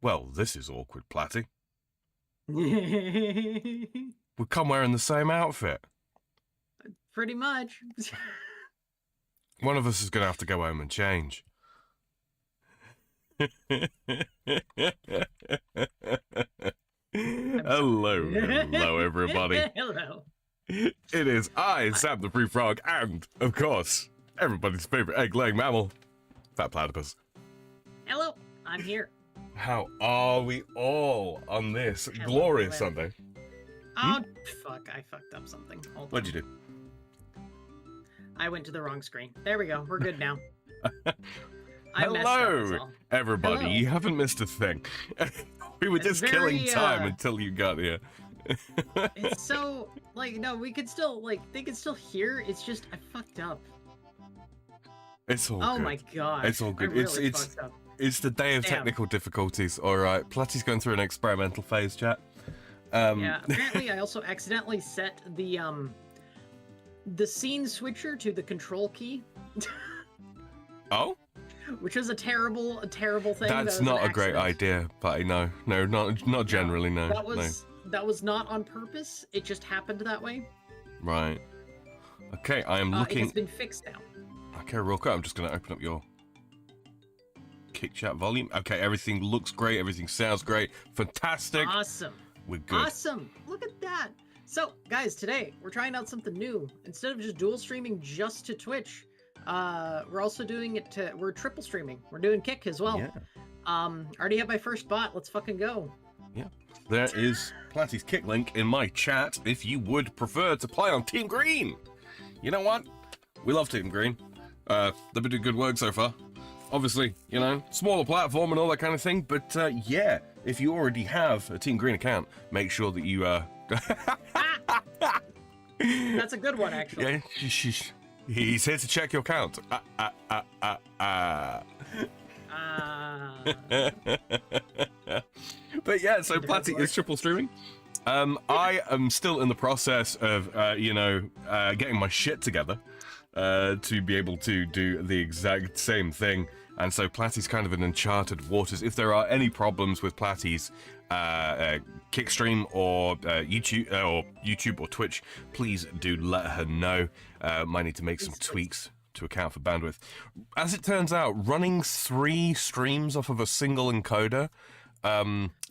Well, this is awkward, Platty. Pretty We come wearing the same outfit. much. One of us is going to have to go home and change. Hello, everybody. Hello. It is I, Sam the Free Frog, and, of course, everybody's favorite egg-laying mammal, Fat Platypus. Hello, I'm here. How are we all on this glorious Sunday? Oh, fuck, I fucked up something. Hold on. What'd you do? I went to the wrong screen. There we go, we're good now. Hello, everybody. Hello. You haven't missed a thing. We were just killing time until you got here. It's so, like, no, we could still, like, they could still hear. It's just, I fucked up. It's all good. Oh my god. It's all good. I really fucked up. It's the day of technical difficulties. All right, Platty's going through an experimental phase, chat. Yeah, apparently I also accidentally set the scene switcher to the control key. Oh? Which was a terrible thing. That's not a great idea, Platty. No, not generally. No, that was not on purpose. It just happened that way. Right. Okay, I am looking. It's been fixed now. Okay, real quick. I'm just going to open up your Kick Chat volume. Okay, everything looks great. Everything sounds great. Fantastic. Awesome. We're good. Awesome. Look at that. So, guys, today we're trying out something new. Instead of just dual streaming just to Twitch, we're also doing it to, we're triple streaming. We're doing Kick as well. Yeah. Already have my first bot. Let's fucking go. Yeah. There is Platty's Kick link in my chat if you would prefer to play on Team Green. You know what? We love Team Green. They've been doing good work so far. Obviously, you know, smaller platform and all that kind of thing, but yeah, if you already have a Team Green account, make sure that you That's a good one, actually. Yeah, he's here to check your count. But yeah, so Platty is triple streaming. I am still in the process of, getting my shit together to be able to do the exact same thing. And so Platty's kind of in uncharted waters. If there are any problems with Platty's Kickstream or YouTube or Twitch, please do let her know. Might need to make some tweaks to account for bandwidth. As it turns out, running 3 streams off of a single encoder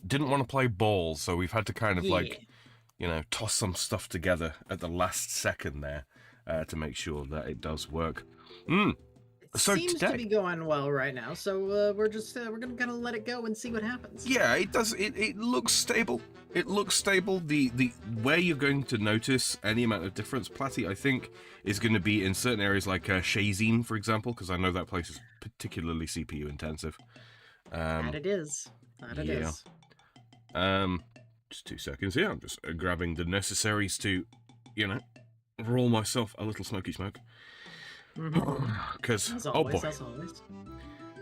didn't want to play ball, so we've had to kind of toss some stuff together at the last second there to make sure that it does work. It so seems today, to be going well right now, so we're gonna kind of let it go and see what happens. Yeah, it does. It looks stable. It looks stable. The where you're going to notice any amount of difference, Platty, I think, is going to be in certain areas like Shazine, for example, because I know that place is particularly CPU intensive. That it is. That it is. Just 2 seconds here. I'm just grabbing the necessaries to, roll myself a little smoky smoke. Because, oh boy,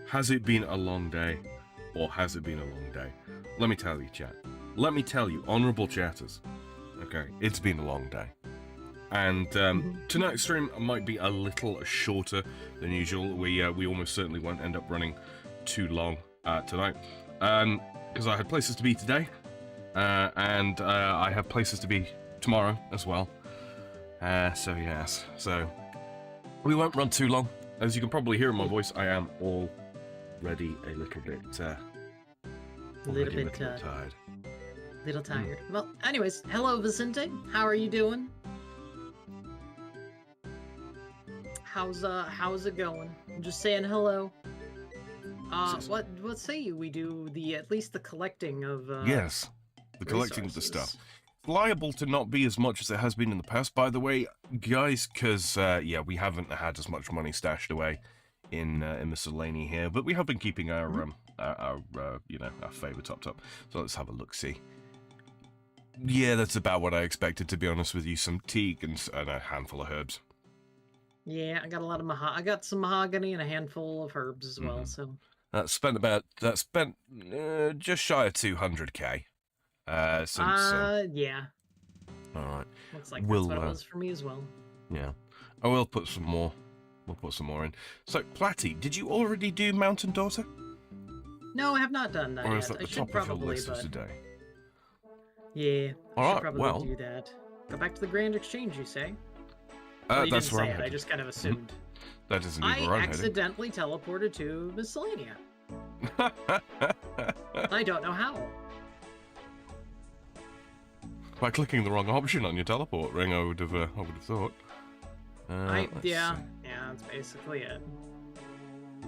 has it been a long day, or has it been a long day? Let me tell you, chat. Let me tell you, honourable chatters. Okay, it's been a long day. And tonight's stream might be a little shorter than usual. We almost certainly won't end up running too long tonight. Because I had places to be today, and I have places to be tomorrow as well. So yes, so we won't run too long. As you can probably hear in my voice, I am already a little bit tired. Little tired. Well, anyways, hello Vicente. How are you doing? How's it going? I'm just saying hello. What say you we do at least the collecting of yes, the collecting of the stuff. Liable to not be as much as it has been in the past, by the way, guys, because we haven't had as much money stashed away in miscellany here, but we have been keeping our favour topped up. So let's have a look. See. Yeah, that's about what I expected, to be honest with you. Some teak and a handful of herbs. Yeah, I got a lot of I got some mahogany and a handful of herbs as well. So that spent just shy of 200k. Yeah. All right. Looks like that's what it was for me as well. Yeah. I will put some more. We'll put some more in. So, Platty, did you already do Mountain Daughter? No, I have not done that Or is yet. that I the should top of your probably, list but of today? yeah, I All should right, probably well, do that. Go back to the Grand Exchange, you say? Well, you that's didn't where say I'm it. I headed. just kind of assumed. That is indeed I where I'm heading. accidentally teleported to Miscellanea. I don't know how. By clicking the wrong option on your teleport ring, I would have thought. Let's Yeah, see. that's basically it.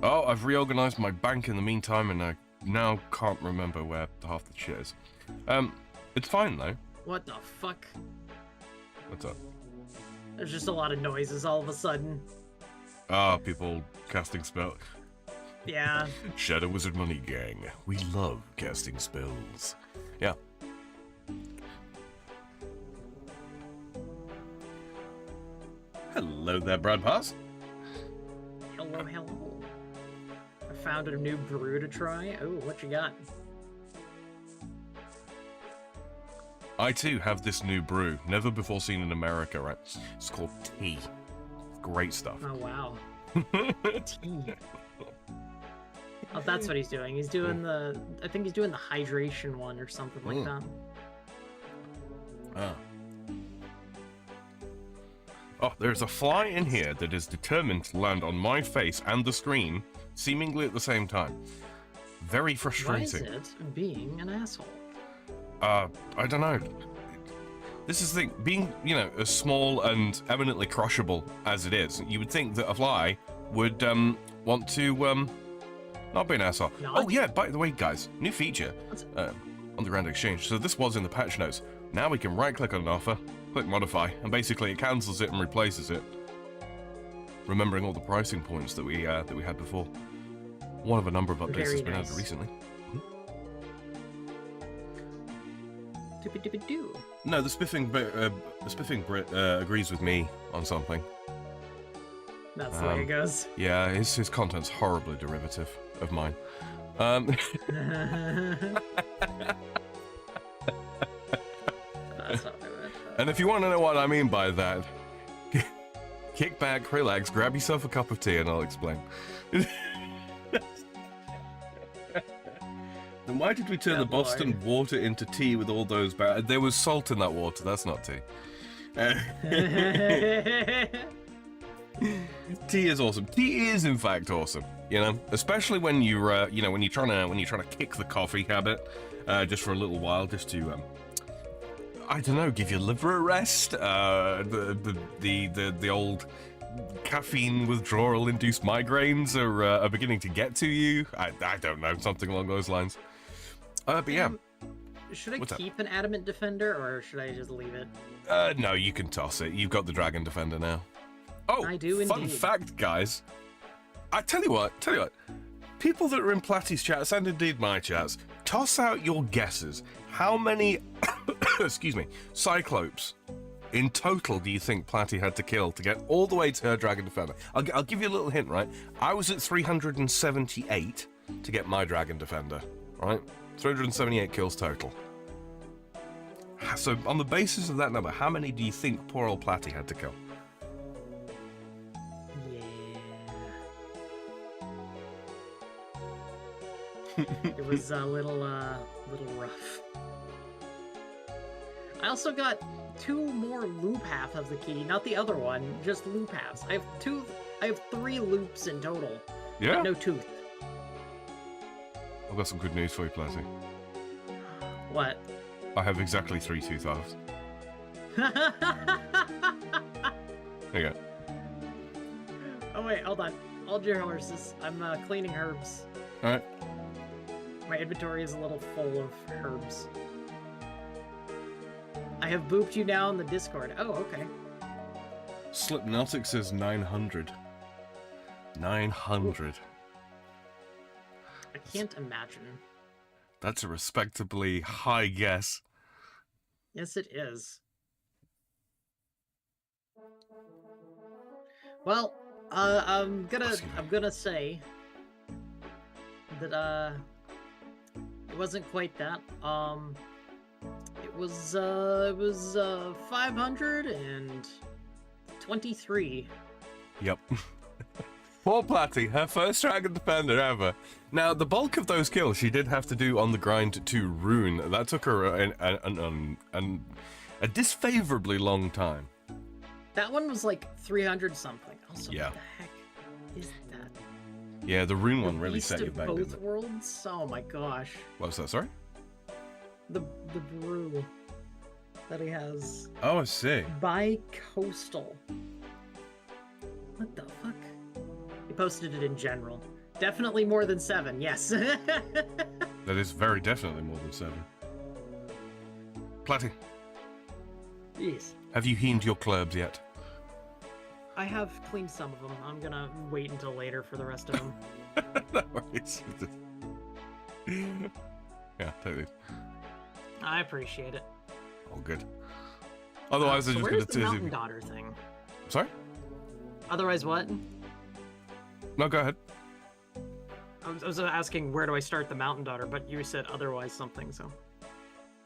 Oh, I've reorganized my bank in the meantime, and I now can't remember where half the shit is. It's fine though. What the fuck? What's up? There's just a lot of noises all of a sudden. Ah, people casting spell. Yeah. Shadow Wizard Money Gang. We love casting spells. Yeah. Hello there, Brad Pass. Hello, hello. I found a new brew to try. Oh, what you got? I too have this new brew, never before seen in America, right? It's called tea. Great stuff. Oh, wow. Tea. Oh, that's what he's doing. He's doing the... I think he's doing the hydration one or something like that. Ah. Oh, there's a fly in here that is determined to land on my face and the screen, seemingly at the same time. Very frustrating. Why is it being an asshole? I don't know. This is the thing, being, you know, as small and eminently crushable as it is, you would think that a fly would, want to, not be an asshole. Not? Oh yeah, by the way, guys, new feature, on the Grand Exchange. So this was in the patch notes. Now we can right-click on an offer, click modify, and basically it cancels it and replaces it. Remembering all the pricing points that we had before. One of a number of updates Very that's been nice. added recently. Doopy-doopy-doo. No, the spiffing Brit agrees with me on something. That's the way it goes. Yeah, his content's horribly derivative of mine. That's not bad. And if you want to know what I mean by that, kick back, relax, grab yourself a cup of tea, and I'll explain. Then why did we turn the Boston water into tea with all those there was salt in that water, that's not tea. Tea is awesome. Tea is in fact awesome, you know, especially when you're you know, when you're trying to kick the coffee habit just for a little while, just to I don't know, give your liver a rest. The old caffeine withdrawal induced migraines are beginning to get to you. I don't know, something along those lines. But yeah. Should I What's keep an adamant defender or should I just leave it? No, you can toss it. You've got the dragon defender now. Oh, I do fun indeed. fact, guys. I tell you what. People that are in Platty's chats and indeed my chats, toss out your guesses. How many, excuse me, Cyclopes in total do you think Platty had to kill to get all the way to her dragon defender? I'll give you a little hint, right? I was at 378 to get my dragon defender, right? 378 kills total. So on the basis of that number, how many do you think poor old Platty had to kill? Yeah. It was a little rough. I also got 2 more loop half of the key, not the other one, just loop halves. I have 3 loops in total. Yeah? But no tooth. I've got some good news for you, Platty. What? I have exactly 3 tooth halves. There you go. Oh wait, hold on. Hold your horses. I'm cleaning herbs. Alright. My inventory is a little full of herbs. I have booped you now on the Discord. Oh, okay. Slipnotic says 900. 900. I can't imagine. That's a respectably high guess. Yes, it is. Well, I'm gonna say that it wasn't quite that. It was 523. Yep. Poor Platty, her first Dragon Defender ever. Now, the bulk of those kills she did have to do on the grind to Rune. That took her a disfavorably long time. That one was like 300 something. Also, Yeah. what the heck is that? Yeah, the Rune one really Beast set you of back, both didn't it? worlds? Oh my gosh. What was that, sorry? The brew that he has. Oh, I see. Bi-coastal. What the fuck? He posted it in general. Definitely more than 7, yes. That is very definitely more than 7. Platty, Yes. have you heened your clubs yet? I have cleaned some of them. I'm gonna wait until later for the rest of them. No worries. Yeah, totally. I appreciate it. All good. Otherwise, so I'm just where's going the to... mountain daughter thing? Sorry? Otherwise what? No, go ahead. I was asking where do I start the mountain daughter, but you said otherwise something, so...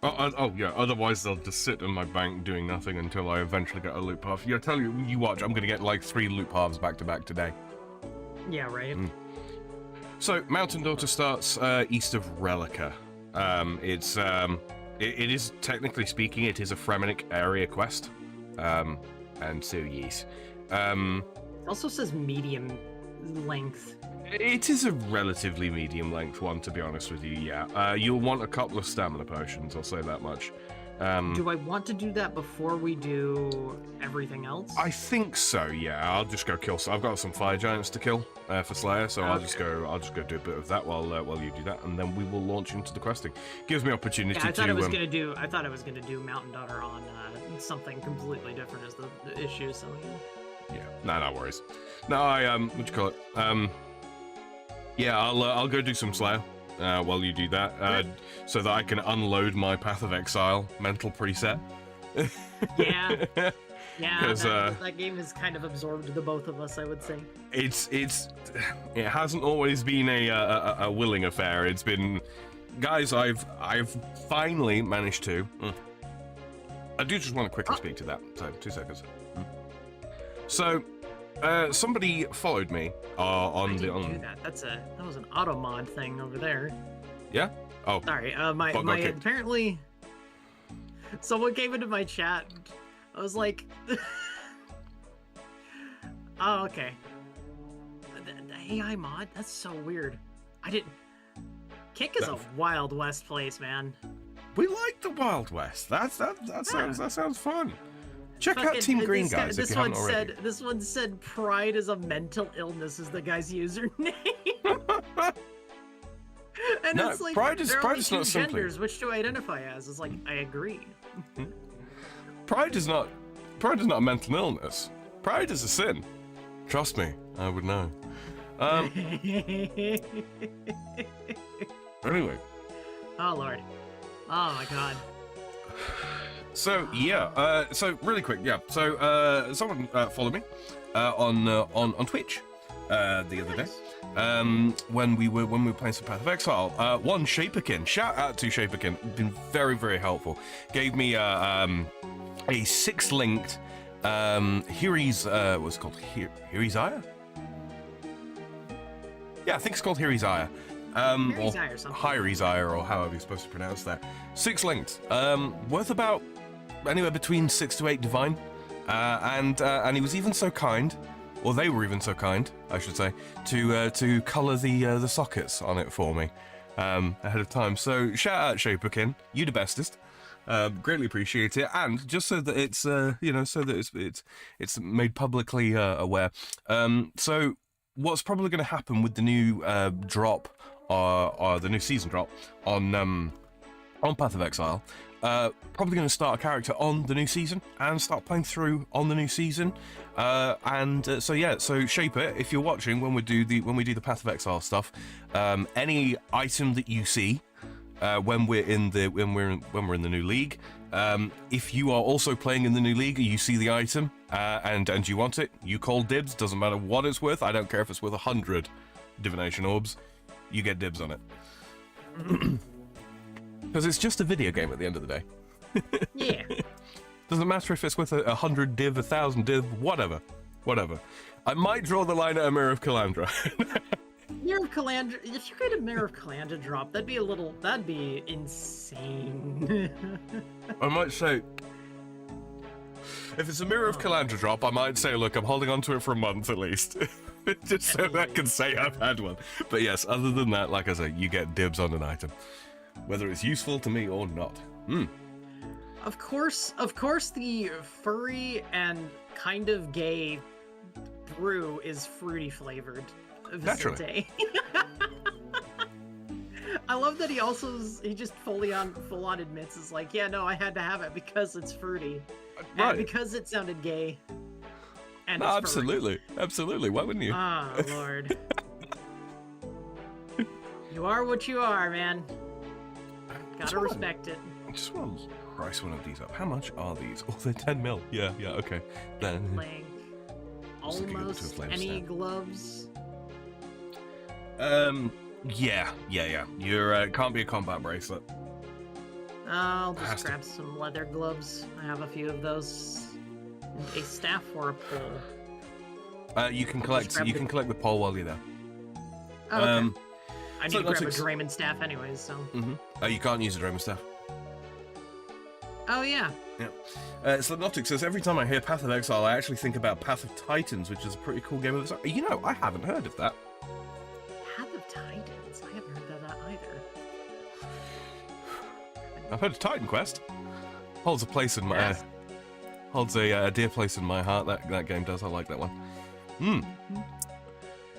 Oh, yeah, otherwise they'll just sit in my bank doing nothing until I eventually get a loot path. Yeah, I tell you, you watch, I'm going to get like 3 loot paths back to back today. Yeah, right. So, Mountain Daughter starts east of Relica. It is, technically speaking, it is a Fremenic area quest. And so, yes. It also says medium length. It is a relatively medium-length one, to be honest with you, yeah. You'll want a couple of stamina potions, I'll say that much. Do I want to do that before we do everything else? I think so, yeah. I'll just go kill some... I've got some fire giants to kill for Slayer, so I'll just go do a bit of that while you do that, and then we will launch into the questing. Gives me opportunity I thought to... I thought I was gonna do Mountain Daughter on something completely different as the issue, so yeah. Yeah, no worries. No, what do you call it? Yeah, I'll go do some Slayer while you do that, so that I can unload my Path of Exile mental preset. Yeah, Because that game has kind of absorbed the both of us, I would say. It hasn't always been a willing affair. It's been, guys, I've finally managed to. I do just want to quickly speak to that. So 2 seconds. So. Somebody followed me on the... do that. That was an auto mod thing over there. Yeah? Oh. Sorry, apparently... Someone came into my chat. I was like... Oh, okay. The AI mod? That's so weird. I didn't... Kick is a Wild West place, man. We like the Wild West. That sounds fun. Check out Team Green, guys, if you haven't already. This one said pride is a mental illness is the guy's username. And No, it's like, pride is there are only not two simply... genders. Which do I identify as? It's like, I agree. Pride is not a mental illness. Pride is a sin. Trust me, I would know. Anyway. Oh, Lord. Oh, my God. So yeah, so really quick, yeah. So someone followed me on Twitch the other day when we were playing some Path of Exile. One Shaperkin, shout out to Shaperkin, been very, very helpful. Gave me a 6-linked Hiri's what's it called, Hiri's Ire? Yeah, I think it's called Hiri's Ire. Hiri's Ire or something. Hiri's Ire, or however you're supposed to pronounce that. 6 linked, worth about anywhere between 6 to 8 divine, and he was even so kind, or they were even so kind, I should say, to colour the sockets on it for me ahead of time. So shout out Shaperkin, you the bestest. Greatly appreciate it, and just so that it's so that it's made publicly aware. So what's probably going to happen with the new drop, or the new season drop on Path of Exile, probably going to start a character on the new season and start playing through on the new season. So yeah, so Shaper, if you're watching when we do the Path of Exile stuff, any item that you see when we're in the new league, if you are also playing in the new league, you see the item and you want it, you call dibs. Doesn't matter what it's worth. I don't care if it's worth 100 divination orbs. You get dibs on it. Because it's just a video game at the end of the day. Yeah. Doesn't matter if it's with 100 div, 1,000 div, whatever. Whatever. I might draw the line at a Mirror of Calandra. Mirror of Calandra. If you get a Mirror of Calandra drop, that'd be insane. I might say, if it's a Mirror of Calandra drop, I might say, look, I'm holding on to it for a month at least. Just so I can say I've had one. But yes, other than that, like I say, you get dibs on an item. Whether it's useful to me or not. Of course, the furry and kind of gay brew is fruity flavored. Naturally. I love that he just full on admits is like, yeah, no, I had to have it because it's fruity. Right. And because it sounded gay. And No, absolutely. Absolutely. Why wouldn't you? Oh, Lord. You are what you are, man. Gotta respect it. I just want to price one of these up. How much are these? Oh, they're 10 mil. Yeah, okay. Then Like, almost any gloves. Yeah. You're can't be a combat bracelet. I'll just grab some leather gloves. I have a few of those. A staff or a pole. You can collect the pole while you're there. Oh, okay. I need to grab a Draymond staff anyways, so. Oh, you can't use a Draymond staff. Oh, yeah. Yeah. Slipnotic says, every time I hear Path of Exile, I actually think about Path of Titans, which is a pretty cool game of its own. You know, I haven't heard of that. Path of Titans? I haven't heard of that either. I've heard of Titan Quest. Holds a place in my... holds a dear place in my heart, that game does. I like that one.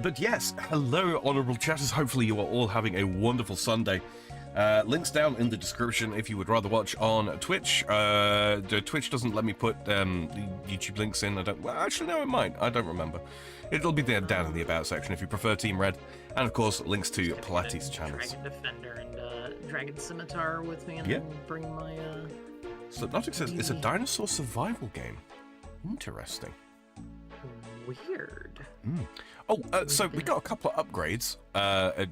But yes, hello, honourable chatters. Hopefully you are all having a wonderful Sunday. Links down in the description if you would rather watch on Twitch. Twitch doesn't let me put YouTube links in. Well, actually, no, it might. I don't remember. It'll be there down in the About section if you prefer Team Red. And, of course, links to Pilates channels. Dragon Defender and Dragon Scimitar with me, and then bring my... Slipnotic says, it's a dinosaur survival game. Interesting. Weird. Oh, so we got a couple of upgrades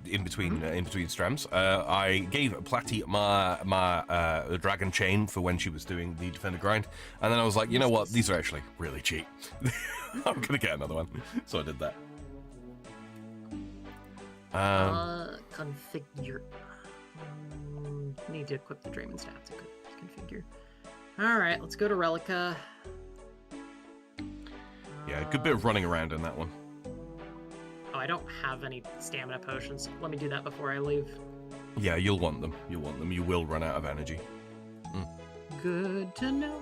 in between strams. I gave Platty my dragon chain for when she was doing the defender grind, and then I was like, you know what? These are actually really cheap. I'm gonna get another one, so I did that. Configure. Need to equip the Draymond staff to configure. All right, let's go to Relica. Yeah, a good bit of running around in that one. Oh, I don't have any stamina potions. Let me do that before I leave. Yeah, you'll want them. You will run out of energy. Good to know.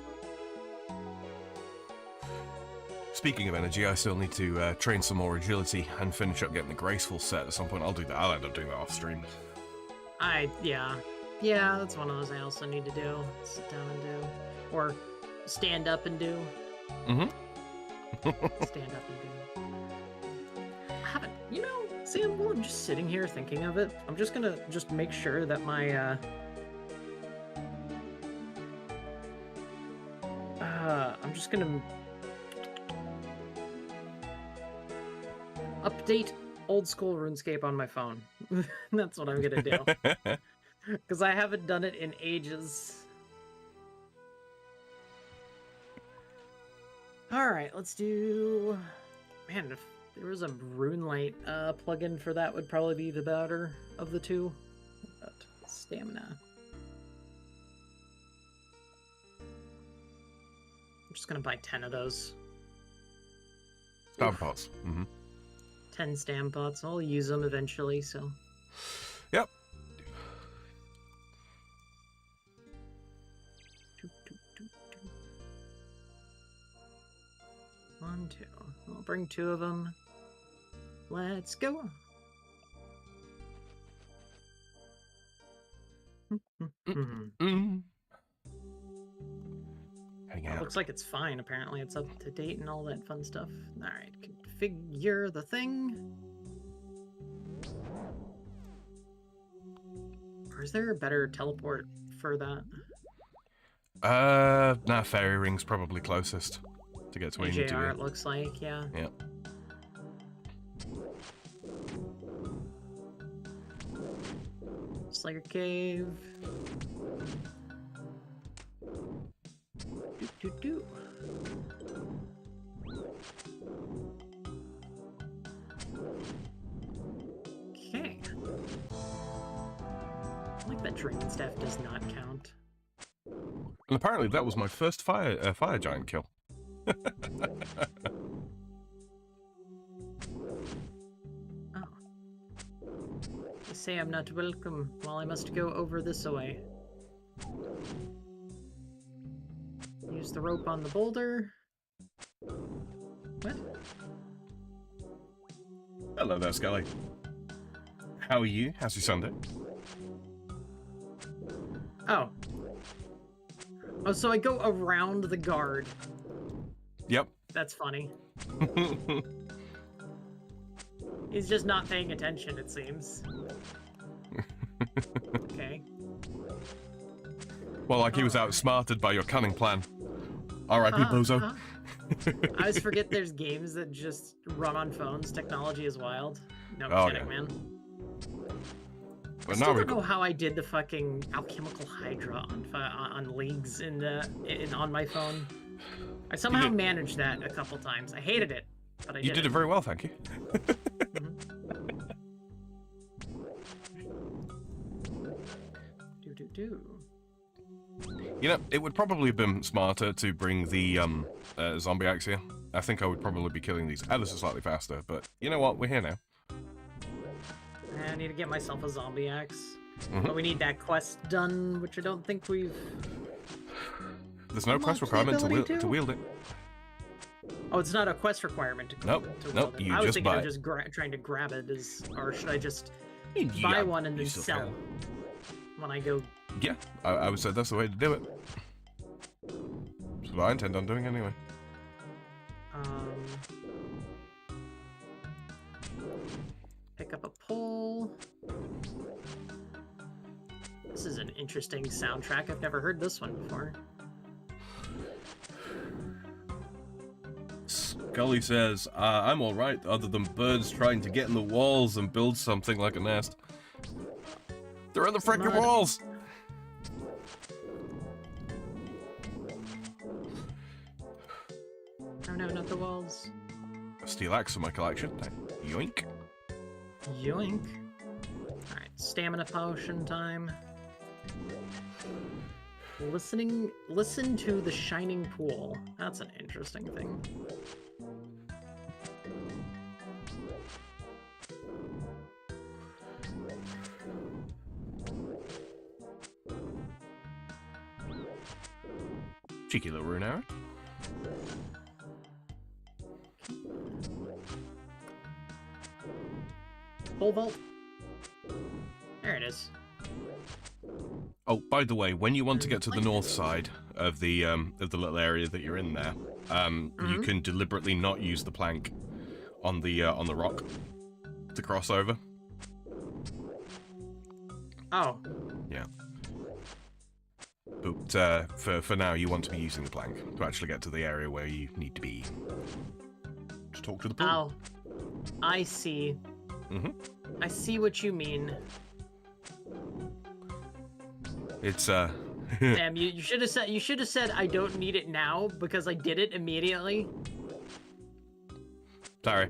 Speaking of energy, I still need to train some more agility and finish up getting the graceful set at some point. I'll do that. I'll end up doing that off stream. Yeah, that's one of those I also need to do. Sit down and do. Or stand up and do. Stand up and do. I haven't, Sam, while I'm just sitting here thinking of it, I'm just gonna make sure that my, I'm just gonna update old school RuneScape on my phone. That's what I'm gonna do. Because I haven't done it in ages. Alright, let's do... Man, if there was a RuneLight plugin for that, would probably be the better of the two. But stamina. I'm just gonna buy 10 of those. Stam pots. 10 stam pots. I'll use them eventually, so... Yep. 1, 2. I'll bring 2 of them. Let's go. Hang out. Looks like it's fine, apparently. It's up to date and all that fun stuff. Alright, configure the thing. Or is there a better teleport for that? Nah, Fairy Ring's probably closest to get to where you need to be. it looks like, yeah. Yep. Slayer Cave. that train staff does not count. And apparently that was my first fire giant kill. Oh. They say I'm not welcome while I must go over this way. Use the rope on the boulder. What? Hello there, Scully. How are you? How's your Sunday? Oh. Oh, so I go around the guard. Yep. That's funny. He's just not paying attention, it seems. Okay. Well, like he was outsmarted by your cunning plan. R.I.P. Bozo. I always forget there's games that just run on phones. Technology is wild. No kidding, man. But I still don't know how I did the fucking alchemical hydra on leagues on my phone. I somehow managed that a couple times. I hated it, but I did. You did it very well, thank you. Do. You know, it would probably have been smarter to bring the zombie axe here. I think I would probably be killing these ever so slightly faster, but you know what? We're here now. I need to get myself a zombie axe. But we need that quest done, which I don't think we've... There's no quest requirement to wield it. Oh, it's not a quest requirement to Nope, wield it. you I was just thinking buy of it. just trying to grab it, or should I just buy one and then sell when I go... Yeah, I would say that's the way to do it. That's what I intend on doing anyway. Pick up a pole. This is an interesting soundtrack. I've never heard this one before. Scully says, I'm alright, other than birds trying to get in the walls and build something like a nest. They're in the frickin' walls! Oh no, not the walls. A steel axe in my collection. Yoink. Yoink. Alright, stamina potion time. Listen to the shining pool. That's an interesting thing. Cheeky little rune arrow. Pole vault. There it is. Oh, by the way, when you want to get to the north side of the little area that you're in there, you can deliberately not use the plank on the rock to cross over. Oh. Yeah. But for now, you want to be using the plank to actually get to the area where you need to be. Just talk to the pool. Oh. I see. I see what you mean. It's Damn, you should have said I don't need it now because I did it immediately. Sorry.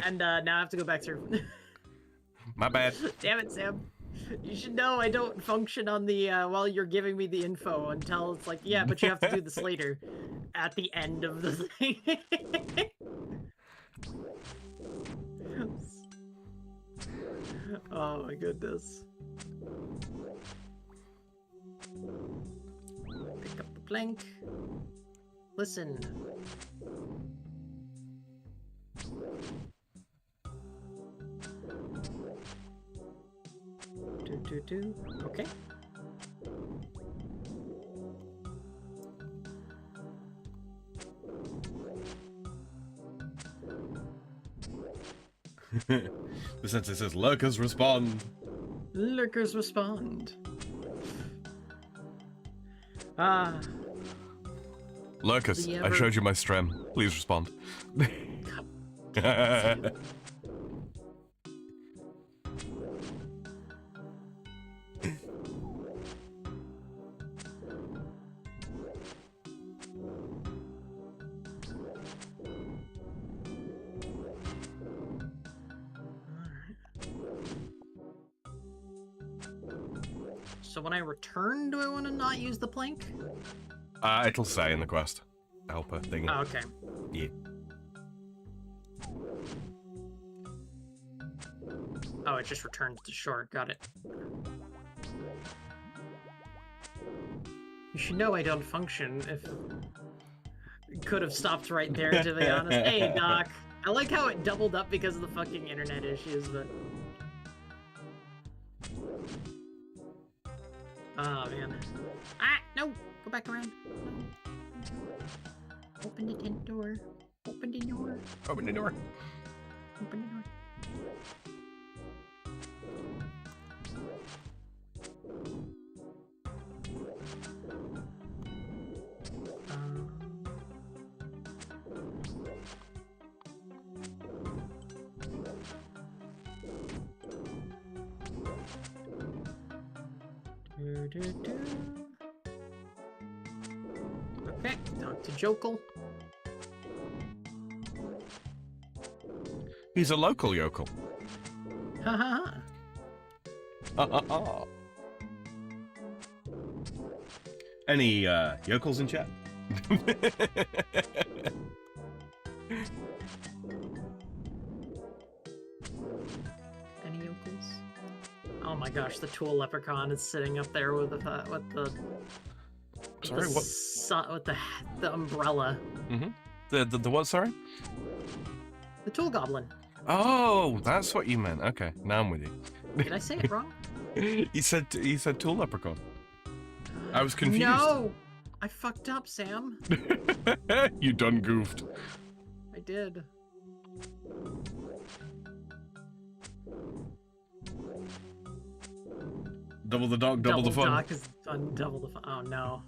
And now I have to go back through. My bad. Damn it, Sam. You should know I don't function on the while you're giving me the info until it's like, yeah, but you have to do this later at the end of the thing. Oh my goodness. Pick up the plank. Listen. Do. Okay. The sensor says, lurkers respond. Lurkers respond. Lurkers, I showed you my strem. Please respond. So when I return, do I want to not use the plank? It'll say in the quest. Helper thing. Oh, okay. Yeah. Oh, it just returns to shore. Got it. You should know I don't function if... Could have stopped right there, to be honest. Hey, Doc. I like how it doubled up because of the fucking internet issues, but... Oh, man. Ah, no! Go back around. No. Open the tent door. Open the door. Open the door. Open the door. Okay, talk to Jokel. He's a local yokel. Ha ha Ha. Any yokels in chat? Any yokels? Oh my gosh, the Tool Leprechaun is sitting up there with the Sorry, what? With the umbrella. Mm-hmm. The what? Sorry. The Tool Goblin. Oh, that's what you meant. Okay, now I'm with you. Did I say it wrong? He said tool leprechaun. I was confused. No, I fucked up, Sam. You done goofed. I did. Double the dog, double the fun. Doc is fun, double the fun. Oh no.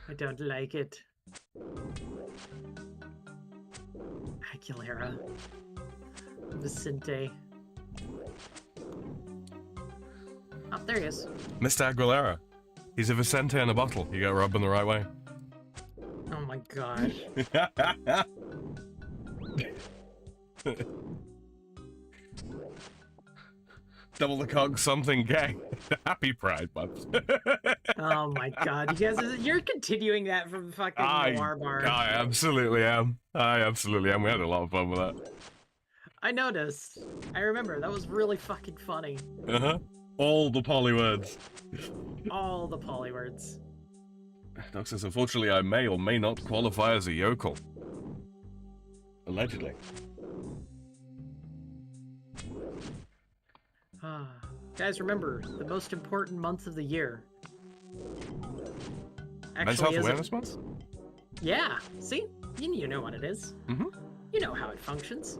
I don't like it. Aguilera. Vicente. Oh, there he is. Mr. Aguilera. He's a Vicente in a bottle. You got rubbing the right way. Oh my gosh. Double the cog, something gang. Happy Pride Month. Oh my god, you guys, you're continuing that from fucking Noir Bar. I absolutely am. I absolutely am. We had a lot of fun with that. I noticed. I remember. That was really fucking funny. Uh-huh. All the polywords. All the polywords. Doc says, unfortunately, I may or may not qualify as a yokel. Allegedly. Guys, remember, the most important month of the year. Men's Health Awareness Month? Yeah, see? You know what it is. Mm-hmm. You know how it functions.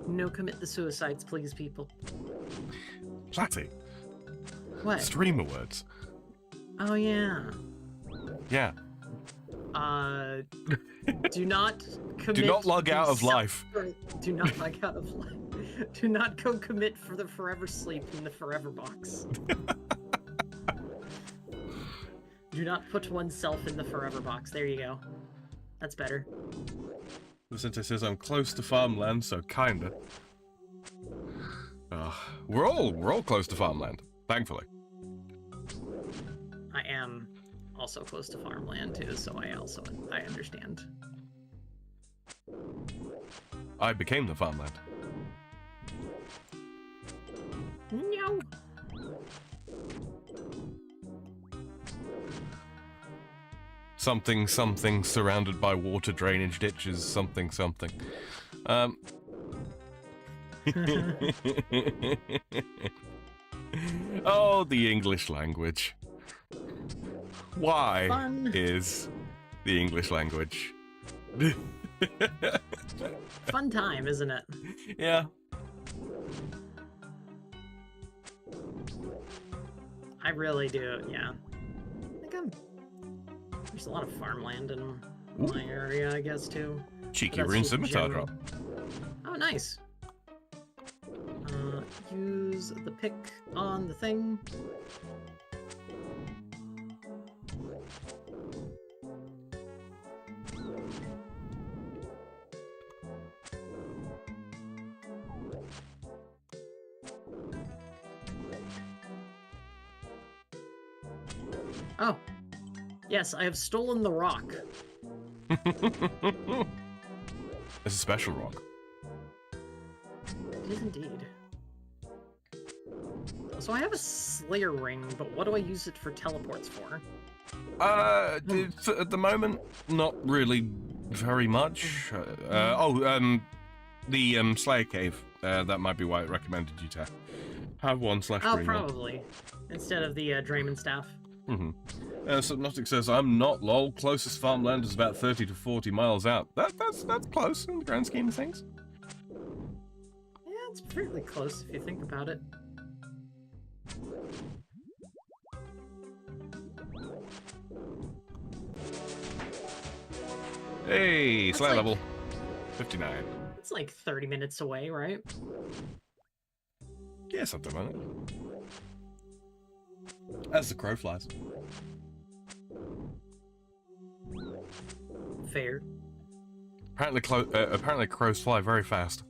No commit the suicides, please, people. Platty. What? Streamer words. Oh, yeah. Yeah. Do not commit. Do not log out of life. Do not log out of life. Do not go commit for the forever sleep in the forever box. Do not put oneself in the forever box. There you go. That's better. Vicente says, I'm close to farmland, so kinda. We're all close to farmland, thankfully. I am also close to farmland too, so I understand. I became the farmland. No. Something surrounded by water drainage ditches, something. Oh, the English language. Why Fun. is the English language? Fun time, isn't it? Yeah. I really do, yeah. I think there's a lot of farmland in my area, I guess, too. Cheeky That's rune just scimitar general. drop. Oh, nice. Use the pick on the thing. Oh. Yes, I have stolen the rock. It's a special rock. It is indeed. So I have a Slayer ring, but what do I use it for teleports for? At the moment, not really very much. The Slayer Cave. That might be why it recommended you to have one / Oh, bring one. probably. Instead of the Draymond staff. Subnautic says, I'm not lol. Closest farmland is about 30 to 40 miles out. That's close in the grand scheme of things. Yeah, it's fairly close if you think about it. Hey, That's Slayer like- level 59. It's like 30 minutes away, right? Yeah, something like that. As the crow flies. Fair. Apparently crows fly very fast.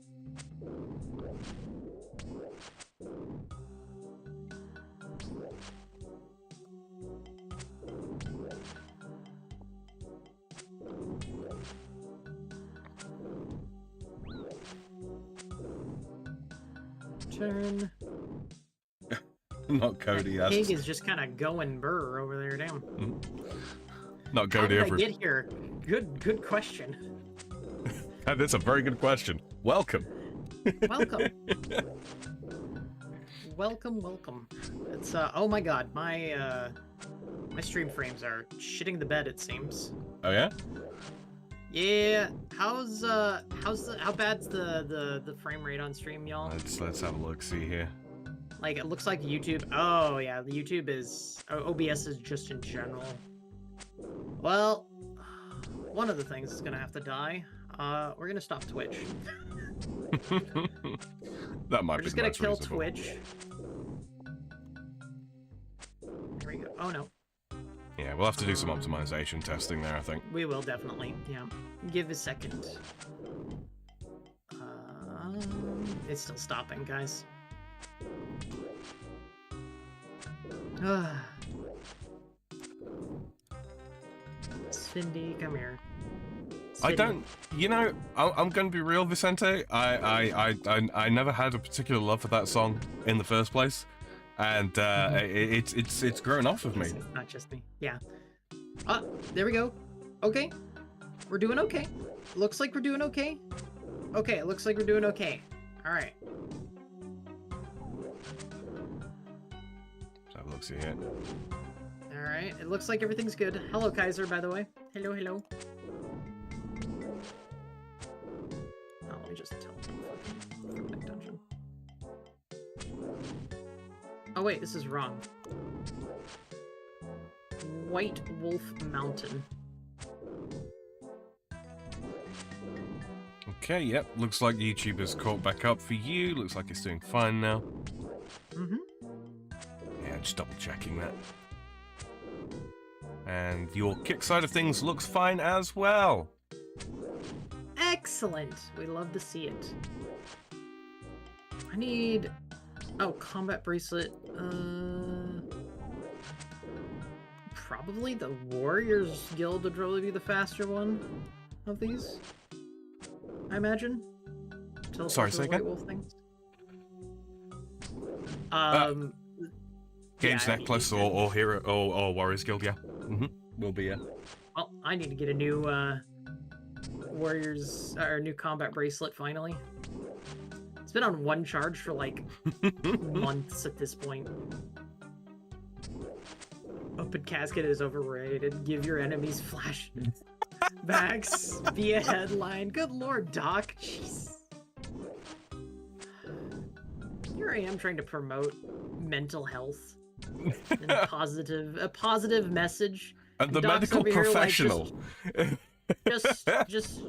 Turn. Not Cody. That pig is just kind of going burr over there. Damn. Not How Cody did I ever. get here? Good question. That's a very good question. Welcome. Welcome. welcome. It's oh my god, my stream frames are shitting the bed, it seems. Oh yeah? Yeah. How bad's the frame rate on stream, y'all? Let's have a look. See here. Like, it looks like YouTube. Oh yeah, the YouTube is OBS is just in general. Well, one of the things is gonna have to die. We're gonna stop Twitch. That might We're be just the gonna most kill reasonable. Twitch. There we go. Oh no. Yeah, we'll have to do some optimization testing there, I think. We will definitely. Yeah. Give a second. It's still stopping, guys. Cindy, come here. I Cindy. don't, you know, I'm going to be real, Vicente. I never had a particular love for that song in the first place, and it's grown off of me. It's not just me. Yeah. There we go. Okay. We're doing okay. Looks like we're doing okay. Okay, it looks like we're doing okay. Alright. Let's have a look, see here. Alright, it looks like everything's good. Hello, Kaiser, by the way. Hello. Oh, let me just tell them fucking dungeon. Oh wait, this is wrong. White Wolf Mountain. Okay, yep, looks like YouTube has caught back up for you. Looks like it's doing fine now. Mm-hmm. Yeah, just double checking that. And your kick side of things looks fine as well. Excellent! We love to see it. I need... Oh, combat bracelet. Probably the Warriors Guild would probably be the faster one of these. I imagine. Sorry, say again? White Wolf things. Games yeah, Necklace or Hero or Warriors Guild, yeah. Will be, yeah. Well, I need to get a new Warriors or new combat bracelet finally. It's been on one charge for like months at this point. Open casket is overrated. Give your enemies flashbacks. Be a headline. Good lord, Doc. Jeez. Here I am trying to promote mental health and a positive message. And the Doc's medical over here, like, professional. just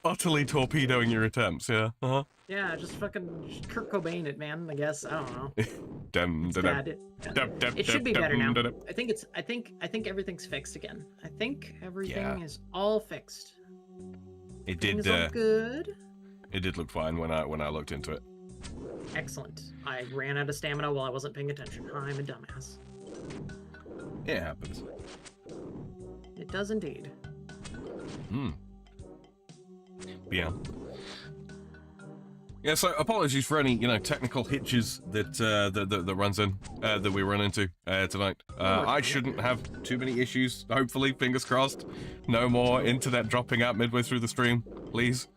Utterly torpedoing your attempts, yeah. yeah, just fucking Kurt Cobain it, man. I guess I don't know. It's Bad. It should be better now. I think everything's fixed again. I think everything is all fixed. It Everything did. is all good. It did look fine when I looked into it. Excellent. I ran out of stamina while I wasn't paying attention. I'm a dumbass. It happens. It does indeed. Yeah. Yeah, so apologies for any, technical hitches that runs in, that we run into tonight. I shouldn't have too many issues, hopefully, fingers crossed. No more internet dropping out midway through the stream, please.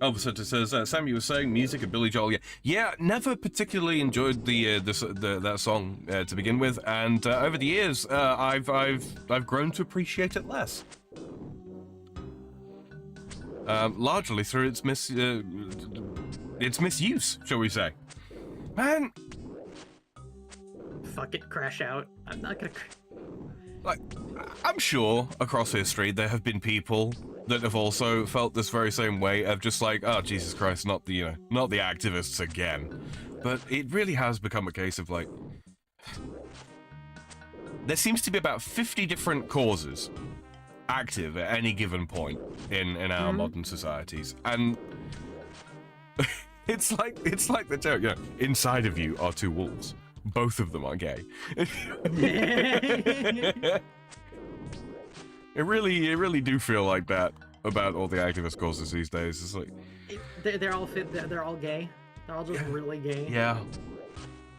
Oh, so it says, Sam, you were saying music and Billy Joel. Yeah, never particularly enjoyed that song to begin with, and over the years, I've grown to appreciate it less. Largely through its misuse, shall we say? Man, fuck it, crash out. I'm not gonna. I'm sure across history there have been people that have also felt this very same way of just like, oh Jesus Christ, not the activists again. But it really has become a case of like, there seems to be about 50 different causes active at any given point in our modern societies, and it's like the joke, inside of you are two wolves. Both of them are gay. It really do feel like that about all the activist causes these days. It's like they're all gay. They're all just really gay.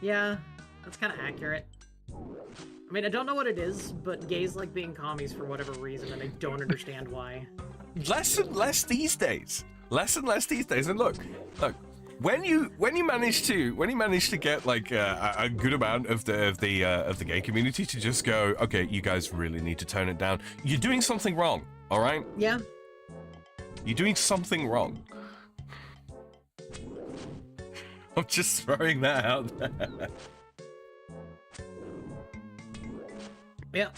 Yeah, that's kind of accurate. I mean, I don't know what it is, but gays like being commies for whatever reason, and I don't understand why. Less and less these days. And look, when you manage to get like a good amount of the gay community to just go, okay, you guys really need to tone it down. You're doing something wrong, all right? Yeah. You're doing something wrong. I'm just throwing that out there. Yeah.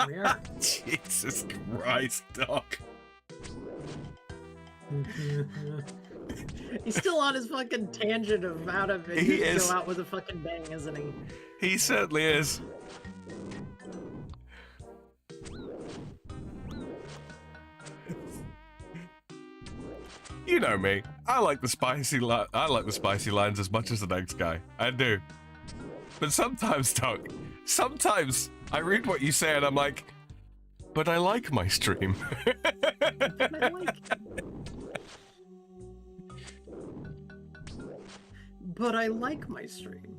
We are. Jesus Christ, Doc. He's still on his fucking tangent of out of it. He is. Go out with a fucking bang, isn't he? He certainly is. You know me. I like the spicy lines as much as the next guy. I do. But sometimes, Doc, I read what you say and I'm like, but I like my stream. But I like my stream.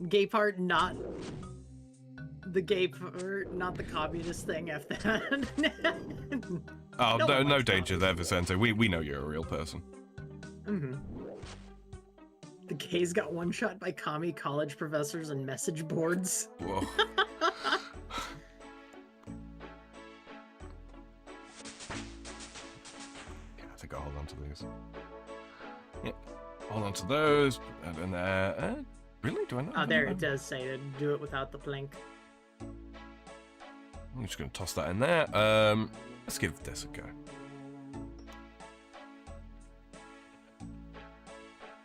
Gay part, not the gay part, not the communist thing. F that. Oh, no danger there, Vicente. We know you're a real person. The gays got one shot by commie college professors and message boards. Whoa. I think I'll hold on to these. Yep. Hold on to those. Put that in there. Really? Do I not? Oh, there it does say to do it without the plank. I'm just going to toss that in there. Let's give this a go.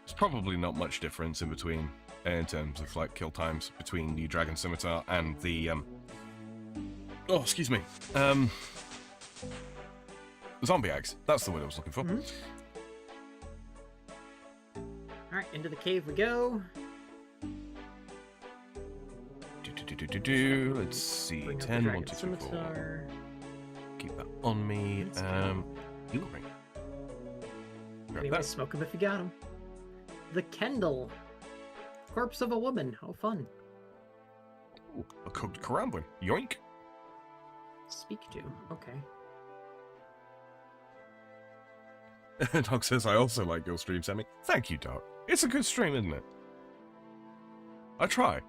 There's probably not much difference in between, in terms of like kill times between the Dragon Scimitar and the oh, excuse me. Zombie Axe. That's the word I was looking for. Alright, into the cave we go. Let's see. 10, 1, 2, 3, 4. Keep that on me. Heal ring. Anyway, smoke him if you got him. The Kendall. Corpse of a woman. How fun. Ooh, a cooked Karamblin. Yoink. Speak to. Okay. Doc says, I also like your stream, Sammy. Thank you, Doc. It's a good stream, isn't it? I try.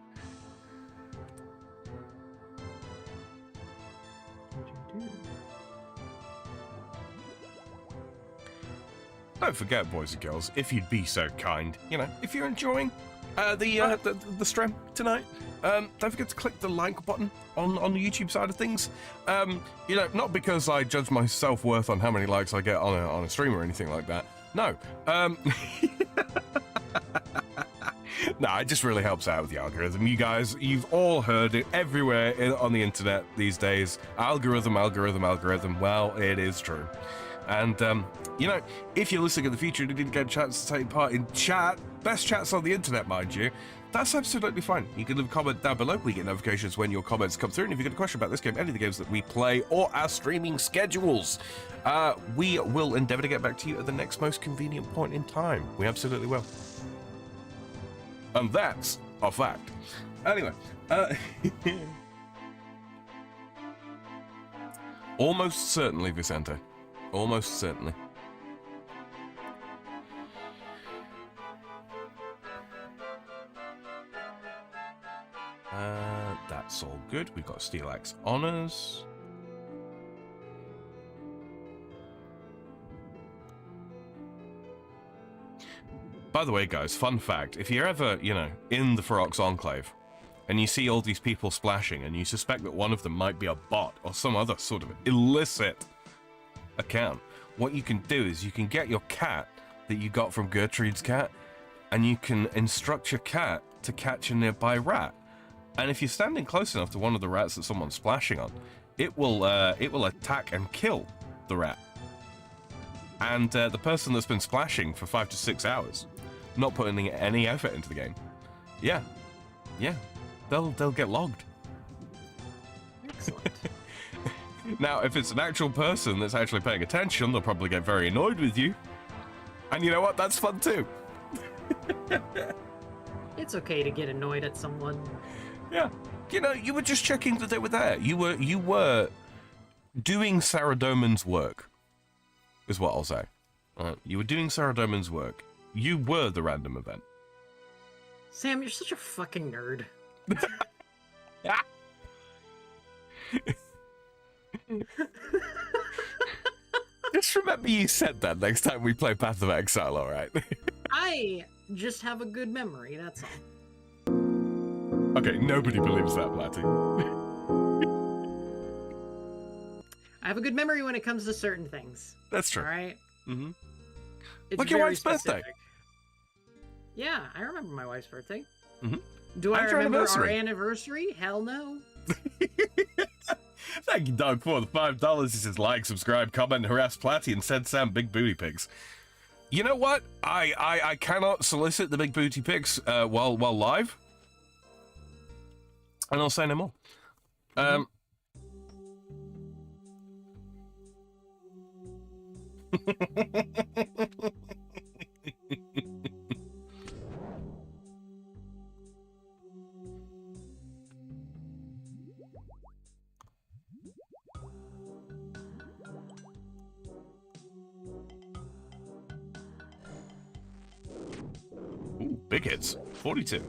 Don't forget, boys and girls, if you'd be so kind, if you're enjoying the stream tonight, don't forget to click the like button on the YouTube side of things. Not because I judge my self-worth on how many likes I get on a stream or anything like that. No. No, it just really helps out with the algorithm. You guys, you've all heard it everywhere on the internet these days. Algorithm. Well, it is true. And, you know, if you're listening in the future and you didn't get a chance to take part in chat, best chats on the internet, mind you, that's absolutely fine. You can leave a comment down below. We get notifications when your comments come through. And if you've got a question about this game, any of the games that we play, or our streaming schedules, we will endeavor to get back to you at the next most convenient point in time. We absolutely will. And that's a fact. Anyway, almost certainly, Vicente. Almost certainly. That's all good. We've got Steel Axe Honors. By the way, guys, fun fact. If you're ever, you know, in the Ferox Enclave, and you see all these people splashing, and you suspect that one of them might be a bot, or some other sort of illicit account, what you can do is you can get your cat that you got from Gertrude's cat, and you can instruct your cat to catch a nearby rat. And if you're standing close enough to one of the rats that someone's splashing on, it will attack and kill the rat. And the person that's been splashing for 5 to 6 hours, not putting any effort into the game, yeah, they'll get logged. Excellent. Now, if it's an actual person that's actually paying attention, they'll probably get very annoyed with you. And you know what? That's fun too. It's okay to get annoyed at someone. Yeah. You know, you were just checking that they were there. You were doing Sarah Doman's work, is what I'll say. You were doing Sarah Doman's work. You were the random event. Sam, you're such a fucking nerd. Just remember you said that next time we play Path of Exile, alright? I just have a good memory, that's all. Okay, nobody believes that, Blatty. I have a good memory when it comes to certain things. That's true. Alright? Mm-hmm. It's like your very wife's specific. birthday. Yeah, I remember my wife's birthday. Mm-hmm. Do I And your remember our anniversary. anniversary? Hell no. Thank you, Doug, for the $5. He says, like, subscribe, comment, harass Platty, and send Sam big booty pics. You know what? I cannot solicit the big booty pics while live. And I'll say no more. Ooh, big hits. 42.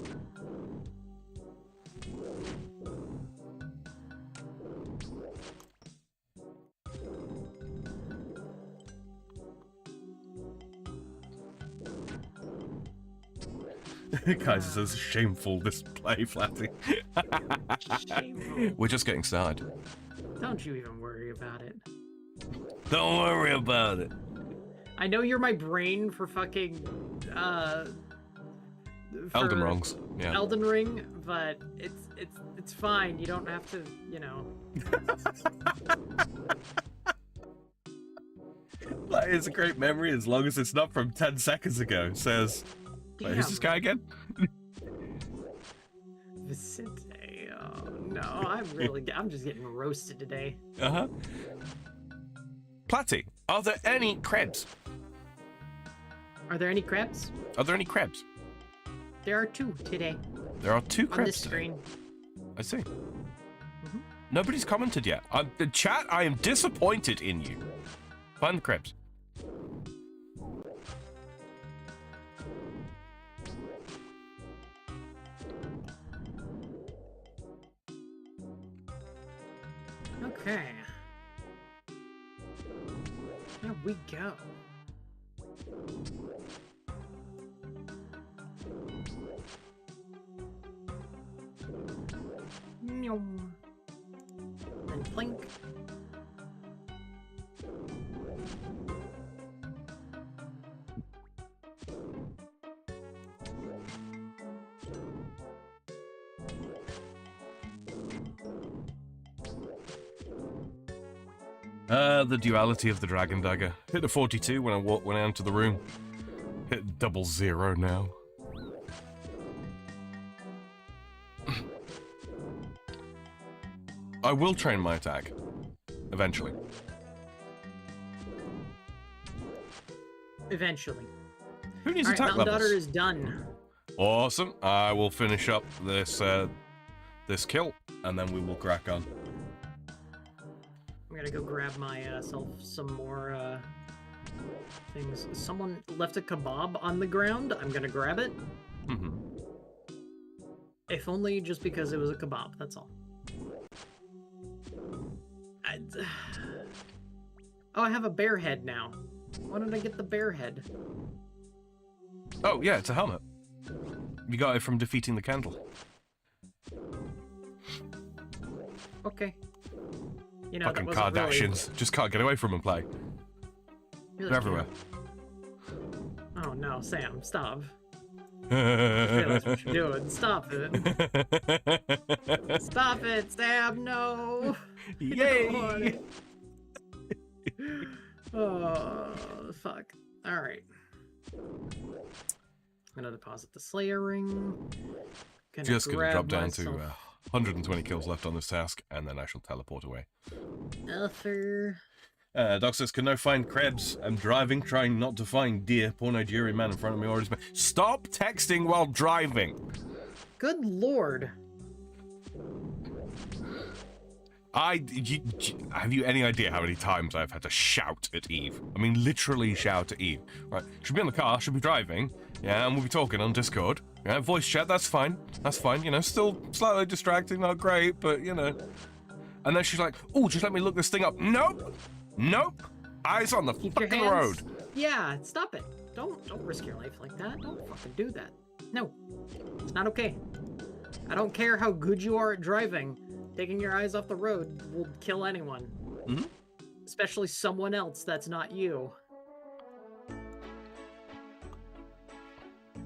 Guys, this is a shameful display, Flatty. Shameful. We're just getting started. Don't you even worry about it. Don't worry about it. I know you're my brain for fucking, Elden Rings. Yeah. Elden Ring, but it's fine. You don't have to, you know. That is a great memory as long as it's not from 10 seconds ago. Says, wait, who's this guy again? Vicente. Oh no, I'm just getting roasted today. Uh-huh. Platty, are there any crabs? Are there any crabs? Are there any crabs? There are 2 today. There are 2 crabs On this today. screen. I see. Nobody's commented yet. Chat, I am disappointed in you. Find the crabs. Okay. There we go. And plink. The duality of the dragon dagger. Hit a 42 when I enter the room. Hit 00 now. I will train my attack. Eventually. Eventually. Who needs All right, attack Mountain levels? Daughter is done. Awesome. I will finish up this this kill, and then we will crack on. I'm gonna go grab myself some more things. Someone left a kebab on the ground. I'm gonna grab it. Mm-hmm. If only just because it was a kebab, that's all. Oh, I have a bear head now. Why did I get the bear head? Oh, yeah, it's a helmet. You got it from defeating the candle. Okay. You know, Fucking that wasn't Kardashians. Just can't get away from them, play. Really They're everywhere. Oh no, Sam, stop. I realize what you're doing. Stop it. Stop it, Sam, no! Yay! Oh, fuck. Alright. I'm gonna deposit the Slayer ring. Just gonna drop down to myself 120 kills left on this task, and then I shall teleport away. Ether. Doc says, can no find Krebs? I'm driving, trying not to find deer. Poor Nigerian man in front of me already. Stop texting while driving! Good lord. Have you any idea how many times I've had to shout at Eve? I mean, literally shout at Eve. Right, she'll be in the car, she'll be driving, yeah, and we'll be talking on Discord. Yeah, voice chat, that's fine, you know, still slightly distracting, not great, but, you know. And then she's like, oh, just let me look this thing up. Nope! Nope! Eyes on the Keep your fucking hands. road. Yeah, stop it. Don't risk your life like that. Don't fucking do that. No. It's not okay. I don't care how good you are at driving. Taking your eyes off the road will kill anyone. Mm-hmm. Especially someone else that's not you.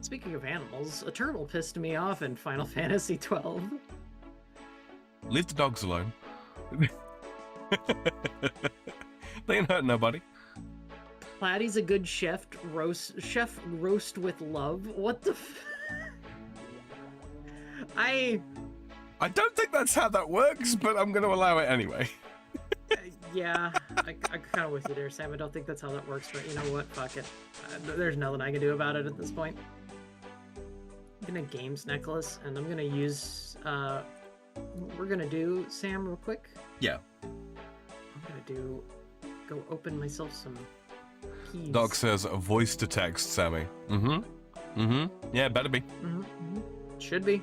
Speaking of animals, a turtle pissed me off in Final Fantasy XII. Leave the dogs alone. They ain't hurting nobody. Platy's a good chef roast with love. What the I don't think that's how that works, but I'm going to allow it anyway. yeah, I kind of with you there, Sam. I don't think that's how that works, but you know what? Fuck it. There's nothing I can do about it at this point. I'm gonna games necklace, and I'm gonna use. We're gonna do Sam real quick. Yeah. I'm gonna go open myself some keys. Doc says voice to text, Sammy. Mm-hmm. Mm-hmm. Yeah, better be. Mm-hmm. Mm-hmm. Should be.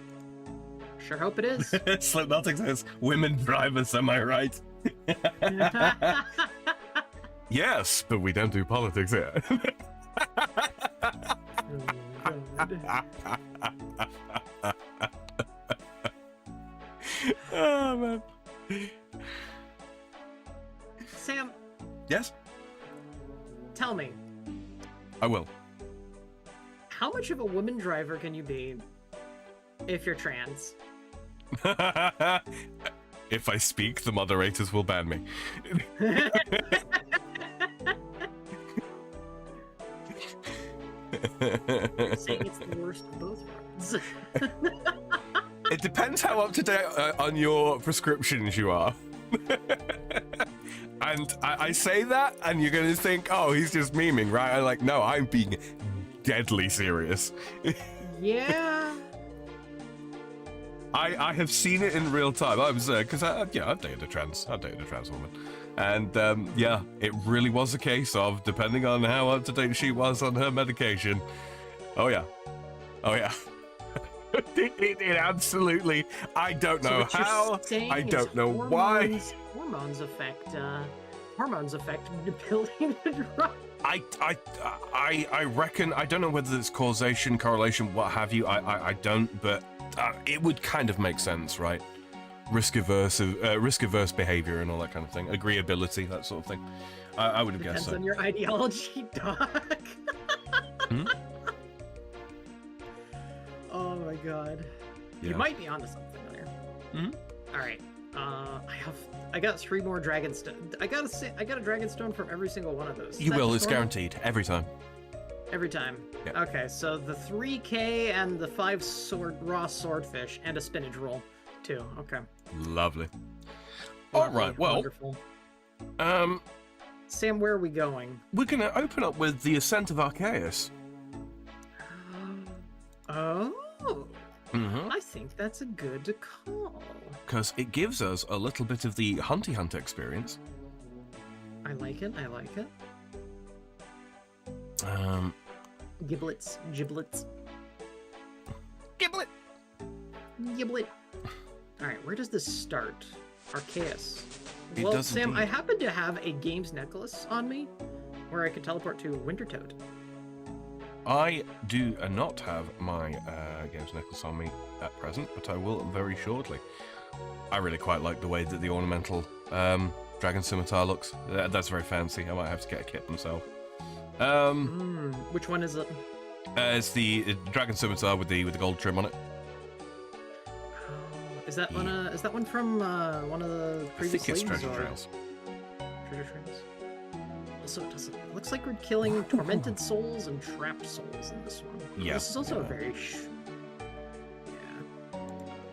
Sure hope it is. Slipknotic says, women drivers, am I right? Yes, but we don't do politics here. Oh, man. Sam. Yes? Tell me. I will. How much of a woman driver can you be if you're trans? If I speak, the moderators will ban me. Saying it's the worst of both worlds. It depends how up to date on your prescriptions you are. And I say that, and you're going to think, oh, he's just memeing, right? I'm like, no, I'm being deadly serious. Yeah. I have seen it in real time. I was because I've dated a trans woman, and yeah, it really was a case of depending on how up to date she was on her medication. Oh yeah. It absolutely. I don't know how. I don't know why. Hormones affect building the drug. I reckon. I don't know whether it's causation, correlation, what have you. I don't, but it would kind of make sense, right? Risk averse behavior and all that kind of thing. Agreeability, that sort of thing. I would have guessed so. Depends on your ideology, Doc. Hmm? Oh my god. Yeah. You might be onto something there. Hmm? Alright. I got 3 more dragon stone. I got a dragon stone from every single one of those. You will. It's guaranteed every time. Every time. Yeah. Okay, so the 3K and the 5 raw swordfish and a spinach roll, too. Okay. Lovely. All right. Well. Wonderful. Sam, where are we going? We're gonna open up with the Ascent of Arceuus. Oh. Mm-hmm. I think that's a good call. Because it gives us a little bit of the hunty hunt experience. I like it. I like it. Giblets. Giblet. Giblet. All right, where does this start? Arceuus. It Well, does Sam, indeed. I happen to have a games necklace on me where I could teleport to Wintertoad. I do not have my games necklace on me at present, but I will very shortly. I really quite like the way that the ornamental dragon scimitar looks. That's very fancy. I might have to get a kit myself. Which one is it? It's the dragon scimitar with the gold trim on it. Is that one? Is that one from one of the I previous think it's leagues, treasure or- trails. Treasure trails. Also, it looks like we're killing tormented souls and trapped souls in this one. Yeah, This is also a yeah. very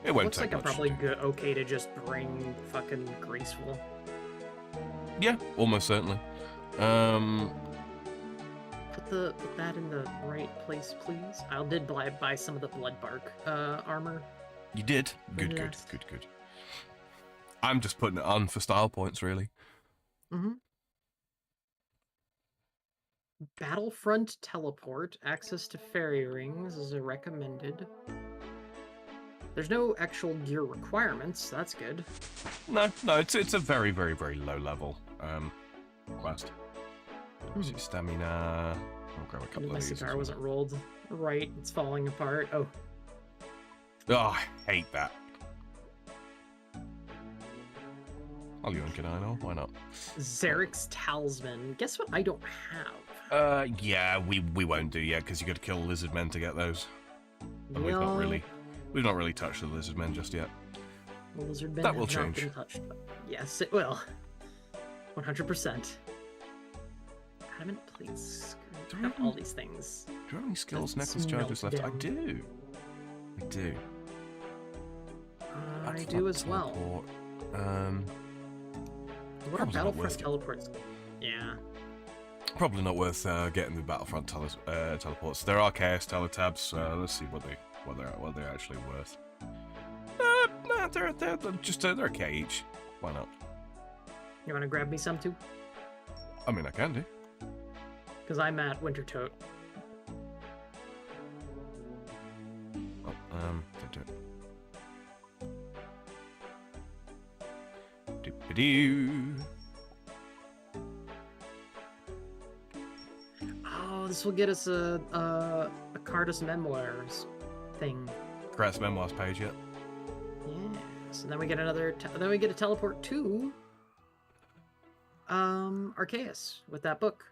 It won't looks take like I'm much. probably okay to just bring fucking graceful. Yeah, almost certainly. Put that in the right place, please. I did buy some of the blood bark armor. You did. Good. Yes. I'm just putting it on for style points, really. Mm-hmm. Battlefront teleport. Access to fairy rings is recommended. There's no actual gear requirements. That's good. No, it's a very, very, very low level quest. See stamina. I'll grab a couple My of these. cigar wasn't rolled right. It's falling apart. Oh. Oh, I hate that. I'll yoink it, I know. Why not? Zarek's Talisman. Guess what I don't have? Yeah, we won't do yet because you got to kill lizard men to get those, and we've not really touched the lizard men just yet. The lizard men That will have not change. been touched. Yes, it will. 100%. Adamant plates. Do I I have have all these things. Do you have any skills Let's necklace charges melt left? I down. do. I do. I Battlefront do as well. teleport. What are Probably not Battlefront worth it. teleports? Yeah. Probably not worth getting the Battlefront teleports. There are chaos teletabs. Let's see what they're actually worth. Nah, they're just they're a K each. Why not? You want to grab me some too? I mean, I can do. Because I'm at Wintertoad. Oh, don't do it. Doop-a-doo. Oh, this will get us a Cardus Memoirs thing. Crest Memoirs page yet? Yes, and then we get then we get a teleport to Arceuus with that book.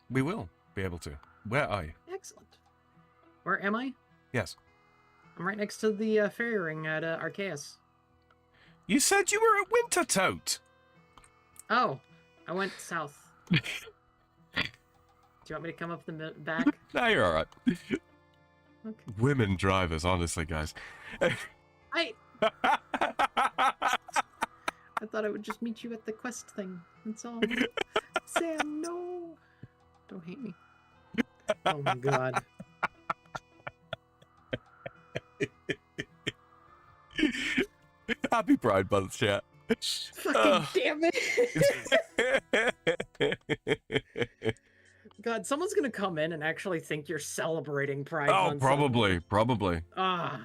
We will be able to. Where are you? Excellent. Where am I? Yes. I'm right next to the fairy ring at Arceuus. You said you were at Wintertoad. Oh, I went south. Do you want me to come up the back? No, you're all right. Okay. Women drivers, honestly, guys. I thought I would just meet you at the quest thing. That's all. Sam, no. Don't hate me. Oh my god. Happy Pride Month, chat. Fucking damn it. God, someone's gonna come in and actually think you're celebrating Pride Oh, Month. probably. Ah.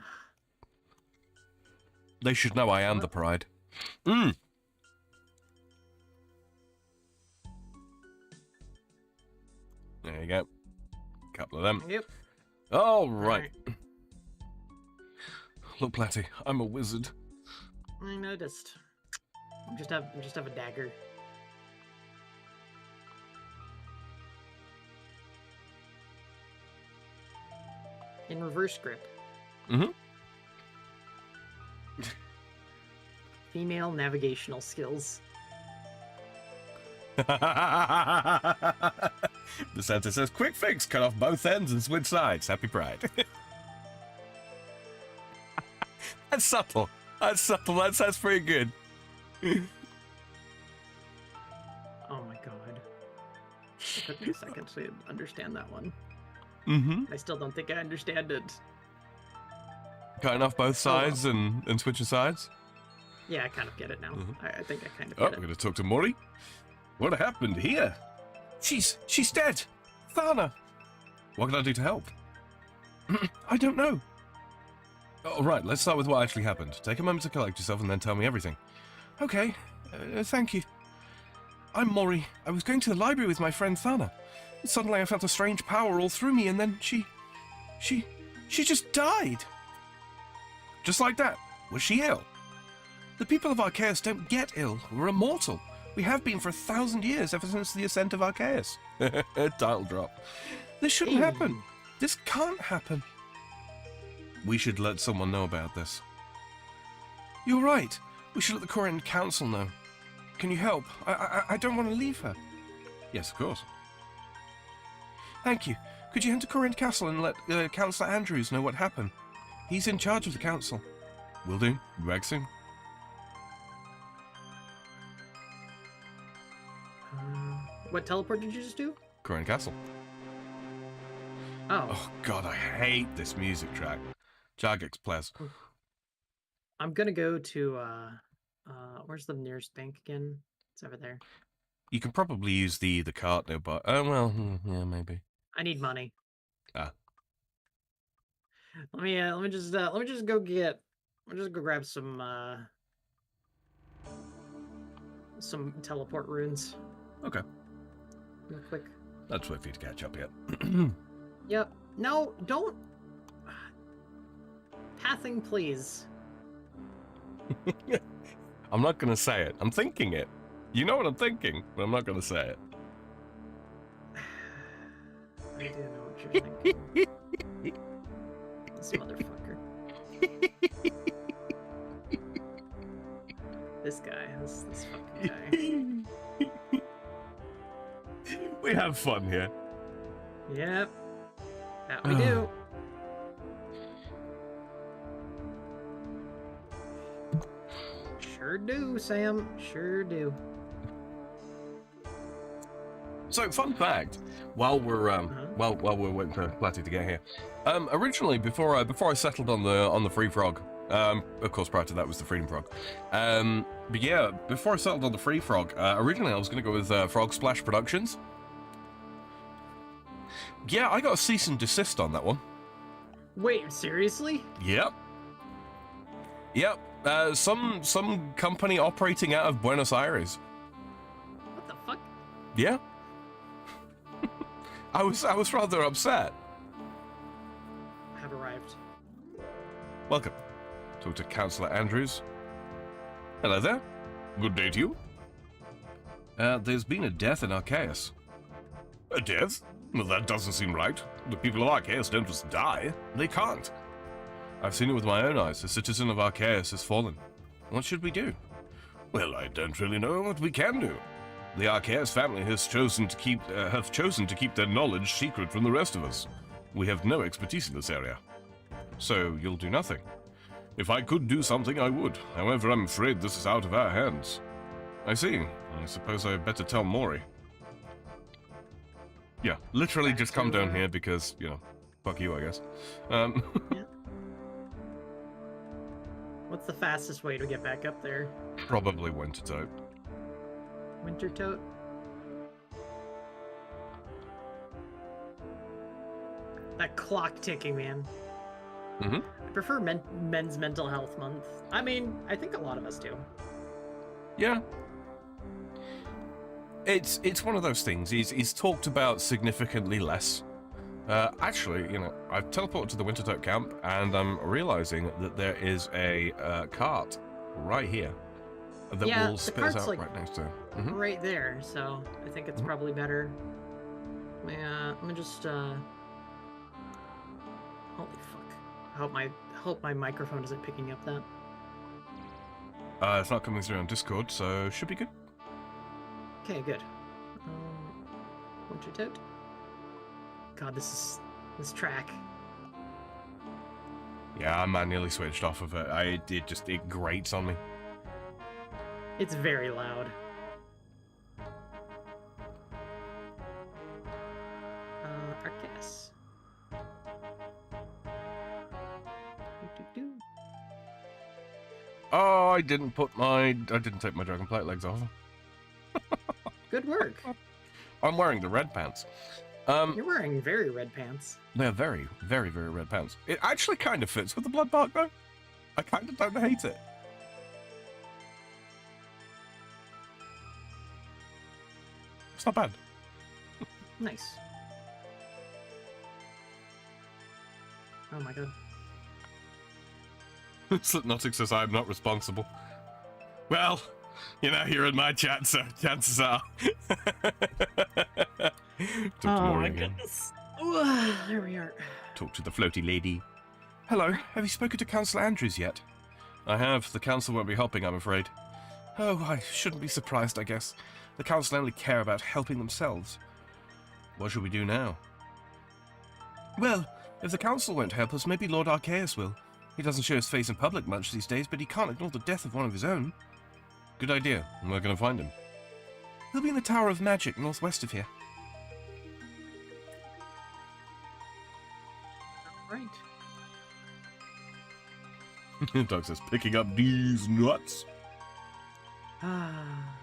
They should know I am the Pride. Mm. There you go. Couple of them. Yep. All right. Look, Platty, I'm a wizard. I noticed. I just have a dagger. In reverse grip. Mm-hmm. Female navigational skills. The Santa says, quick fix, cut off both ends and switch sides. Happy Pride. That's subtle. That's subtle. That's pretty good. Oh my god. It took me a second to understand that one. Mm-hmm. I still don't think I understand it. Cutting off both sides and switching sides? Yeah, I kind of get it now. Mm-hmm. I think I kind of Oh, get we're it. going to talk to Mori. What happened here? She's dead. Thana. What can I do to help? I don't know. All right, let's start with what actually happened. Take a moment to collect yourself and then tell me everything. Okay, thank you. I'm Mori. I was going to the library with my friend Thana. Suddenly I felt a strange power all through me and then she just died. Just like that. Was she ill? The people of Arceuus don't get ill. We're immortal. We have been for 1,000 years, ever since the Ascent of Arceuus. Title drop. This shouldn't happen. This can't happen. We should let someone know about this. You're right. We should let the Corinth Council know. Can you help? I don't want to leave her. Yes, of course. Thank you. Could you head to Corinth Castle and let Councillor Andrews know what happened? He's in charge of the council. Will do. Be back soon. What teleport did you just do? Corinth Castle. Oh. Oh god, I hate this music track. Jagex plays. I'm gonna go to where's the nearest bank again? It's over there. You can probably use the cart nearby. Oh well, yeah, maybe. I need money. Ah. Let me just go grab some teleport runes. Okay. Real quick. Let's wait for you to catch up yet. Yep. No, don't. Pathing, please. I'm not gonna say it. I'm thinking it. You know what I'm thinking, but I'm not gonna say it. I do know what you're thinking. This motherfucker. This guy. This fucking guy. We have fun here. Yep. That we do. Sure do, Sam. Sure do. So, fun fact, while we're while we're waiting for Platty to get here, originally before I settled on the Free Frog, of course prior to that was the Freedom Frog, but yeah, before I settled on the Free Frog, originally I was gonna go with Frog Splash Productions. Yeah, I got a cease and desist on that one. Wait, seriously? Yep. Some company operating out of Buenos Aires. What the fuck? Yeah. I was rather upset. Have arrived. Welcome. Talk to Councillor Andrews. Hello there. Good day to you. There's been a death in Arceuus. A death? Well, that doesn't seem right. The people of Arceuus don't just die. They can't. I've seen it with my own eyes. A citizen of Arceuus has fallen. What should we do? Well, I don't really know what we can do. The Arceuus family has chosen to keep their knowledge secret from the rest of us. We have no expertise in this area. So you'll do nothing. If I could do something, I would. However, I'm afraid this is out of our hands. I see. I suppose I better tell Mori. Yeah, literally just come down here because, you know, fuck you, I guess. Yeah. What's the fastest way to get back up there? Probably Winter Tote. Winter Tote? That clock ticking, man. Mm-hmm. I prefer Men's Mental Health Month. I mean, I think a lot of us do. Yeah. It's one of those things. He's talked about significantly less. Actually, you know, I've teleported to the Wintertote camp, and I'm realizing that there is a cart right here that will spit us out like right next to it. right there. So I think it's probably better. Let me just. Holy fuck! I hope my microphone isn't picking up that. It's not coming through on Discord, so should be good. Okay, good. Winter tote. God, this track. Yeah, I manually switched off of it. It grates on me. It's very loud. Arceuus. Oh, I didn't take my dragonflight legs off. Good work. I'm wearing the red pants. You're wearing very red pants. They're very, very, very red pants. It actually kind of fits with the blood bark, though. I kind of don't hate it. It's not bad. Nice. Oh my god. Slipknotic says I'm not responsible. Well, you're in my chat, so chances are. Oh my goodness. There we are. Talk to the floaty lady. Hello, have you spoken to Councillor Andrews yet? I have. The council won't be helping, I'm afraid. Oh, I shouldn't be surprised, I guess. The council only care about helping themselves. What should we do now? Well, if the council won't help us, maybe Lord Arceuus will. He doesn't show his face in public much these days, but he can't ignore the death of one of his own. Good idea. We're going to find him. He'll be in the Tower of Magic, northwest of here. Right. Doug says, picking up these nuts. Ah.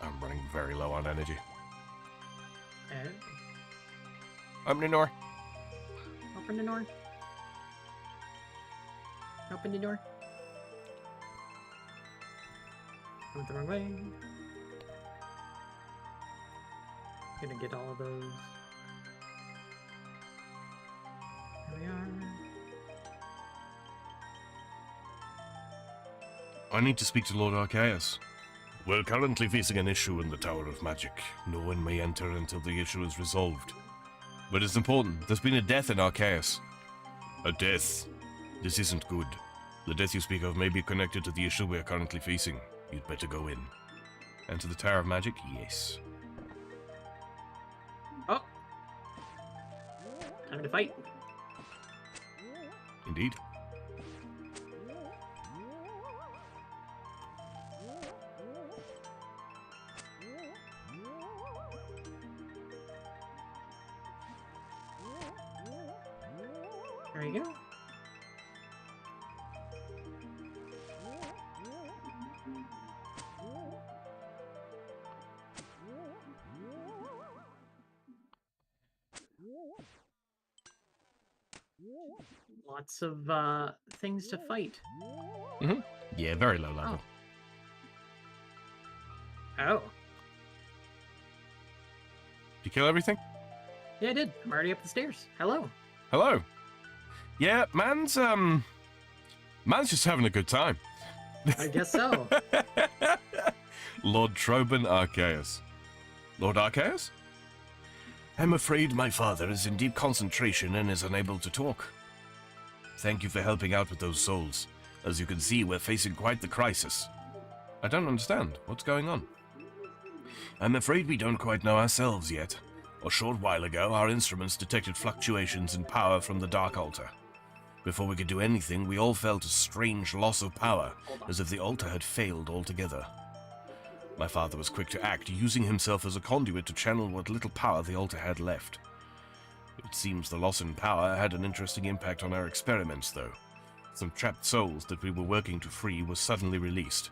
I'm running very low on energy. And Open the door. open the door. Open the door. Went the wrong way. Gonna get all of those. Here we are. I need to speak to Lord Arceuus. We're currently facing an issue in the Tower of Magic. No one may enter until the issue is resolved. But it's important. There's been a death in Arceuus. A death? This isn't good. The death you speak of may be connected to the issue we are currently facing. You'd better go in. Enter the Tower of Magic? Yes. Oh! Time to fight. Indeed. There you go. Lots of things to fight. Mm-hmm. Yeah, very low level. Oh. Did you kill everything? Yeah, I did. I'm already up the stairs. Hello. Hello. Yeah, man's just having a good time. I guess so. Lord Troban Arceuus. Lord Arceuus? I'm afraid my father is in deep concentration and is unable to talk. Thank you for helping out with those souls. As you can see, we're facing quite the crisis. I don't understand. What's going on? I'm afraid we don't quite know ourselves yet. A short while ago, our instruments detected fluctuations in power from the Dark Altar. Before we could do anything, we all felt a strange loss of power, as if the altar had failed altogether. My father was quick to act, using himself as a conduit to channel what little power the altar had left. It seems the loss in power had an interesting impact on our experiments, though. Some trapped souls that we were working to free were suddenly released.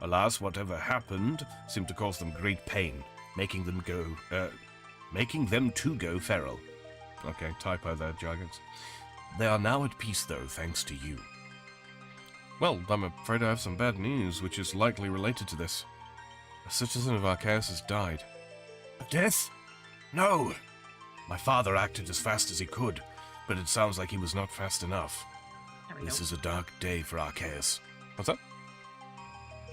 Alas, whatever happened seemed to cause them great pain, making them to go feral. Okay, typo there, Jargons. They are now at peace, though, thanks to you. Well, I'm afraid I have some bad news, which is likely related to this. A citizen of Arceuus has died. A death? No! My father acted as fast as he could, but it sounds like he was not fast enough. This is a dark day for Arceuus. What's up?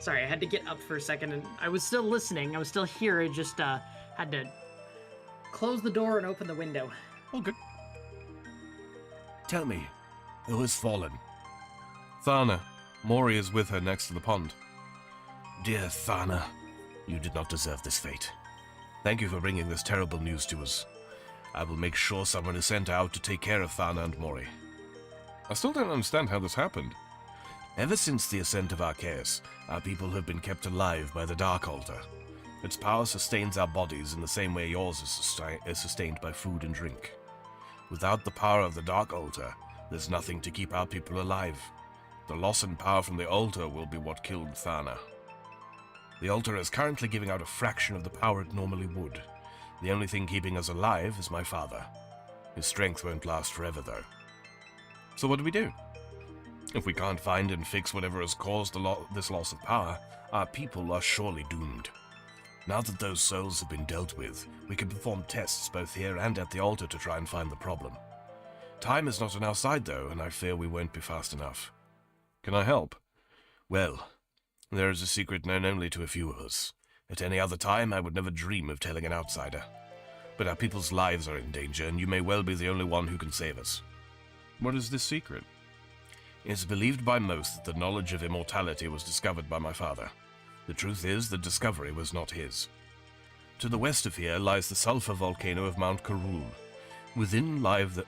Sorry, I had to get up for a second, and I was still listening. I was still here. I just had to close the door and open the window. All good. Tell me, who has fallen? Thana. Mori is with her next to the pond. Dear Thana, you did not deserve this fate. Thank you for bringing this terrible news to us. I will make sure someone is sent out to take care of Thana and Mori. I still don't understand how this happened. Ever since the Ascent of Arceuus, our people have been kept alive by the Dark Altar. Its power sustains our bodies in the same way yours is sustained by food and drink. Without the power of the Dark Altar, there's nothing to keep our people alive. The loss in power from the altar will be what killed Thana. The altar is currently giving out a fraction of the power it normally would. The only thing keeping us alive is my father. His strength won't last forever, though. So what do we do? If we can't find and fix whatever has caused this loss of power, our people are surely doomed. Now that those souls have been dealt with, we can perform tests both here and at the altar to try and find the problem. Time is not on our side, though, and I fear we won't be fast enough. Can I help? Well, there is a secret known only to a few of us. At any other time, I would never dream of telling an outsider. But our people's lives are in danger, and you may well be the only one who can save us. What is this secret? It is believed by most that the knowledge of immortality was discovered by my father. The truth is, the discovery was not his. To the west of here lies the sulfur volcano of Mount Karul. Within live the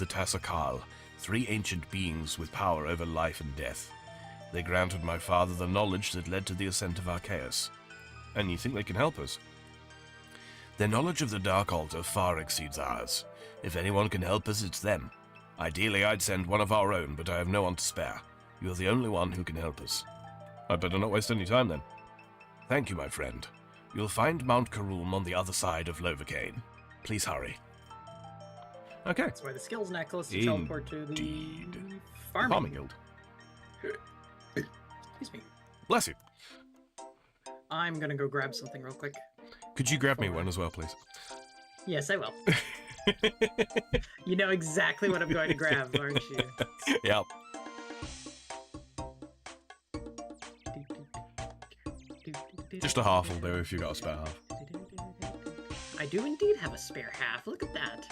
Tasakal, 3 ancient beings with power over life and death. They granted my father the knowledge that led to the Ascent of Arceuus. And you think they can help us? Their knowledge of the Dark Altar far exceeds ours. If anyone can help us, it's them. Ideally, I'd send one of our own, but I have no one to spare. You're the only one who can help us. I'd better not waste any time, then. Thank you, my friend. You'll find Mount Karum on the other side of Lovacane. Please hurry. Okay. That's why the skills necklace is teleport to the farming guild. Excuse me. Bless you. I'm gonna go grab something real quick. Could you grab me one as well, please? Yes, I will. You know exactly what I'm going to grab, aren't you? Yep. Just a half will do if you got a spare half. I do indeed have a spare half. Look at that.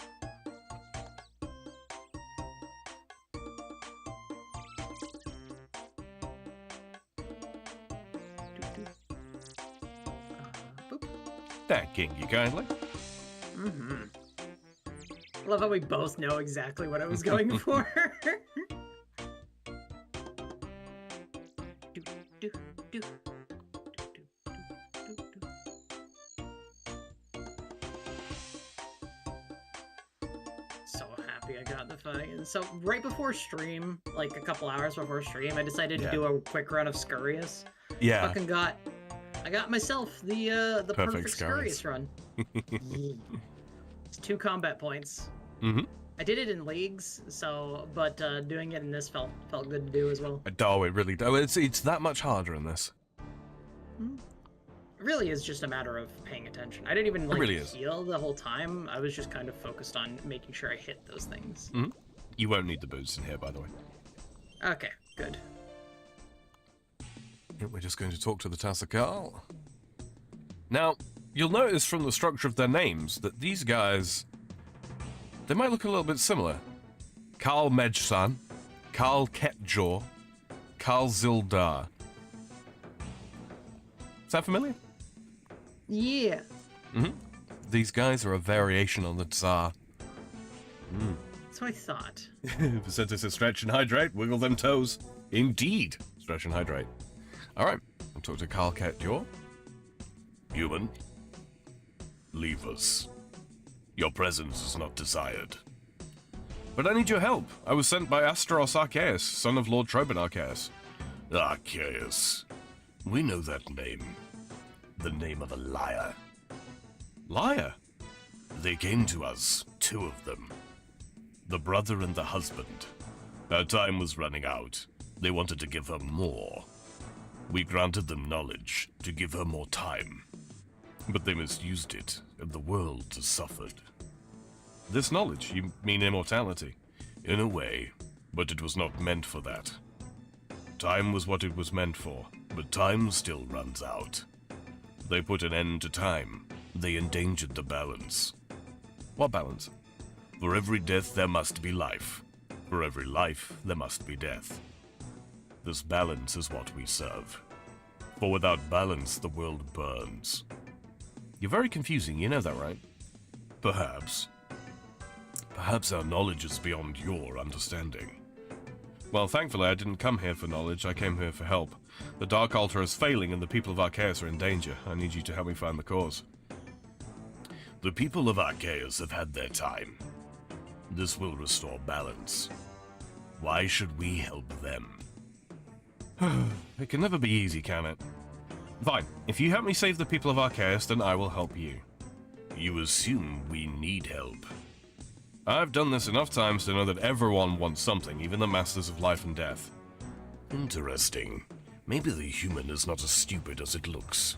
Boop. Thanking you kindly. Mm-hmm. I love how we both know exactly what I was going for. So happy I got the fight. So right before stream, like a couple hours before stream, I decided to do a quick run of Scurious. Yeah. I got myself the perfect Scurious run. It's 2 combat points. Mm-hmm. I did it in leagues, but doing it in this felt good to do as well. Oh, it really does. It's that much harder in this. It really is just a matter of paying attention. I didn't even heal the whole time. I was just kind of focused on making sure I hit those things. Mm-hmm. You won't need the boots in here, by the way. Okay, good. We're just going to talk to the Tasakal. Now, you'll notice from the structure of their names that these guys, they might look a little bit similar. Karl Medjsan, Karl Ketjor, Karl Zildar. Is that familiar? Yeah. Mm-hmm. These guys are a variation on the Tsar. That's what I thought. Percentage to stretch and hydrate, wiggle them toes. Indeed, stretch and hydrate. All right, I'll talk to Karl Ketjor. Human, leave us. Your presence is not desired. But I need your help. I was sent by Asteros Arceuus, son of Lord Troban Arceuus. Arceuus. We know that name. The name of a liar. Liar? They came to us, 2 of them. The brother and the husband. Our time was running out. They wanted to give her more. We granted them knowledge to give her more time. But they misused it, and the world has suffered. This knowledge, you mean immortality? In a way, but it was not meant for that. Time was what it was meant for, but time still runs out. They put an end to time. They endangered the balance. What balance? For every death there must be life. For every life there must be death. This balance is what we serve. For without balance the world burns. You're very confusing, you know that, right? Perhaps. Perhaps our knowledge is beyond your understanding. Well, thankfully I didn't come here for knowledge, I came here for help. The Dark Altar is failing and the people of Arceuus are in danger. I need you to help me find the cause. The people of Arceuus have had their time. This will restore balance. Why should we help them? It can never be easy, can it? Fine, if you help me save the people of Arceuus, then I will help you. You assume we need help. I've done this enough times to know that everyone wants something, even the masters of life and death. Interesting. Maybe the human is not as stupid as it looks.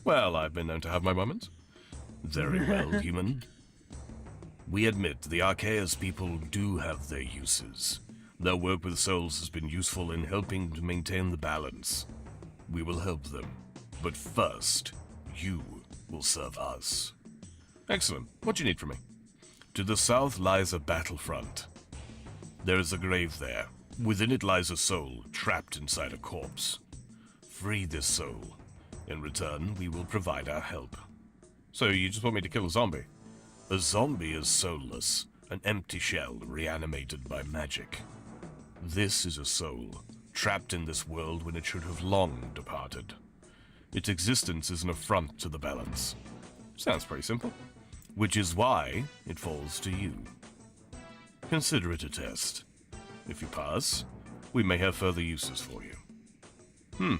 Well, I've been known to have my moments. Very well, human. We admit the Arceuus people do have their uses. Their work with souls has been useful in helping to maintain the balance. We will help them. But first, you will serve us. Excellent. What do you need from me? To the south lies a battlefront. There is a grave there. Within it lies a soul, trapped inside a corpse. Free this soul. In return, we will provide our help. So you just want me to kill a zombie? A zombie is soulless, an empty shell reanimated by magic. This is a soul, trapped in this world when it should have long departed. Its existence is an affront to the balance. Sounds pretty simple. Which is why it falls to you. Consider it a test. If you pass, we may have further uses for you.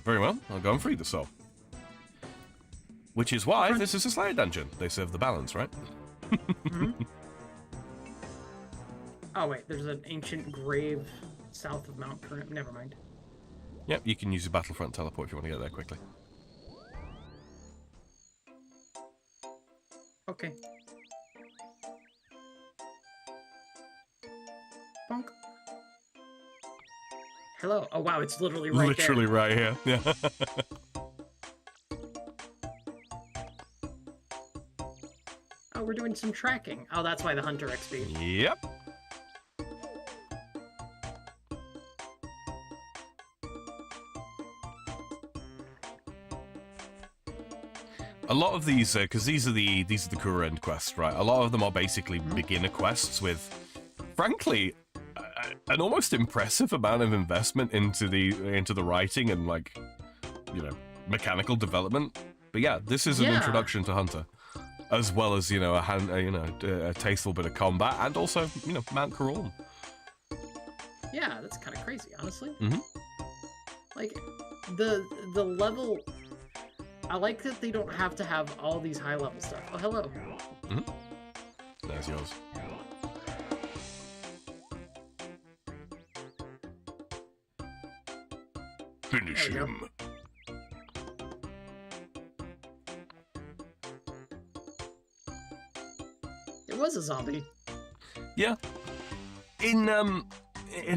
Very well. I'll go and free the soul. Which is why this is a Slayer dungeon. They serve the balance, right? Oh, wait. There's an ancient grave south of Mount Current. Never mind. Yep, you can use your Battlefront teleport if you want to get there quickly. Okay. Bonk. Hello. Oh, wow. It's literally right there. Literally right here. Yeah. Oh, we're doing some tracking. Oh, that's why the Hunter XP. Yep. A lot of these, because these are the core end quests, right? A lot of them are basically beginner quests with, frankly, an almost impressive amount of investment into the writing and, like, you know, mechanical development. But yeah, this is an introduction to Hunter, as well as, you know, a tasteful bit of combat, and also, you know, Mount Current. Yeah, that's kind of crazy, honestly. Like the level. I like that they don't have to have all these high level stuff. Oh, hello. There's yours. Finish him. It was a zombie. Yeah. In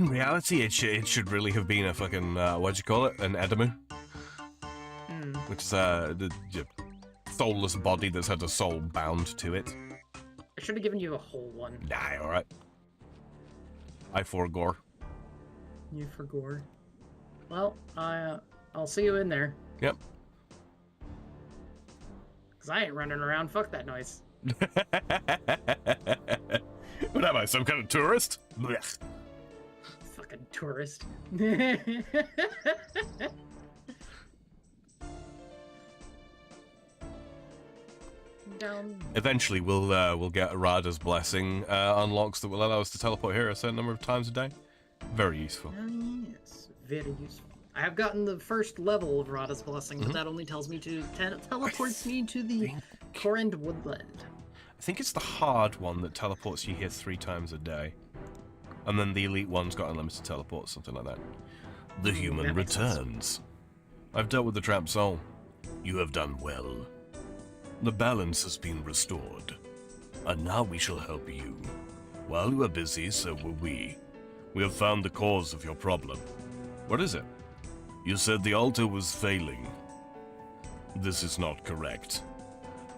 reality, it should really have been a fucking what'd you call it? An Edamu. Which is the soulless body that's had a soul bound to it. I should have given you a whole one. Nah, alright. I forgore. You forgore. Well, I'll see you in there. Yep. Because I ain't running around. Fuck that noise. What am I, some kind of tourist? Blech. Fucking tourist. Down. Eventually, we'll get Rada's blessing unlocks that will allow us to teleport here a certain number of times a day. Very useful. Yes, very useful. I have gotten the first level of Rada's blessing, but that only tells me to teleports me to the Corrend Woodland. I think it's the hard one that teleports you here 3 times a day, and then the elite one's got unlimited teleports, something like that. The human returns. I've dealt with the trapped soul. You have done well. The balance has been restored, and now we shall help you. While you are busy, so will we. We have found the cause of your problem. What is it? You said the altar was failing. This is not correct.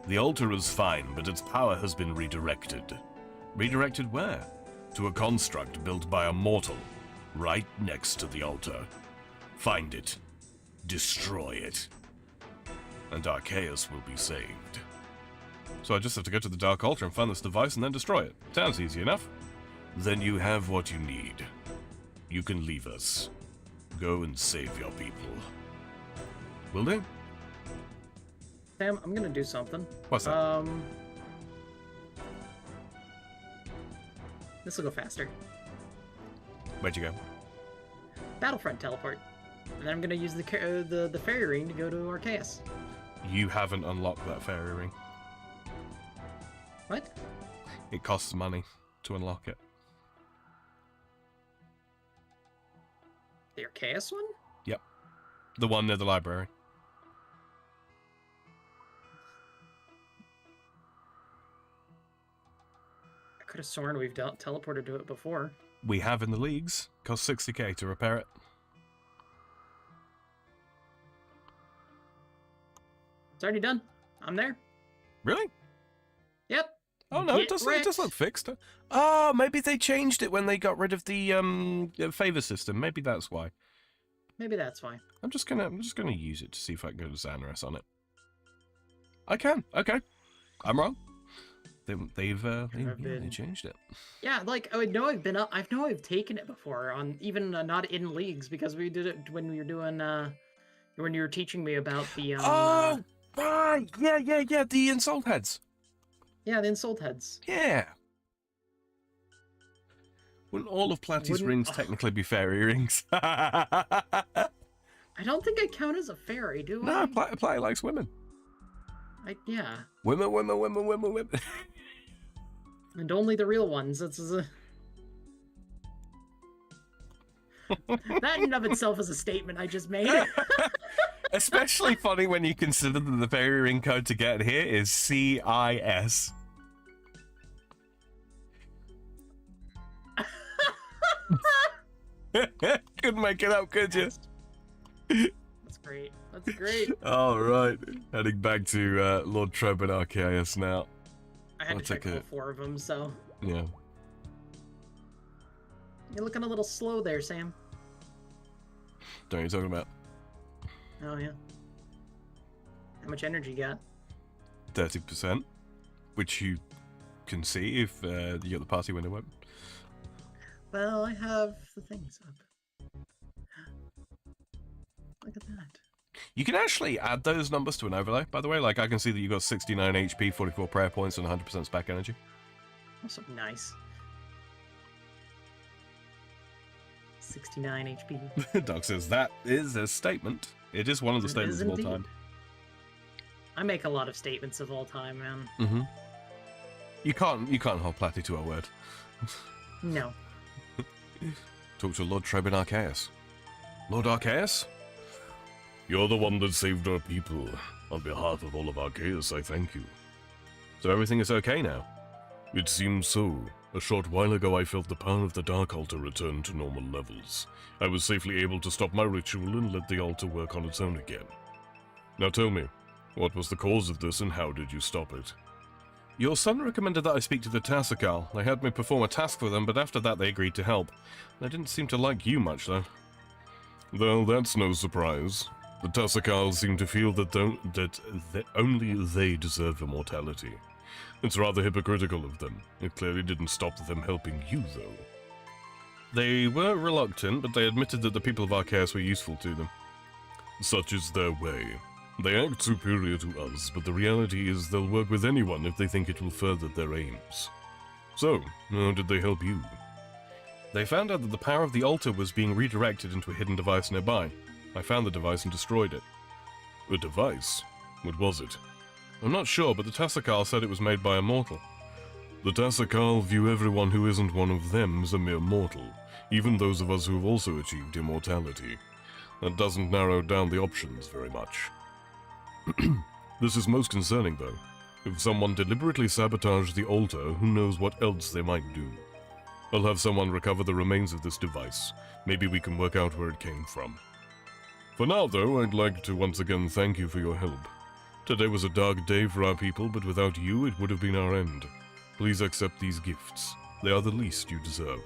The altar is fine, but its power has been redirected. Redirected where? To a construct built by a mortal, right next to the altar. Find it. Destroy it. And Arceuus will be saved. So I just have to go to the Dark Altar and find this device and then destroy it. Sounds easy enough. Then you have what you need. You can leave us. Go and save your people. Will do? Sam, I'm gonna do something. What's that? This will go faster. Where'd you go? Battlefront teleport. And then I'm gonna use the fairy ring to go to Arceuus. You haven't unlocked that fairy ring. What? It costs money to unlock it. The Arceuus one? Yep. The one near the library. I could have sworn we've teleported to it before. We have in the leagues. Costs 60k to repair it. It's already done. I'm there. Really? Yep. Oh no, it Get does look fixed. Oh, maybe they changed it when they got rid of the favor system. Maybe that's why. Maybe that's why. I'm just gonna use it to see if I can go to Xanaris on it. I can. Okay. I'm wrong. They changed it. Yeah, like I know I've taken it before on even not in leagues because we did it when we were doing when you were teaching me about the right, yeah, the insult heads. Yeah, the insult heads. Yeah. Wouldn't all of Platty's rings technically be fairy rings? I don't think I count as a fairy, do I? No, Platty likes women. Yeah. Women. And only the real ones. That in and of itself is a statement I just made. Especially funny when you consider that the fairy ring code to get here is CIS. Couldn't make it up, could you? That's great. That's great. All right, heading back to Lord Treb and Arceuus now. I had to check all 4 of them, so... Yeah. You're looking a little slow there, Sam. Don't know what you're talking about. Oh, yeah. How much energy you got? 30%, which you can see if you got the party window open. Well, I have the things up. Look at that. You can actually add those numbers to an overlay, by the way. Like, I can see that you got 69 HP, 44 prayer points, and 100% spec energy. That's nice. 69 HP. Doug says that is a statement. It is one of the statements of all time. I make a lot of statements of all time, man. Mm-hmm. You can't hold Platty to our word. No. Talk to Lord Treb and Arceuus. Lord Arceuus? You're the one that saved our people. On behalf of all of Arceuus, I thank you. So everything is okay now? It seems so. A short while ago I felt the power of the Dark Altar return to normal levels. I was safely able to stop my ritual and let the altar work on its own again. Now tell me, what was the cause of this and how did you stop it? Your son recommended that I speak to the Tassikal. They had me perform a task for them, but after that they agreed to help. They didn't seem to like you much, though. Well, that's no surprise. The Tassikal seem to feel that only they deserve immortality. It's rather hypocritical of them. It clearly didn't stop them helping you, though. They were reluctant, but they admitted that the people of Arceuus were useful to them. Such is their way. They act superior to us, but the reality is they'll work with anyone if they think it will further their aims. So, how did they help you? They found out that the power of the altar was being redirected into a hidden device nearby. I found the device and destroyed it. A device? What was it? I'm not sure, but the Tassikal said it was made by a mortal. The Tassikal view everyone who isn't one of them as a mere mortal, even those of us who have also achieved immortality. That doesn't narrow down the options very much. This is most concerning, though. If someone deliberately sabotaged the altar, who knows what else they might do. I'll have someone recover the remains of this device. Maybe we can work out where it came from. For now, though, I'd like to once again thank you for your help. Today was a dark day for our people, but without you, it would have been our end. Please accept these gifts. They are the least you deserve.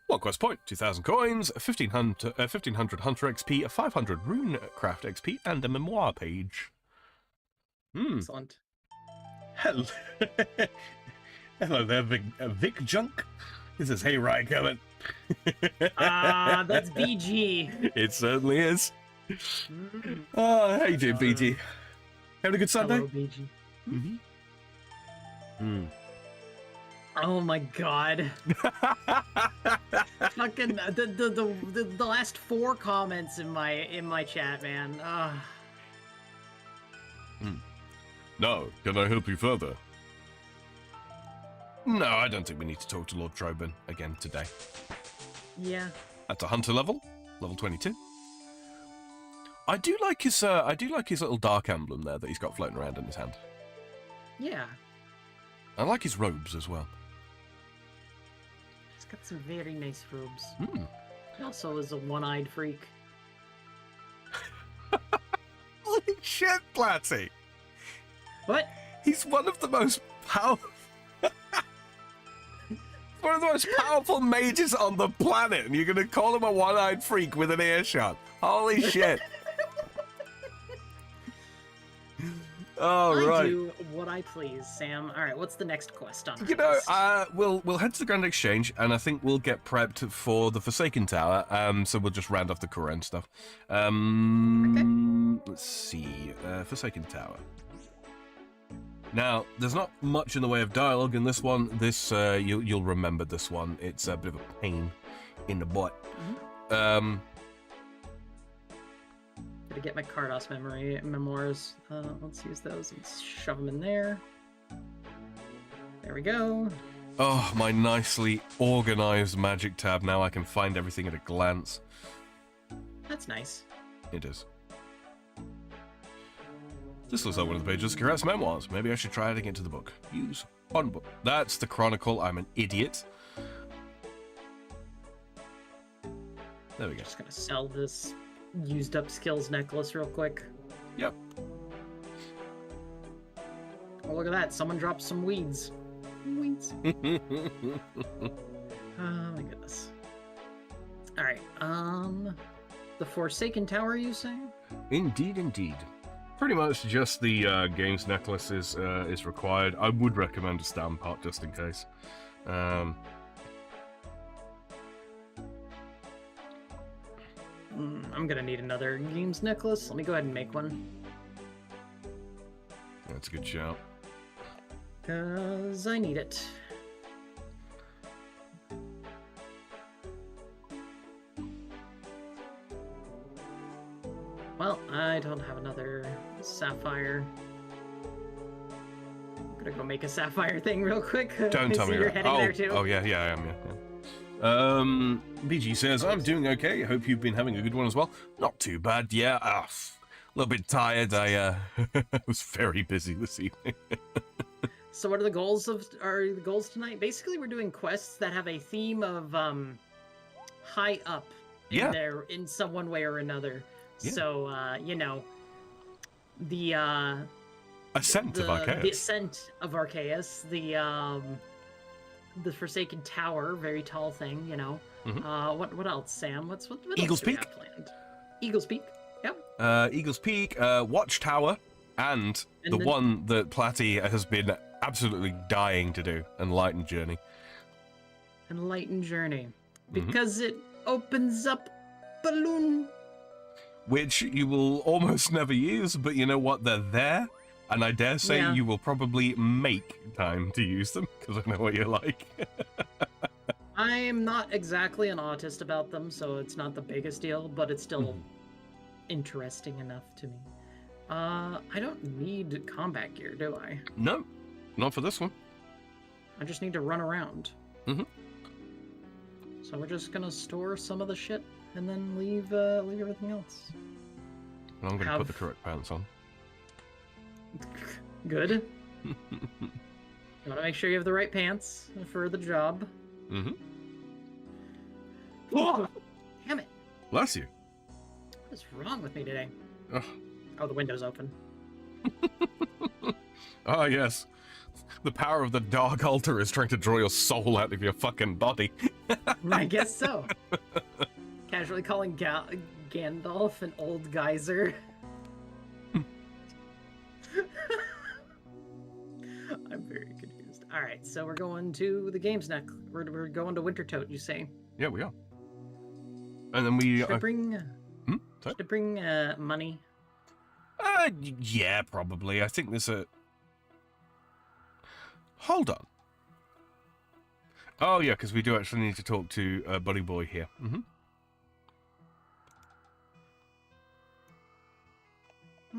1 quest point, 2,000 coins, 1,500 Hunter XP, 500 Runecraft XP, and a memoir page. Excellent. Hello, hello there, Vic Junk. This is Hey Ryan coming. That's BG. It certainly is. Mm. Oh, how you doing, BG? Having a good Sunday? Hello, BG. Mm-hmm. Oh my god. Fucking the last 4 comments in my chat, man. No, can I help you further? No, I don't think we need to talk to Lord Trobin again today. Yeah. That's a hunter level 22. I do like his little dark emblem there that he's got floating around in his hand. Yeah. I like his robes as well. He's got some very nice robes. Hmm. He also is a one-eyed freak. Holy shit, Platty! What? He's one of the most powerful... one of the most powerful mages on the planet, and you're gonna call him a one-eyed freak with an earshot. Holy shit. Oh, right. I do what I please, Sam. All right, what's the next quest on? You know, we'll head to the Grand Exchange, and I think we'll get prepped for the Forsaken Tower. So we'll just round off the current stuff. Okay. Let's see, Forsaken Tower. Now, there's not much in the way of dialogue in this one. You'll remember this one. It's a bit of a pain in the butt. Mm-hmm. Gotta get my Cardos memoirs. Let's use those and shove them in there. There we go. Oh, my nicely organized magic tab. Now I can find everything at a glance. That's nice. It is. This looks like one of the pages of Karat's memoirs. Maybe I should try adding it to the book. Use on book. That's the Chronicle. I'm an idiot. There we go. Just gonna sell this used up skills necklace real quick. Yep. Oh, look at that. Someone dropped some weeds. Weeds. Oh my goodness. Alright, the Forsaken Tower, you say? Indeed, indeed. Pretty much just the games necklace is required. I would recommend a stand part just in case. I'm gonna need another games necklace. Let me go ahead and make one. That's a good shout. 'Cause I need it. Well, I don't have another sapphire. I'm gonna go make a sapphire thing real quick. Don't tell me you're heading there too. Oh, yeah, I am, yeah. BG says, I'm doing okay. Hope you've been having a good one as well. Not too bad, yeah. A little bit tired. I was very busy this evening. So what are the goals tonight? Basically, we're doing quests that have a theme of high up in some one way or another. Yeah. So you know, the Ascent of Arceuus. The Ascent of Arceuus, the Forsaken Tower, very tall thing, you know. Mm-hmm. What else, Sam? What Eagle's else do we Peak? have planned? Eagle's Peak. Yep. Eagle's Peak, Watchtower, and the one that Platty has been absolutely dying to do, Enlightened Journey. Enlightened Journey. Because it opens up balloon. Which you will almost never use, but you know what? They're there. And I dare say you will probably make time to use them, because I know what you're like. I am not exactly an autist about them, so it's not the biggest deal, but it's still interesting enough to me. I don't need combat gear, do I? No, not for this one. I just need to run around. So we're just gonna store some of the shit and then leave everything else. And I'm gonna put the correct pants on. Good. You want to make sure you have the right pants for the job. Oh, damn it. Bless you. What is wrong with me today? Ugh. Oh, the window's open. Ah, yes. The power of the Dark Altar is trying to draw your soul out of your fucking body. I guess so. Casually calling Gandalf an old geyser. I'm very confused. All right, so we're going to the games next. We're going to Wintertote, you say? Yeah, we are. And then we... Should I bring... Sorry? Should I bring money? Yeah, probably. I think there's a... Hold on. Oh, yeah, because we do actually need to talk to Buddy Boy here.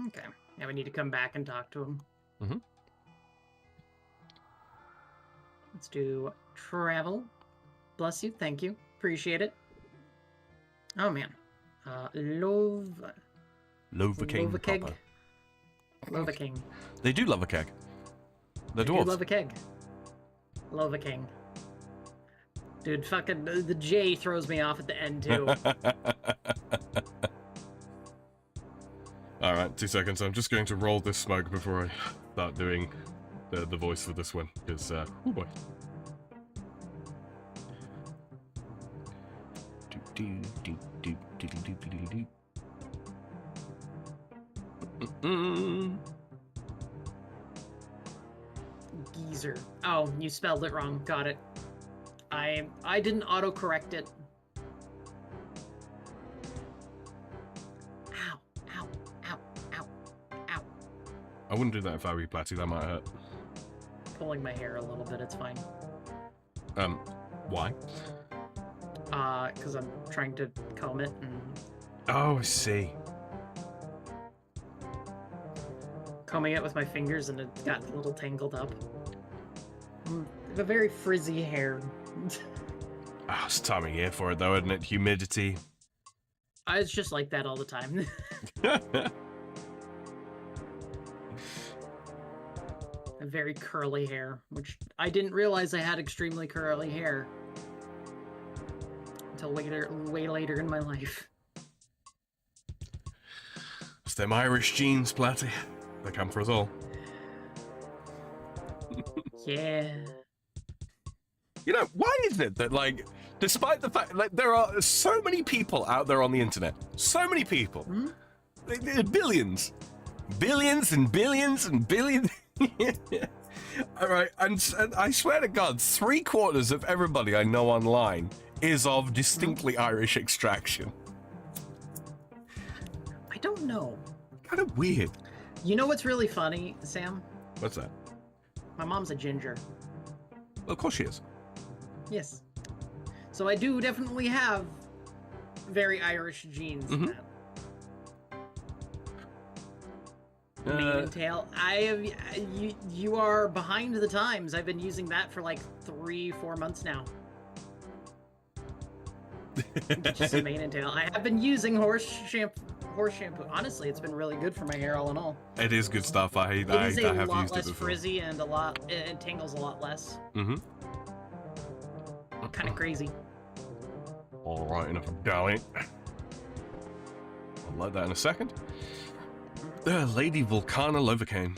Okay. Yeah, we need to come back and talk to him. Let's do travel. Bless you. Thank you. Appreciate it. Oh, man. Lovakeng. Lovakeng. They do love a keg. They're They dwarves. do love a keg. Lovakeng. Dude, fucking the J throws me off at the end too. Alright, 2 seconds. I'm just going to roll this smoke before I start doing the voice for this one, because, oh boy. Geezer. Oh, you spelled it wrong. Got it. I didn't autocorrect it. Ow, ow, ow, ow, ow. I wouldn't do that if I were you, Platty. That might hurt. Pulling my hair a little bit, it's fine. Why? Because I'm trying to comb it and... Oh, I see. Combing it with my fingers and it got a little tangled up. I have a very frizzy hair. Oh, it's time of year for it, though, isn't it? Humidity. It's just like that all the time. A very curly hair, which I didn't realize I had extremely curly hair until way later in my life. It's them Irish genes, Platty. They come for us all. Yeah. You know, why is it that, like, despite the fact, like, there are so many people out there on the internet, so many people, billions, billions and billions and billions. All right, and I swear to God, 3/4 of everybody I know online is of distinctly Irish extraction. I don't know. Kind of weird. You know what's really funny, Sam? What's that? My mom's a ginger. Well, of course she is. Yes. So I do definitely have very Irish genes in that. Mane and tail. You are behind the times. I've been using that for like 3-4 months now. Just mane and tail. I have been using horse shampoo. Honestly, it's been really good for my hair all in all. It is good stuff. I It have is used a it lot less before. frizzy and it tangles a lot less. Kind of crazy. All right, enough of going. I'll like that in a second. Lady Volcana Lovacane.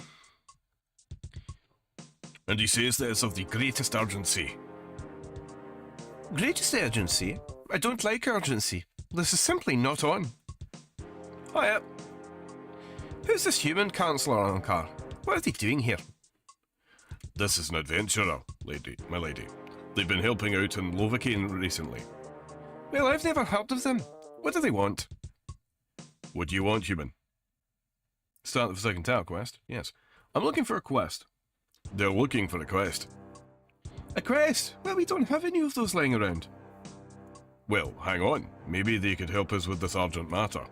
And he says that it's of the greatest urgency. Greatest urgency? I don't like urgency. This is simply not on. Oh yeah. Who's this human counselor on car? What are they doing here? This is an adventurer, my lady. They've been helping out in Lovacane recently. Well, I've never heard of them. What do they want? What do you want, human? Start the second tower quest? Yes. I'm looking for a quest. They're looking for a quest. A quest? Well, we don't have any of those lying around. Well, hang on. Maybe they could help us with this urgent matter.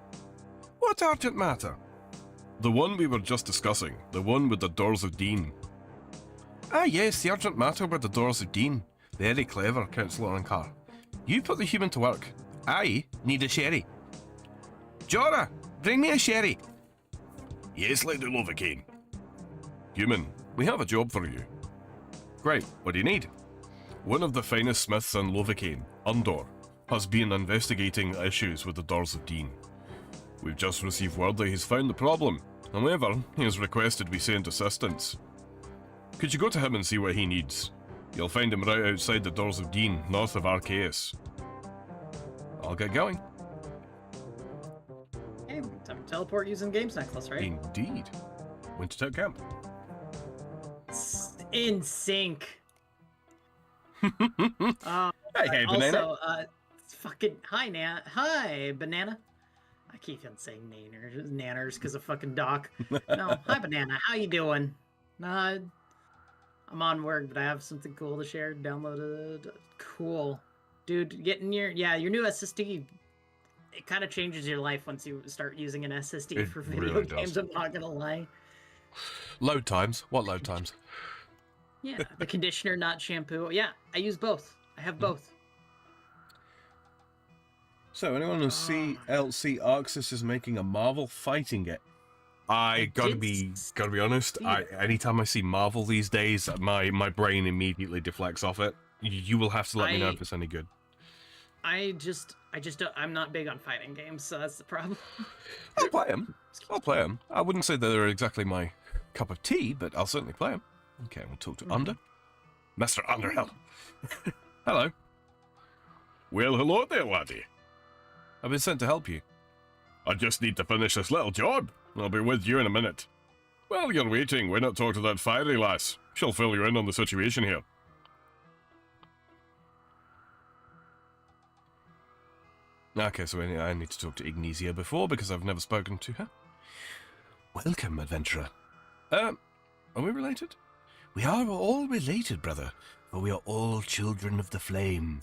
What urgent matter? The one we were just discussing. The one with the Doors of Dean. Ah yes, the urgent matter with the Doors of Dean. Very clever, Councillor Ankar. You put the human to work. I need a sherry. Jorah, bring me a sherry. Yes, Lady Lovacane. Human, we have a job for you. Great, what do you need? One of the finest smiths in Lovacane, Undor, has been investigating issues with the Doors of Dean. We've just received word that he's found the problem. However, he has requested we send assistance. Could you go to him and see what he needs? You'll find him right outside the doors of Dean, north of Arceuus. I'll get going. Hey, time to teleport using Games Necklace, right? Indeed. Wintertote Camp. In sync. Hey, Banana. Also, fucking hi, Banana. I keep on saying nanners because of fucking Doc. No, hi, Banana. How you doing? I'm on work, but I have something cool to share. Downloaded. Cool, dude. Getting your new SSD. It kind of changes your life once you start using an SSD for video games. I'm not gonna lie. Load times. What load times? Yeah, the conditioner, not shampoo. Yeah, I use both. I have both. So, anyone who see Arceuus is making a Marvel fighting it? I gotta be honest. Anytime I see Marvel these days, my brain immediately deflects off it. You will have to let me know if it's any good. I just don't, I'm not big on fighting games, so that's the problem. I'll play them. I wouldn't say that they're exactly my cup of tea, but I'll certainly play them. Okay, we'll talk to Under. Mr. Underhill. Hello. Well, hello there, laddie. I've been sent to help you. I just need to finish this little job. I'll be with you in a minute. While you're waiting, why not talk to that fiery lass? She'll fill you in on the situation here. Okay, so I need to talk to Ignesia before, because I've never spoken to her. Welcome, adventurer. Are we related? We are all related, brother, for we are all children of the flame.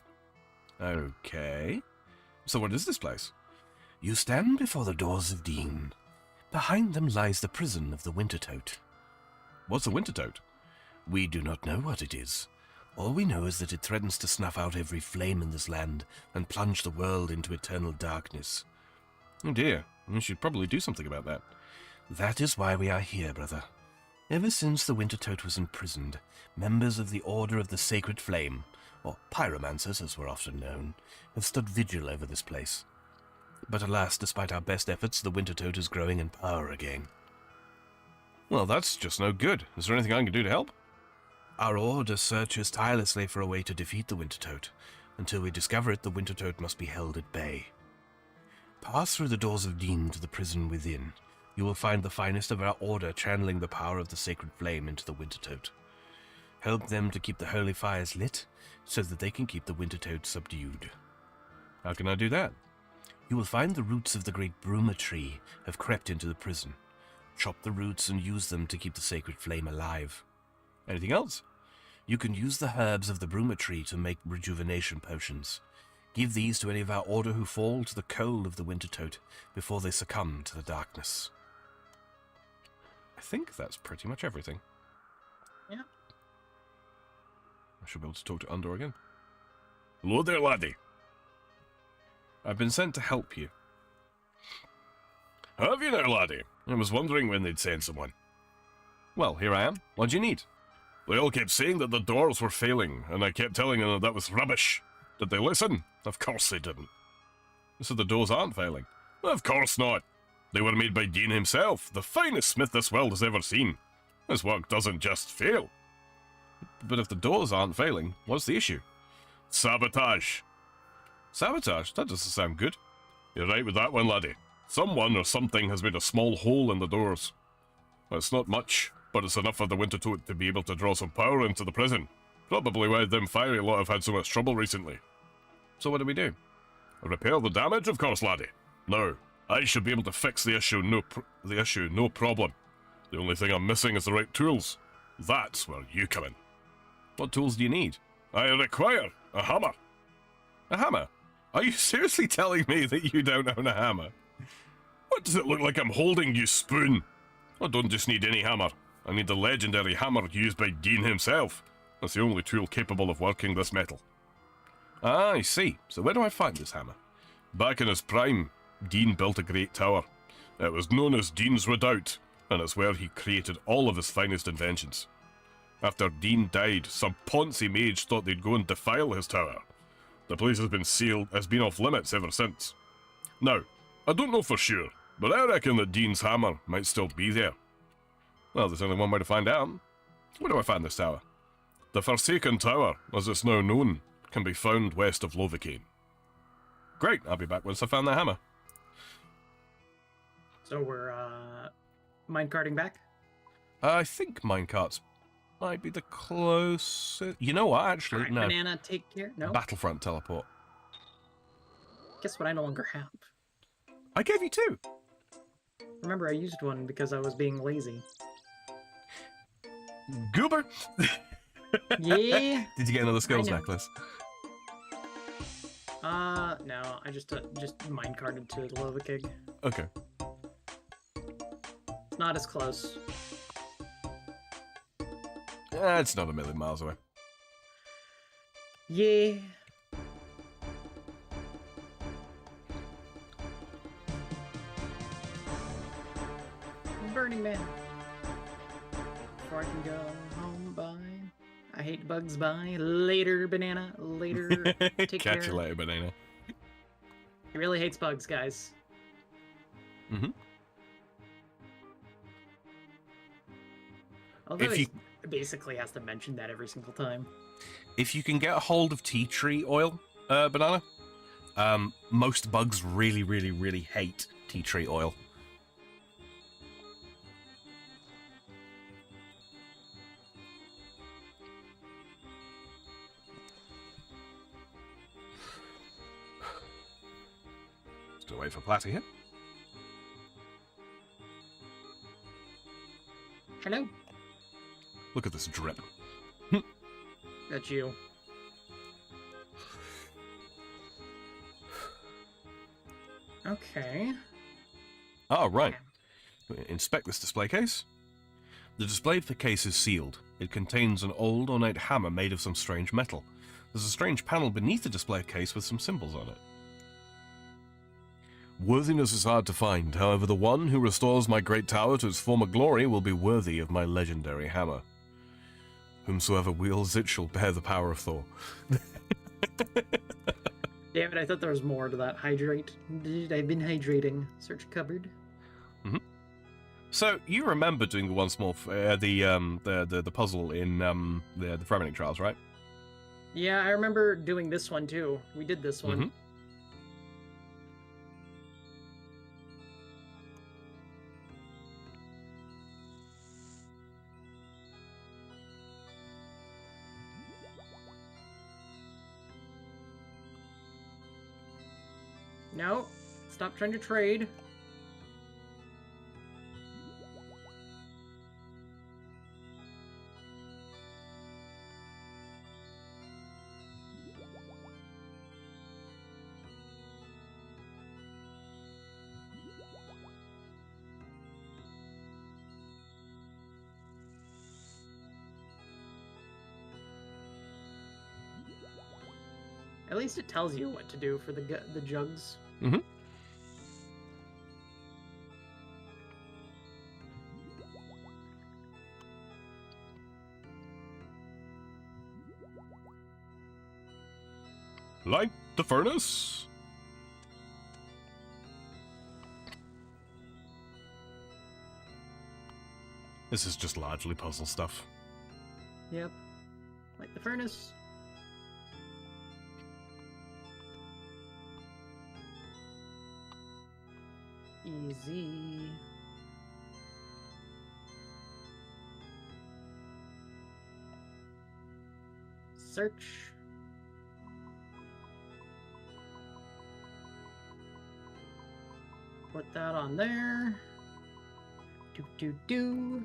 Okay. So what is this place? You stand before the doors of Dean. Behind them lies the prison of the Wintertote. What's a Wintertote? We do not know what it is. All we know is that it threatens to snuff out every flame in this land and plunge the world into eternal darkness. Oh dear, we should probably do something about that. That is why we are here, brother. Ever since the Wintertote was imprisoned, members of the Order of the Sacred Flame, or pyromancers as we're often known, have stood vigil over this place. But alas, despite our best efforts, the Wintertote is growing in power again. Well, that's just no good. Is there anything I can do to help? Our Order searches tirelessly for a way to defeat the Wintertote. Until we discover it, the Wintertote must be held at bay. Pass through the doors of Dean to the prison within. You will find the finest of our Order channeling the power of the Sacred Flame into the Wintertote. Help them to keep the holy fires lit, so that they can keep the Wintertote subdued. How can I do that? You will find the roots of the great Bruma tree have crept into the prison. Chop the roots and use them to keep the Sacred Flame alive. Anything else? You can use the herbs of the Bruma tree to make rejuvenation potions. Give these to any of our Order who fall to the cold of the Wintertote before they succumb to the darkness. I think that's pretty much everything. Yeah. I should be able to talk to Under again. Hello there, laddie. I've been sent to help you. Have you now, laddie? I was wondering when they'd send someone. Well, here I am. What do you need? They all kept saying that the doors were failing, and I kept telling them that was rubbish. Did they listen? Of course they didn't. They said the doors aren't failing. Of course not. They were made by Dean himself, the finest smith this world has ever seen. His work doesn't just fail. But if the doors aren't failing, what's the issue? Sabotage. Sabotage? That doesn't sound good. You're right with that one, laddie. Someone or something has made a small hole in the doors. It's not much, but it's enough for the Wintertote to be able to draw some power into the prison. Probably why them fiery lot have had so much trouble recently. So what do we do? Repair the damage, of course, laddie. No, I should be able to fix the issue, no problem. The only thing I'm missing is the right tools. That's where you come in. What tools do you need? I require a hammer. A hammer? Are you seriously telling me that you don't own a hammer? What does it look like I'm holding, you spoon? I don't just need any hammer. I need the legendary hammer used by Dean himself. That's the only tool capable of working this metal. Ah, I see. So where do I find this hammer? Back in his prime, Dean built a great tower. It was known as Dean's Redoubt, and it's where he created all of his finest inventions. After Dean died, some Ponzi mage thought they'd go and defile his tower. The place has been off limits ever since. Now, I don't know for sure, but I reckon that Dean's hammer might still be there. Well, there's only one way to find out. Where do I find this tower? The Forsaken Tower, as it's now known, can be found west of Lovicane. Great, I'll be back once I found the hammer. So we're minecarting back? I think minecarts might be the closest. You know what, actually, Right, no. Banana, take care. No? Battlefront teleport. Guess what I no longer have? I gave you 2. Remember, I used one because I was being lazy. Goober! Yeah. Did you get another skills know. necklace? No, I just minecarted to Lovicig. Okay. It's not as close. It's not a million miles away. Yeah. Burning Man. Before I can go home, bye. I hate bugs, bye. Later, Banana. Later. Take care. Catch you later, Banana. He really hates bugs, guys. Mm-hmm. Although he basically has to mention that every single time. If you can get a hold of tea tree oil, Banana, most bugs really, really, really hate tea tree oil. Still wait for Platy here. Hello. Look at this drip. That's you. Okay. Oh, right. Inspect this display case. The display of the case is sealed. It contains an old, ornate hammer made of some strange metal. There's a strange panel beneath the display case with some symbols on it. Worthiness is hard to find, however the one who restores my great tower to its former glory will be worthy of my legendary hammer. Whomsoever wields it shall bear the power of Thor. Damn it, I thought there was more to that. Hydrate. I've been hydrating. Search cupboard. Mm-hmm. So, you remember doing the one small, the puzzle in the Fremennik Trials, right? Yeah, I remember doing this one too. We did this one. Mm-hmm. No, stop trying to trade. At least it tells you what to do for the jugs. Mm-hmm. Light the furnace. This is just largely puzzle stuff. Yep. Light the furnace. Easy. Search. Put that on there. Do.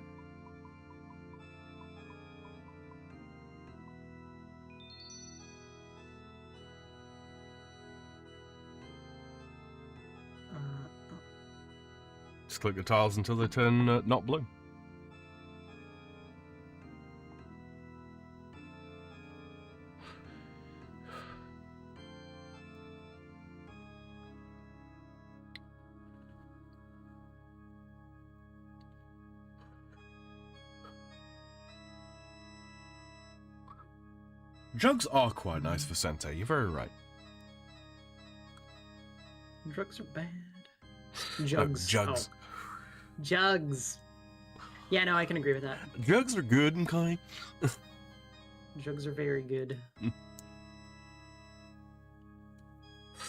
Just click the tiles until they turn not blue. Jugs are quite nice for Sente, you're very right. Drugs are bad. Jugs. No, jugs. Oh. Jugs. Yeah, no, I can agree with that. Jugs are good and kind. Jugs are very good.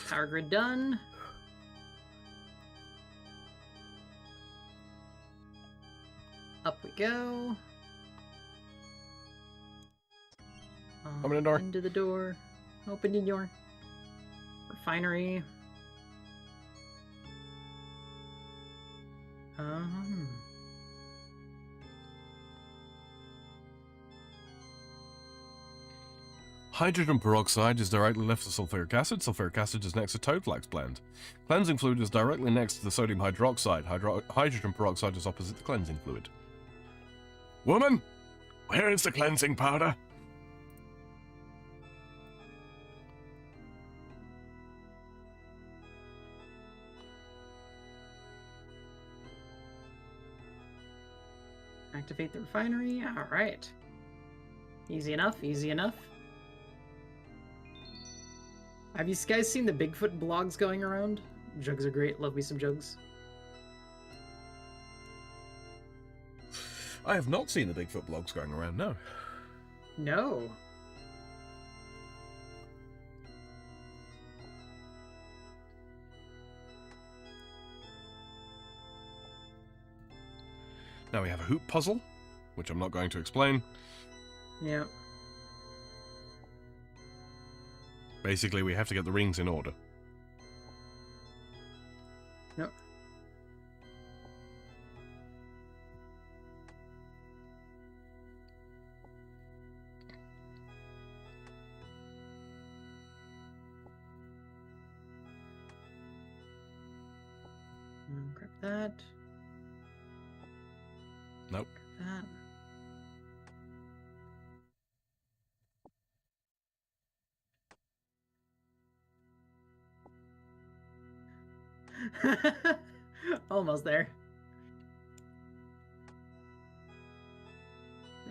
Power grid done. Up we go. Open the door. Into the door. Open the door. Refinery. Hydrogen peroxide is directly next to sulfuric acid. Sulfuric acid is next to Toadflax blend. Cleansing fluid is directly next to the sodium hydroxide. Hydrogen peroxide is opposite the cleansing fluid. Woman, where is the cleansing powder? Activate the refinery. All right. Easy enough. Easy enough. Have you guys seen the Bigfoot blogs going around? Jugs are great. Love me some jugs. I have not seen the Bigfoot blogs going around, no. No. Now we have a hoop puzzle, which I'm not going to explain. Yeah. Basically, we have to get the rings in order. Yep. Grab that. Nope. Grab that. Almost there.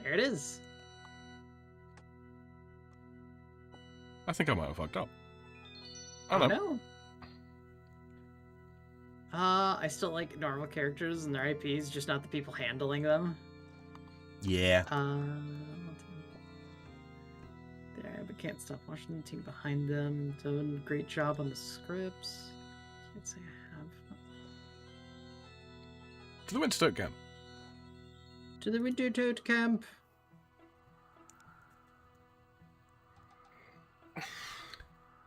There it is. I think I might have fucked up. I don't know. I still like normal characters and their IPs, just not the people handling them. Yeah. There, but can't stop watching the team behind them. Doing a great job on the scripts. Can't say I have. To the Winter Toad Camp. To the Winter Toad Camp.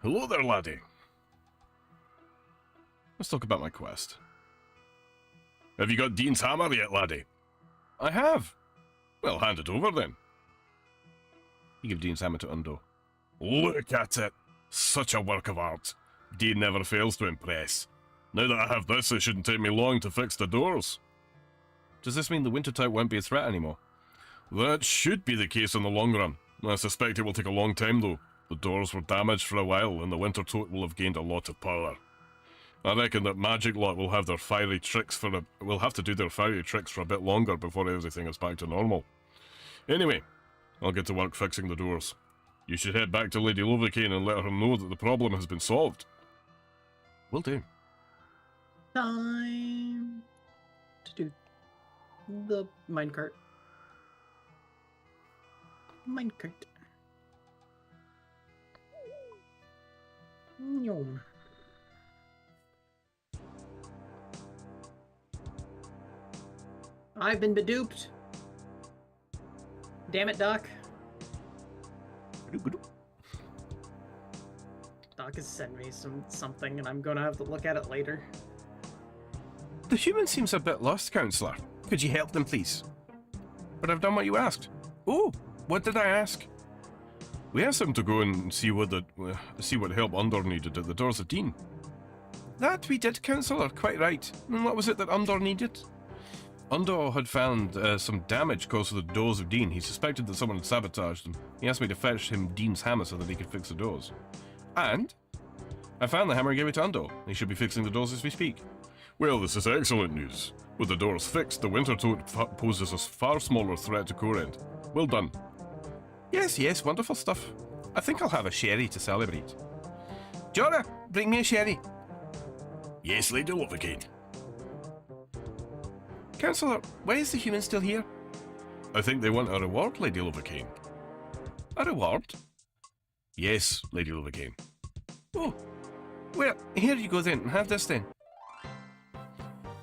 Hello there, laddie. Let's talk about my quest. Have you got Dean's hammer yet, laddie? I have. Well, hand it over then. You give Dean's hammer to Undo. Look at it. Such a work of art. Dean never fails to impress. Now that I have this, it shouldn't take me long to fix the doors. Does this mean the Winter Toad won't be a threat anymore? That should be the case in the long run. I suspect it will take a long time though. The doors were damaged for a while, and the Winter Toad will have gained a lot of power. I reckon that Magic Lot will have to do their fiery tricks for a bit longer before everything is back to normal. Anyway, I'll get to work fixing the doors. You should head back to Lady Lovacaine and let her know that the problem has been solved. Will do. Time to do the minecart. Minecart. Yum. I've been beduped. Damn it, Doc. Doc has sent me something, and I'm gonna have to look at it later. The human seems a bit lost, Counselor. Could you help them, please? But I've done what you asked. Oh, what did I ask? We asked him to go and see what help Undor needed at the doors of Dean. That we did, Counselor, quite right. And what was it that Undor needed? Undor had found some damage caused to the doors of Dean. He suspected that someone had sabotaged them. He asked me to fetch him Dean's hammer so that he could fix the doors. And I found the hammer and gave it to Undor. He should be fixing the doors as we speak. Well, this is excellent news. With the doors fixed, the Winter Toad poses a far smaller threat to Corend. Well done. Yes, wonderful stuff. I think I'll have a sherry to celebrate. Jorah, bring me a sherry. Yes, Lady Lovacaine. Counselor, why is the human still here? I think they want a reward, Lady Lovercane. A reward? Yes, Lady Lovercane. Oh, well, here you go then. Have this then.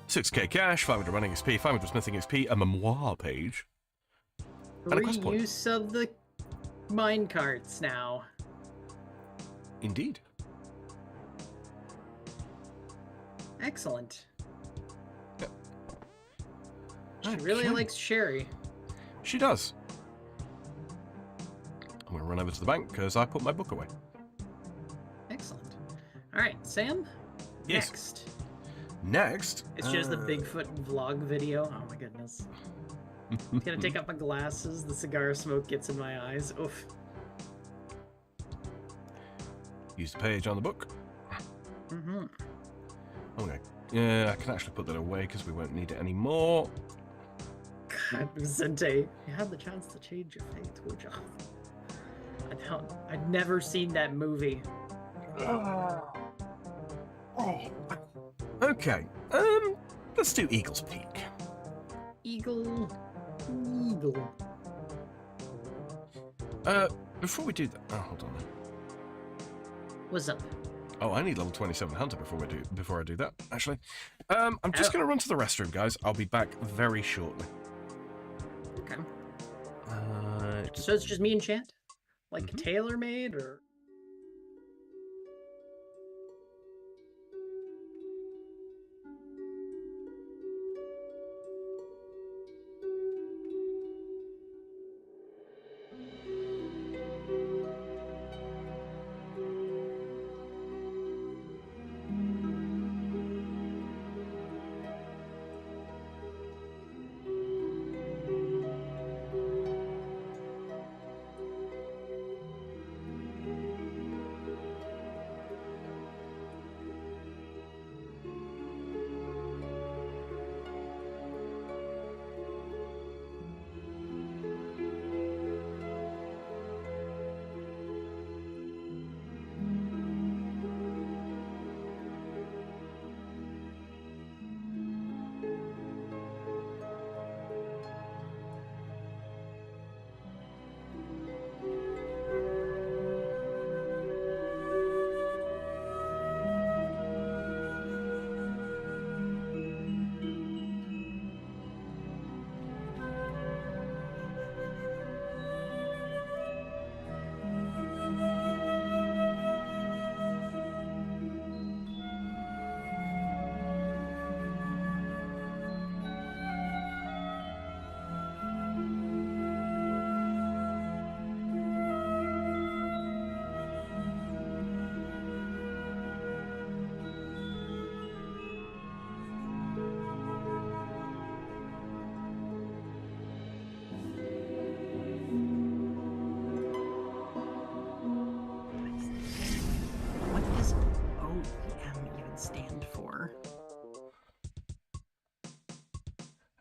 6k cash, 500 running XP, 500 smithing XP, a memoir page, and a quest point. Reuse of the mine carts now. Indeed. Excellent. Yep. She really likes Sherry. She does. I'm going to run over to the bank because I put my book away. Excellent. All right, Sam. Yes. Next. It's just the Bigfoot vlog video. Oh my goodness. I'm gonna take out my glasses. The cigar smoke gets in my eyes. Oof. Use the page on the book. Mm-hmm. Okay. Yeah, I can actually put that away because we won't need it anymore. God, Vicente, you had the chance to change your fate, would you? I'd never seen that movie. Okay. Let's do Eagle's Peak. Eagle. Before we do that, oh, hold on. What's up? Oh, I need level 27 hunter before I do that. Actually, I'm just gonna run to the restroom, guys. I'll be back very shortly. Okay. So it's just me and Chant, like tailor-made, or?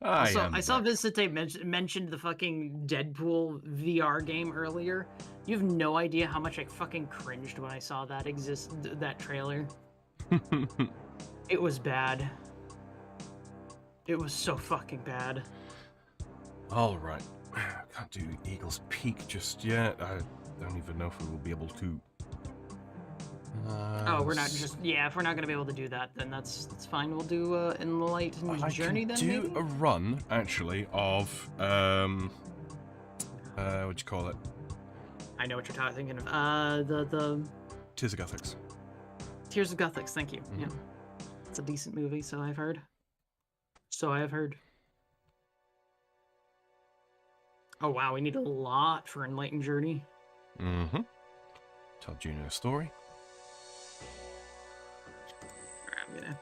I saw Vicente mentioned the fucking Deadpool VR game earlier. You have no idea how much I fucking cringed when I saw that trailer. It was bad. It was so fucking bad. All right. Can't do Eagle's Peak just yet. I don't even know if we will be able to. We're not just if we're not gonna be able to do that, then that's fine. We'll do Enlightened Journey then. Do maybe? A run actually of what'd you call it? I know what you're thinking of. The Tears of Gothics. Tears of Gothics. Thank you. Yeah, it's a decent movie, so I've heard. Oh wow, we need a lot for Enlightened Journey. Mm-hmm. Tell Juno a story. I'm gonna...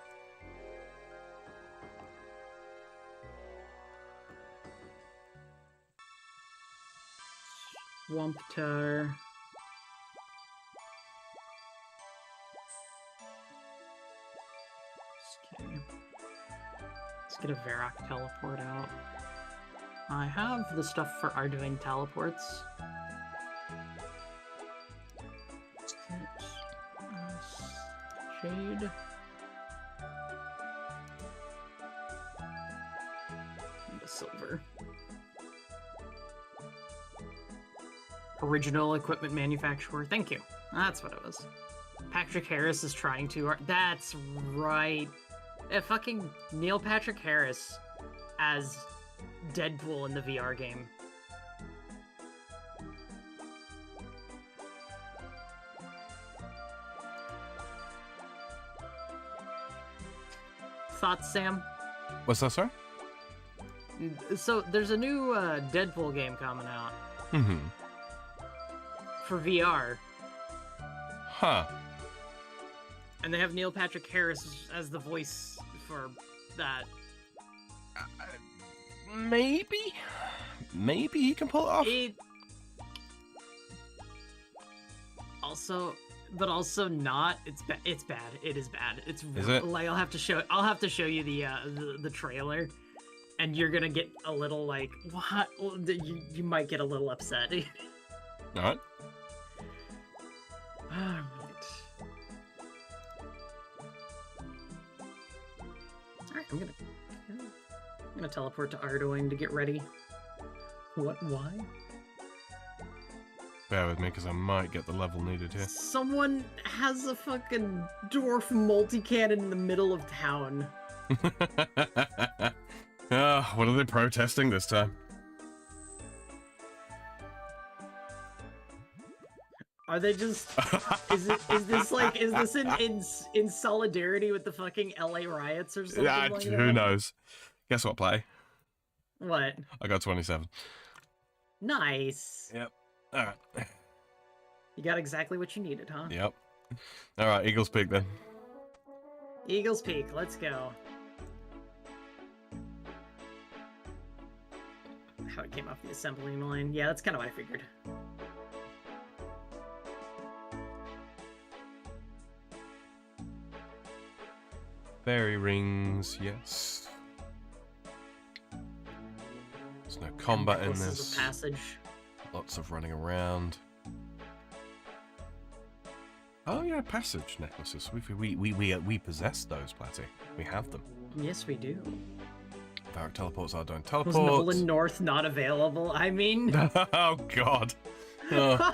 Swamp Tar. Let's get a Varrock teleport out. I have the stuff for Arduino teleports. Shade. silver. Original equipment manufacturer. Thank you. That's what it was. Patrick Harris is trying to... That's right. Fucking Neil Patrick Harris as Deadpool in the VR game. Thoughts, Sam? What's that, sorry? So, there's a new Deadpool game coming out. Mm-hmm. For VR. Huh. And they have Neil Patrick Harris as the voice for that. Maybe? Maybe he can pull it off? But also not. It's bad. It is bad. Is it? Like I'll have to show you the trailer, and you're gonna get a little like what? You might get a little upset. All right. Alright, I'm gonna teleport to Ardoing to get ready. What? Why? Bear with me, because I might get the level needed here. Someone has a fucking dwarf multi-cannon in the middle of town. What are they protesting this time? Are they just? Is this in solidarity with the fucking LA riots or something? Yeah, like who that? knows? Guess what play? What? I got 27. Nice. Yep. All right. You got exactly what you needed, huh? Yep. All right, Eagles Peak then. Eagles Peak. Let's go. How it came off the assembly line. Yeah, that's kind of what I figured. Fairy rings, yes. There's no combat in this. Passage. Lots of running around. Oh yeah, passage necklaces. We possess those, Platty. We have them. Yes, we do. Barrack teleports are doing teleports. Was Nolan North not available? I mean. Oh God. Oh.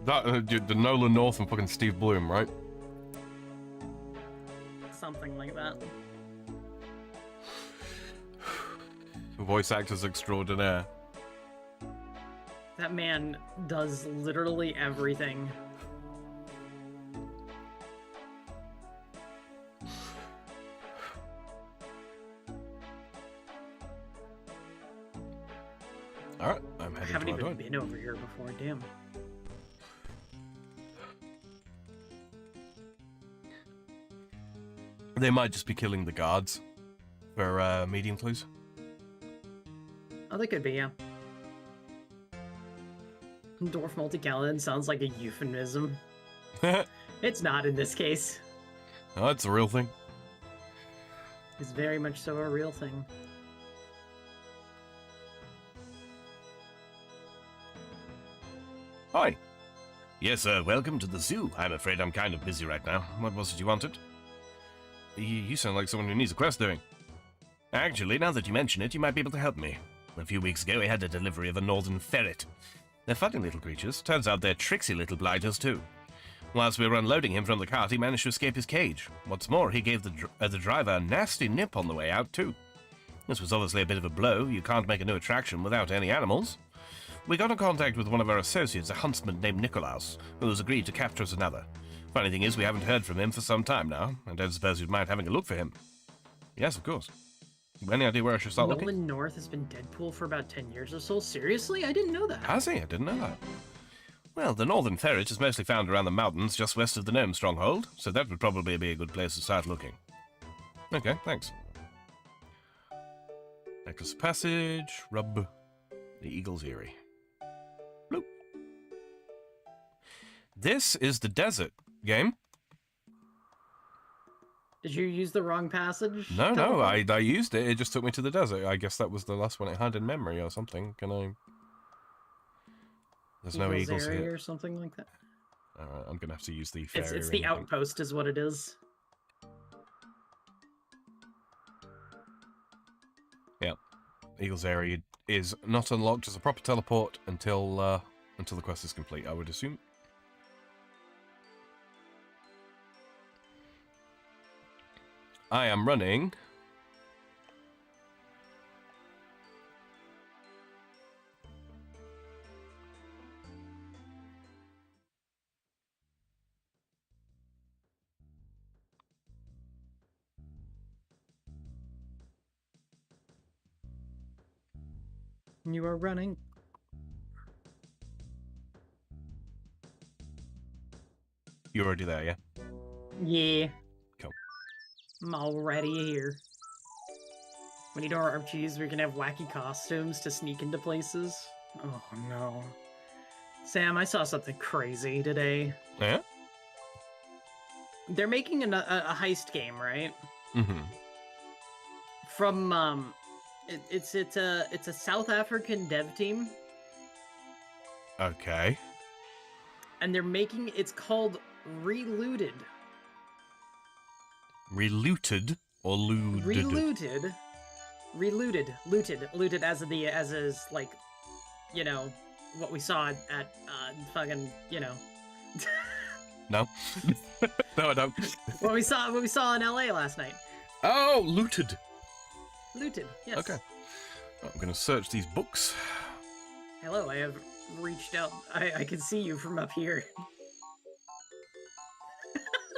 That the Nolan North and fucking Steve Bloom, right? Something like that. Voice actors extraordinaire. That man does literally everything. Alright, I'm heading I haven't to even Ardoin. been over here before, damn. They might just be killing the guards for medium clues. Oh, they could be, yeah. Dwarf multi-gallon sounds like a euphemism. It's not in this case. Oh, it's a real thing. It's very much so a real thing. Hi. Yes, welcome to the zoo. I'm afraid I'm kind of busy right now. What was it you wanted? You sound like someone who needs a quest doing. Actually, now that you mention it, you might be able to help me. A few weeks ago, I had a delivery of a northern ferret. They're funny little creatures. Turns out they're tricksy little blighters, too. Whilst we were unloading him from the cart, he managed to escape his cage. What's more, he gave the driver a nasty nip on the way out, too. This was obviously a bit of a blow. You can't make a new attraction without any animals. We got in contact with one of our associates, a huntsman named Nikolaus, who has agreed to capture us another. Funny thing is, we haven't heard from him for some time now. I don't suppose you'd mind having a look for him. Yes, of course. Any idea where I should start looking? Nolan North has been Deadpool for about 10 years or so. Seriously? I didn't know that. Has he? I didn't know that. Well, the northern ferret is mostly found around the mountains just west of the gnome stronghold, so that would probably be a good place to start looking. Okay, thanks. Necklace of Passage, rub the Eagle's Eyrie. Bloop. This is the desert game. Did you use the wrong passage? No, I used it. It just took me to the desert. I guess that was the last one it had in memory or something. Can I... There's no eagles area here. Or something like that. I'm gonna have to use the fairy It's the ring. outpost, is what it is. Yeah, Eagle's area is not unlocked as a proper teleport until the quest is complete, I would assume. I am running. You are running. You're already there, yeah? Yeah. Cool. I'm already here. When you do our RPGs, we can have wacky costumes to sneak into places. Oh no. Sam, I saw something crazy today. Yeah? They're making a heist game, right? Mm-hmm. From it's a South African dev team, Okay. and they're making it's called Relooted. Relooted or looted? Relooted. Looted as is like, you know, what we saw at fucking, you know. No. No, I don't. what we saw in LA last night. Oh, looted. Looted, yes. Okay. I'm going to search these books. Hello, I have reached out. I can see you from up here.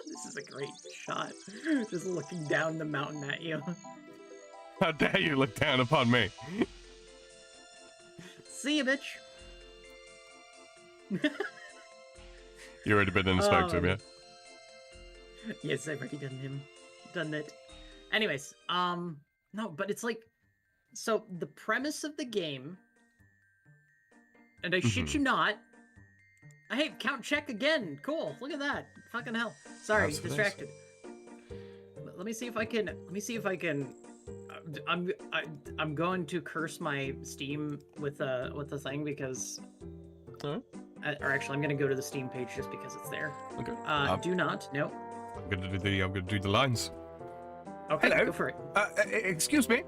This is a great shot. Just looking down the mountain at you. How dare you look down upon me? See you, bitch. You already been in and spoke to him, yeah? Yes, I've already done that. Anyways, no, but it's like, so the premise of the game, and I shit you not, hey, count check again. Cool, look at that. Fucking hell. Sorry, That's distracted. Let me see if I can. I'm going to curse my Steam with the thing because. Huh? Or actually, I'm gonna go to the Steam page just because it's there. Okay. Do not. No. I'm gonna do the lines. Okay, Hello. go for it. Excuse me.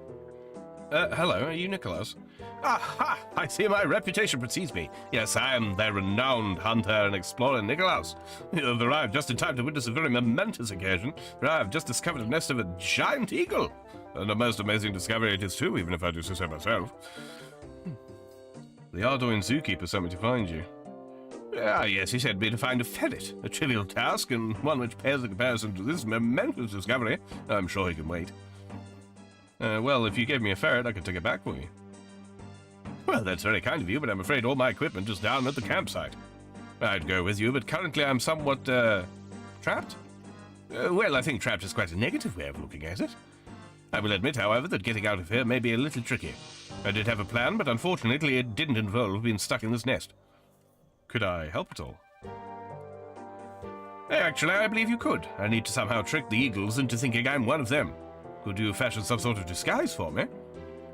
Hello, are you Nicholas? Aha! I see my reputation precedes me. Yes, I am the renowned hunter and explorer Nicholas. You have arrived just in time to witness a very momentous occasion, for I have just discovered a nest of a giant eagle. And a most amazing discovery it is too, even if I do so myself. The Ardoin zookeeper sent me to find you. Ah, yes, he sent me to find a ferret. A trivial task, and one which pales in comparison to this momentous discovery. I'm sure he can wait. Well, if you gave me a ferret, I could take it back for you. Well, that's very kind of you, but I'm afraid all my equipment is down at the campsite. I'd go with you, but currently I'm somewhat, trapped? Well, I think trapped is quite a negative way of looking at it. I will admit, however, that getting out of here may be a little tricky. I did have a plan, but unfortunately it didn't involve being stuck in this nest. Could I help at all? Actually, I believe you could. I need to somehow trick the eagles into thinking I'm one of them. Could you fashion some sort of disguise for me?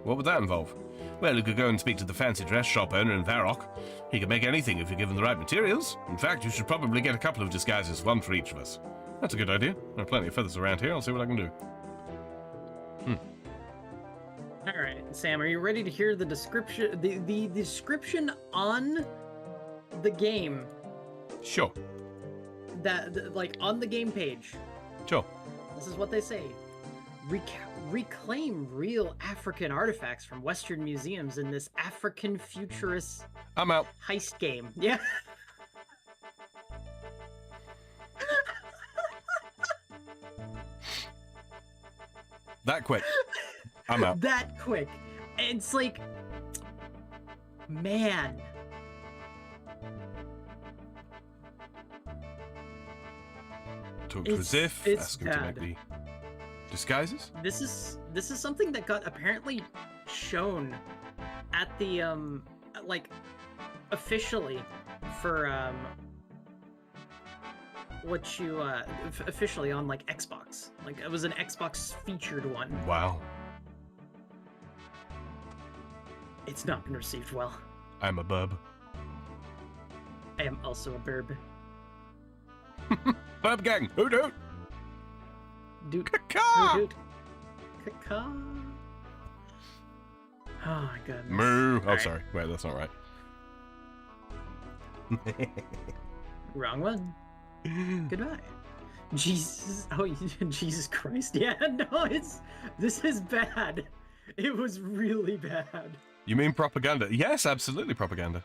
What would that involve? Well, you could go and speak to the fancy dress shop owner in Varrock. He can make anything if you're given the right materials. In fact, you should probably get a couple of disguises, one for each of us. That's a good idea. There are plenty of feathers around here. I'll see what I can do. All right, Sam, are you ready to hear the description? The description on the game. Sure. Like on the game page. Sure. This is what they say. Reclaim real African artifacts from Western museums in this African futurist I'm out. heist game. Yeah. That quick. I'm out. That quick. It's like, man. Talk to Zif, ask him to make the disguises. This is something that got apparently shown at the like officially for what you officially on like Xbox. Like it was an Xbox featured one. Wow. It's not been received well. I'm a bub. I am also a burb. Burp gang. Hoot hoot. Doot. Caw. Hoot, hoot. Caw. Oh my goodness. Moo. Oh, Alright. sorry. Wait, that's not right. Wrong one. Goodbye. Jesus. Oh, Jesus Christ. Yeah, no, this is bad. It was really bad. You mean propaganda? Yes, absolutely propaganda.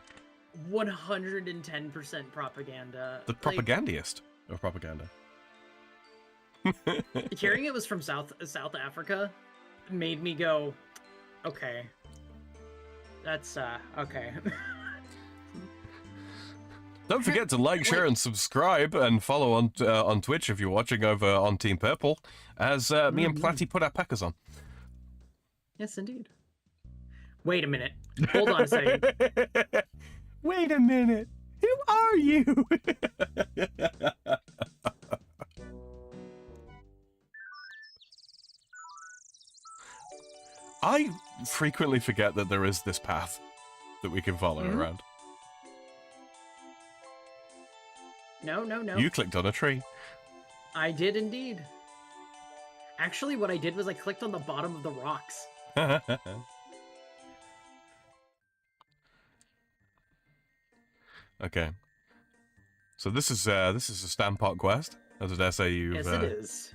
110% propaganda. The propagandiest of propaganda. Hearing it was from South Africa made me go, okay. That's, okay. Don't forget to like, share, and subscribe, and follow on Twitch if you're watching over on Team Purple, as me and Platty put our peckers on. Yes, indeed. Wait a minute. Hold on a second. Wait a minute. Who are you? I frequently forget that there is this path that we can follow around. No, no, no. You clicked on a tree. I did indeed. Actually, what I did was I clicked on the bottom of the rocks. Okay. So this is a Stampot quest. As I dare say you've... Yes, it is.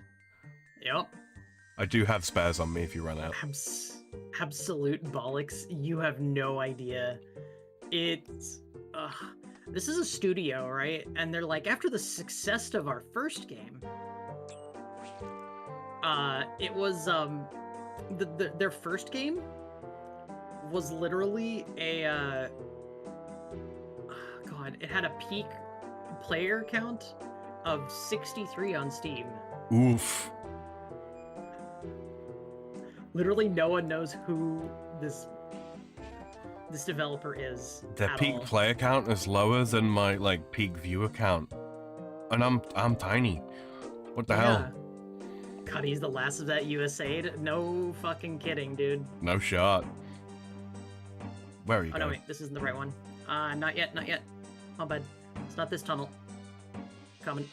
Yep. I do have spares on me if you run out. Absolute bollocks. You have no idea. It's... this is a studio, right? And they're like, after the success of our first game, it was, their first game was literally a, God, it had a peak player count of 63 on Steam. Oof. Literally no one knows who this developer is. Their peak player count is lower than my peak viewer count, and I'm tiny. What the hell? God, he's the last of that USAID. No fucking kidding, dude. No shot. Where are you? Oh no, wait, this isn't the right one. Not yet, not yet. Oh, bud, it's not this tunnel. Coming.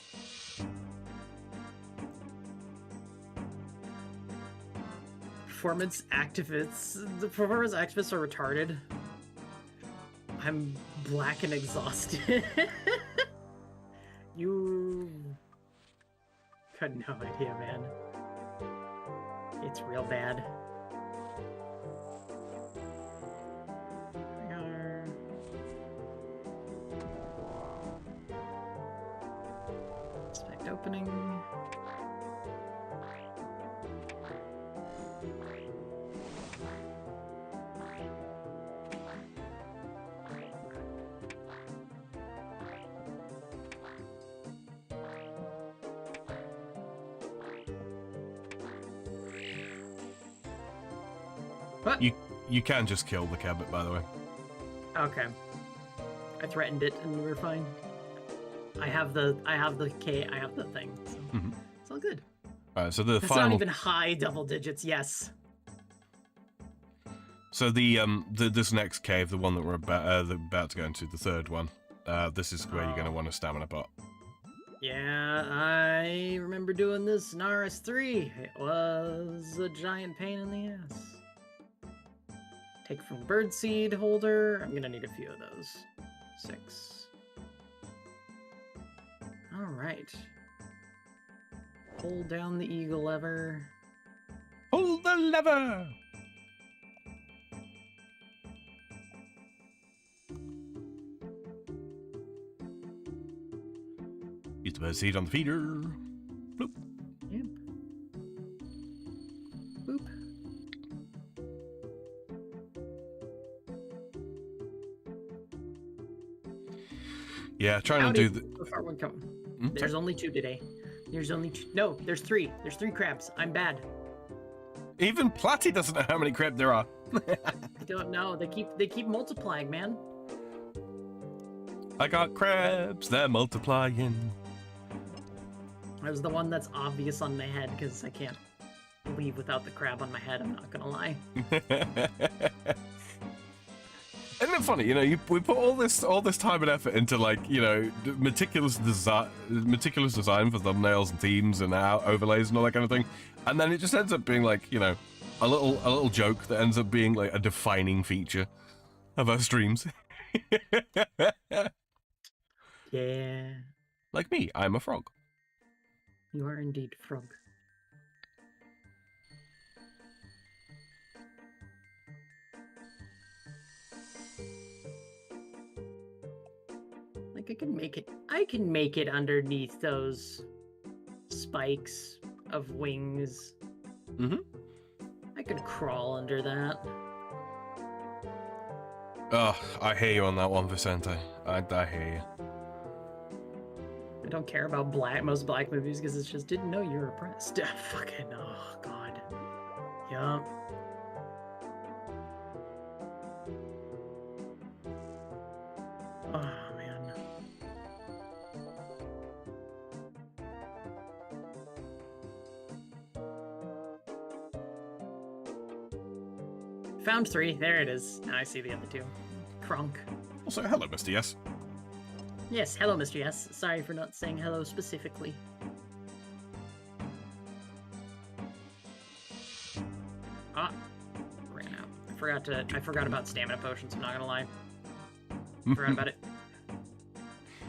Performance activists. The performance activists are retarded. I'm black and exhausted. You got no idea, man. It's real bad. Inspect opening. What? You can just kill the cabot, by the way. Okay. I threatened it and we were fine. I have the thing. So it's all good. Alright, so the That's final... not even high double digits, yes. So this next cave, the one that we're about to go into, the third one, this is where you're going to want a stamina pot. Yeah, I remember doing this in RS3. It was a giant pain in the ass. Take from birdseed holder. I'm gonna need a few of those. 6. Alright. Hold down the eagle lever. Pull the lever! Use the birdseed on the feeder. Bloop. Yep. Boop. Yeah, trying to do the... So far, one come. There's only 2 today. There's only 2. No, there's 3. There's 3 crabs. I'm bad. Even Platty doesn't know how many crab there are. I don't know. They keep multiplying, man. I got crabs, they're multiplying. That was the one that's obvious on my head because I can't leave without the crab on my head. I'm not gonna lie. Isn't it funny? You know, we put all this time and effort into, like, you know, meticulous design for thumbnails and themes and overlays and all that kind of thing, and then it just ends up being like, you know, a little joke that ends up being like a defining feature of our streams. Yeah. Like me, I'm a frog. You are indeed frog. Like I can make it underneath those spikes of wings. Mm-hmm. I could crawl under that. Oh, I hear you on that one, Vicente. I hear you. I don't care about most black movies because it's just didn't know you were oppressed. Fucking, oh god. Yup. Oh man. Found 3. There it is. Now I see the other 2. Crunk. Also, hello, Mr. Yes. Yes, hello, Mr. Yes. Sorry for not saying hello specifically. Ah, ran out. I forgot about stamina potions, I'm not gonna lie. Forgot about it.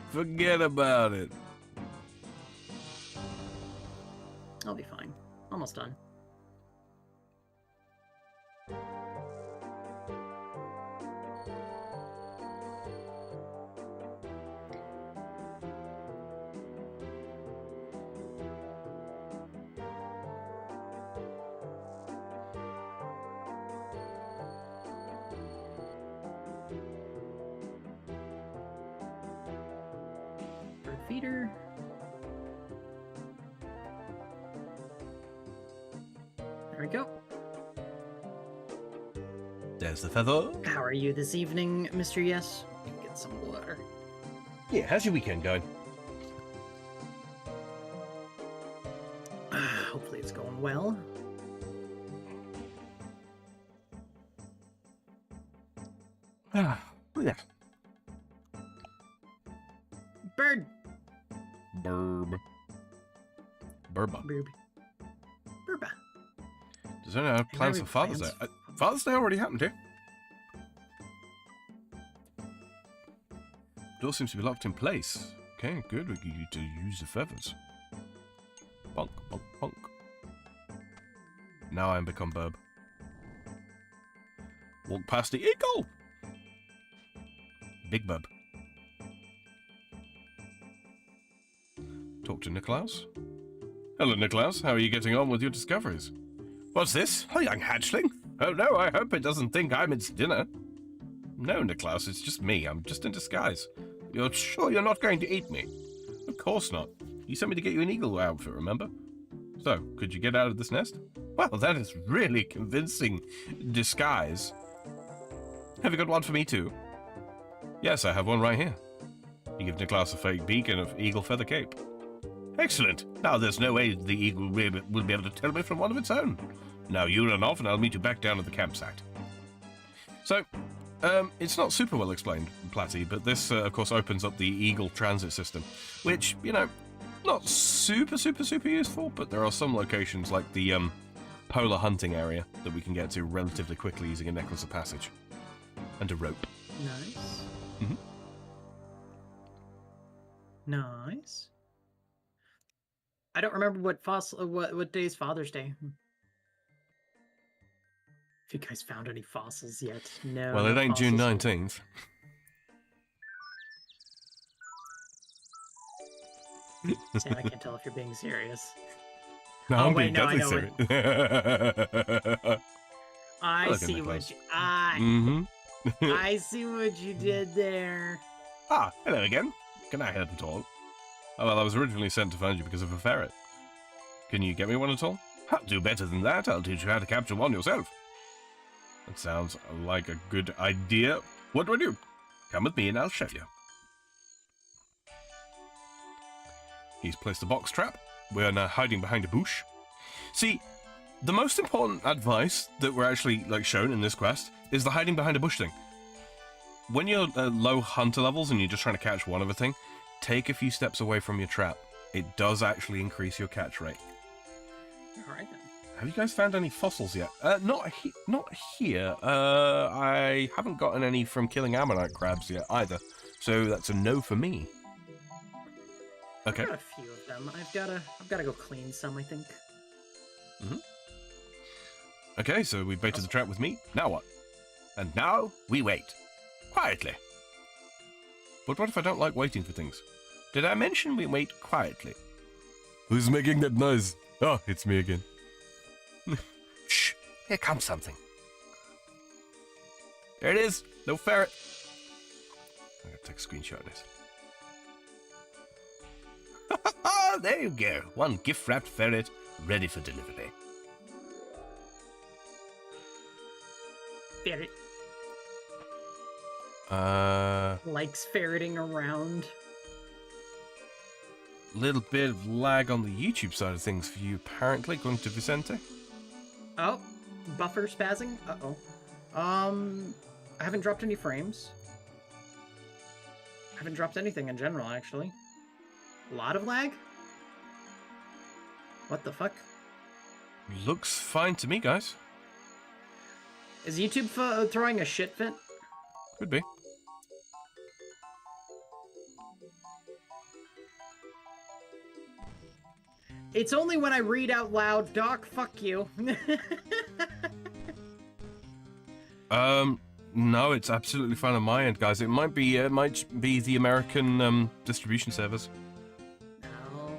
Forget about it. I'll be fine. Almost done. Feeder. There we go. There's the feather. How are you this evening, Mr. Yes? Get some water. Yeah, how's your weekend going? Hopefully it's going well. Yeah. Bird. Burb. Burba. Burb. Burba. Does anyone have plans for Father's Day? Father's Day already happened here. Door seems to be locked in place. Okay, good. We need to use the feathers. Bonk, bonk, bonk. Now I am become Burb. Walk past the eagle. Big Burb. Talk to Nicolaus. Hello, Nicolaus. How are you getting on with your discoveries? What's this? A young hatchling? Oh no, I hope it doesn't think I'm its dinner. No, Nicolaus, it's just me. I'm just in disguise. You're sure you're not going to eat me? Of course not. You sent me to get you an eagle outfit, remember? So, could you get out of this nest? Well, that is really convincing disguise. Have you got one for me too? Yes, I have one right here. You give Nicolaus a fake beak and an eagle feather cape. Excellent. Now there's no way the eagle will be able to tell me from one of its own. Now you run off and I'll meet you back down at the campsite. So, it's not super well explained, Platty, but this, of course, opens up the eagle transit system, which, you know, not super useful, but there are some locations like the polar hunting area that we can get to relatively quickly using a necklace of passage and a rope. Nice. Mm-hmm. Nice. I don't remember what day is Father's Day. If you guys found any fossils yet? No. Well, it ain't June fossils. 19th. See, I can't tell if you're being serious. No, Oh, I'm wait, being no, I deadly know serious. I Look at see Nicholas. what you. Mm-hmm. I see what you did there. Ah, hello again. Can I help at all? Oh, well, I was originally sent to find you because of a ferret. Can you get me one at all? I'll do better than that. I'll teach you how to capture one yourself. That sounds like a good idea. What do I do? Come with me and I'll show you. He's placed a box trap. We are now hiding behind a bush. See, the most important advice that we're actually shown in this quest is the hiding behind a bush thing. when you're low hunter levels and you're just trying to catch one of a thing, take a few steps away from your trap. It does actually increase your catch rate. All right then. Have you guys found any fossils yet? Not here. I haven't gotten any from killing ammonite crabs yet either. So that's a no for me. Okay. I've got a few of them. I've gotta go clean some, I think. Okay, so we baited the trap with me. Now what? And now we wait. Quietly. But what if I don't like waiting for things? Did I mention we wait quietly? Who's making that noise? Oh, it's me again. Shh, here comes something. There it is. No ferret. I'm gonna take a screenshot of this. There you go. One gift-wrapped ferret ready for delivery. Ferret. Likes ferreting around. Little bit of lag on the YouTube side of things for you, apparently, according to Vicente. Oh, buffer spazzing? Uh-oh. I haven't dropped any frames. I haven't dropped anything in general, actually. A lot of lag? What the fuck? Looks fine to me, guys. Is YouTube throwing a shit fit? Could be. It's only when I read out loud, Doc, fuck you. No, it's absolutely fine on my end, guys. It might be the American distribution servers. Oh.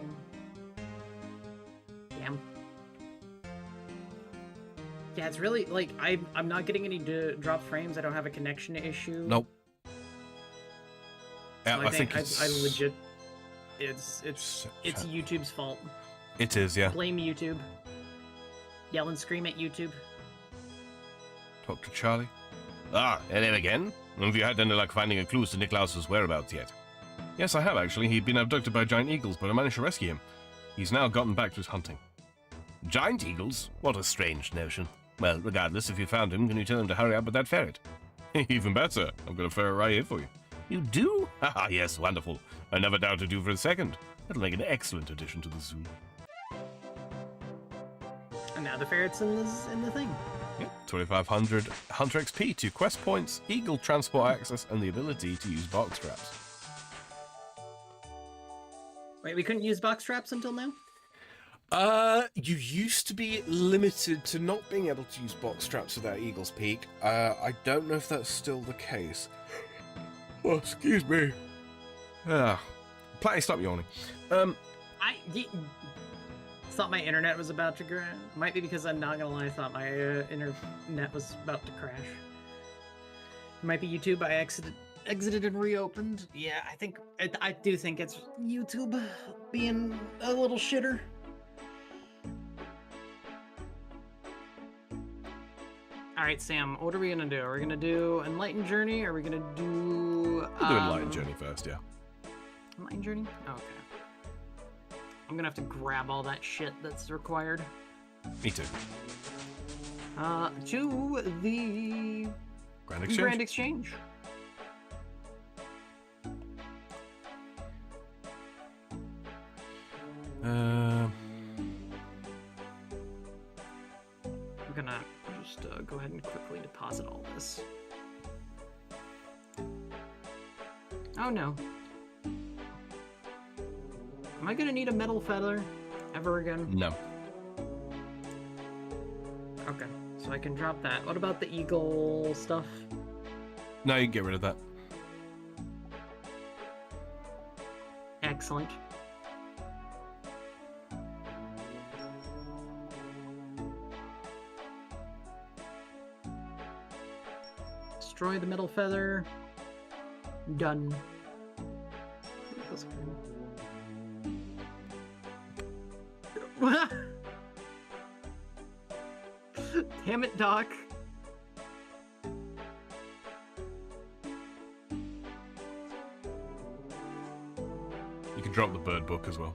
Damn. Yeah, it's really like I'm not getting any drop frames. I don't have a connection issue. Nope. Yeah, So I think I legit. It's YouTube's fault. It is, yeah. Blame YouTube. Yell and scream at YouTube. Talk to Charlie. Ah, and then again? Have you had any luck finding a clue to Niklaus's whereabouts yet? Yes, I have actually. He'd been abducted by giant eagles, but I managed to rescue him. He's now gotten back to his hunting. Giant eagles? What a strange notion. Well, regardless, if you found him, can you tell him to hurry up with that ferret? Even better. I've got a ferret right here for you. You do? Ah, yes, wonderful. I never doubted you for a second. That'll make an excellent addition to the zoo. And now the ferret's in the thing. Yep, 2500 Hunter XP, 2 quest points, eagle transport access, and the ability to use box traps. Wait, we couldn't use box traps until now? You used to be limited to not being able to use box traps without Eagle's Peak. I don't know if that's still the case. Oh, excuse me. Platty, stop yawning. Thought my internet was about to crash. Might be because I'm not gonna lie, I thought my internet was about to crash. It might be YouTube. I exited and reopened. Yeah, I do think it's YouTube being a little shitter. All right, Sam. What are we gonna do? Are we gonna do Enlightened Journey? Or are we gonna do? We'll do Enlightened Journey first, yeah. Enlightened Journey? Okay. I'm gonna have to grab all that shit that's required. Me too. To the Grand Exchange. Grand Exchange. I'm gonna just go ahead and quickly deposit all this. Oh no. Am I gonna need a metal feather ever again? No. Okay, so I can drop that. What about the eagle stuff? No, you can get rid of that. Excellent. Destroy the metal feather. Done. Damn it, Doc. You can drop the bird book as well.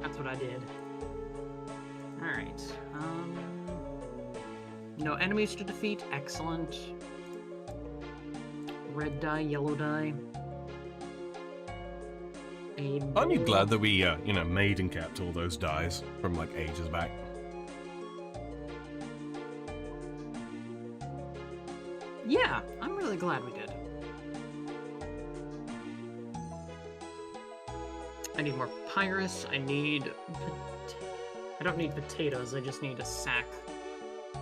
That's what I did. Alright. No enemies to defeat. Excellent. red dye, yellow dye. Aren't you glad that we, you know, made and kept all those dyes from, like, ages back? Yeah, I'm really glad we did. I need more papyrus. I don't need potatoes, I just need a sack.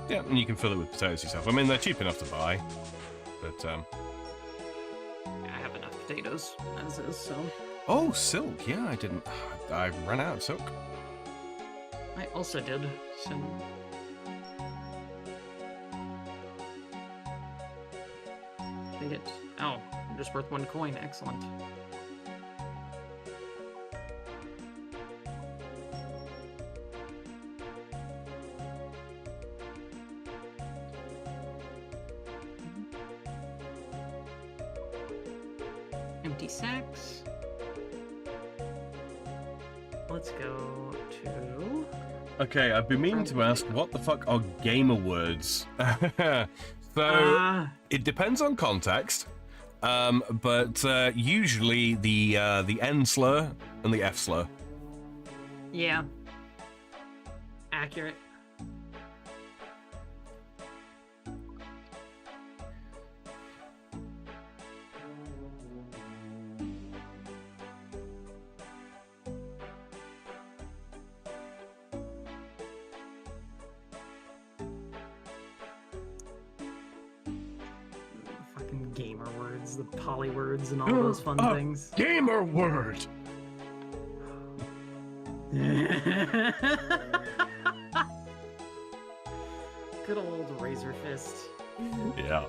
Yeah, and you can fill it with potatoes yourself. I mean, they're cheap enough to buy, but, I have enough potatoes as is, so... Oh, silk! Yeah, I ran out of silk. I also did, so... I think it's... Oh, just worth 1 coin, excellent. Empty sacks. Let's go to... Okay, I've been meaning to ask, what the fuck are gamer words? So, it depends on context, but usually the N slur and the F slur. Yeah. Accurate. Fucking gamer words, the poly words, and all those fun things. Gamer word! Good old Razor Fist. Yeah.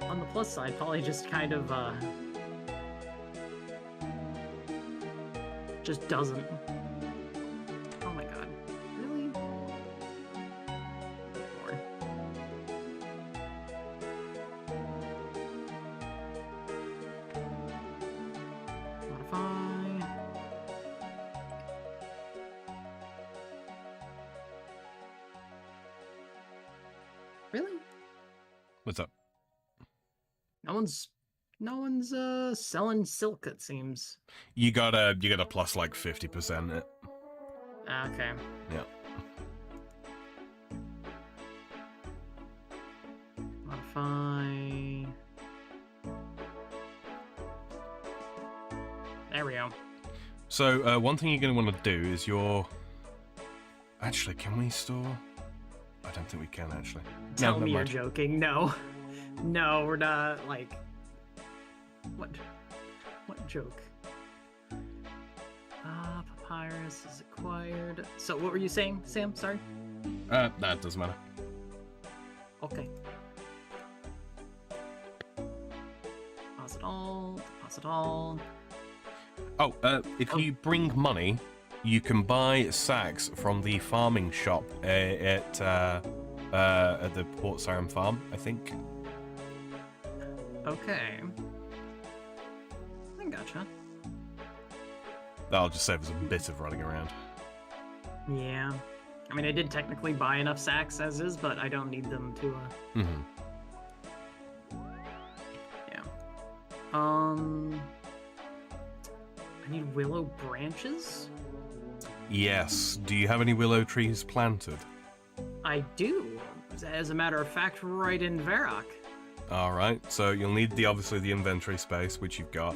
On the plus side, probably just kind of just doesn't. Oh my god. Really? More. Modify. Really? What's up? No one's selling silk, it seems. You gotta plus like 50% it. Okay. Yeah. Modify. There we go. So one thing you're gonna want to do is actually, can we store? I don't think we can actually. Tell me you're joking. No. No, we're not, like... What joke? Papyrus is acquired. So what were you saying, Sam? Sorry? That doesn't matter. Okay. Deposit all. Deposit all. Oh, if you bring money, you can buy sacks from the farming shop at the Port Sarim farm, I think. Okay. I gotcha. That'll just save us a bit of running around. Yeah. I mean, I did technically buy enough sacks as is, but I don't need them to, Yeah. I need willow branches? Yes. Do you have any willow trees planted? I do. As a matter of fact, right in Varrock. Alright, so you'll need obviously the inventory space, which you've got.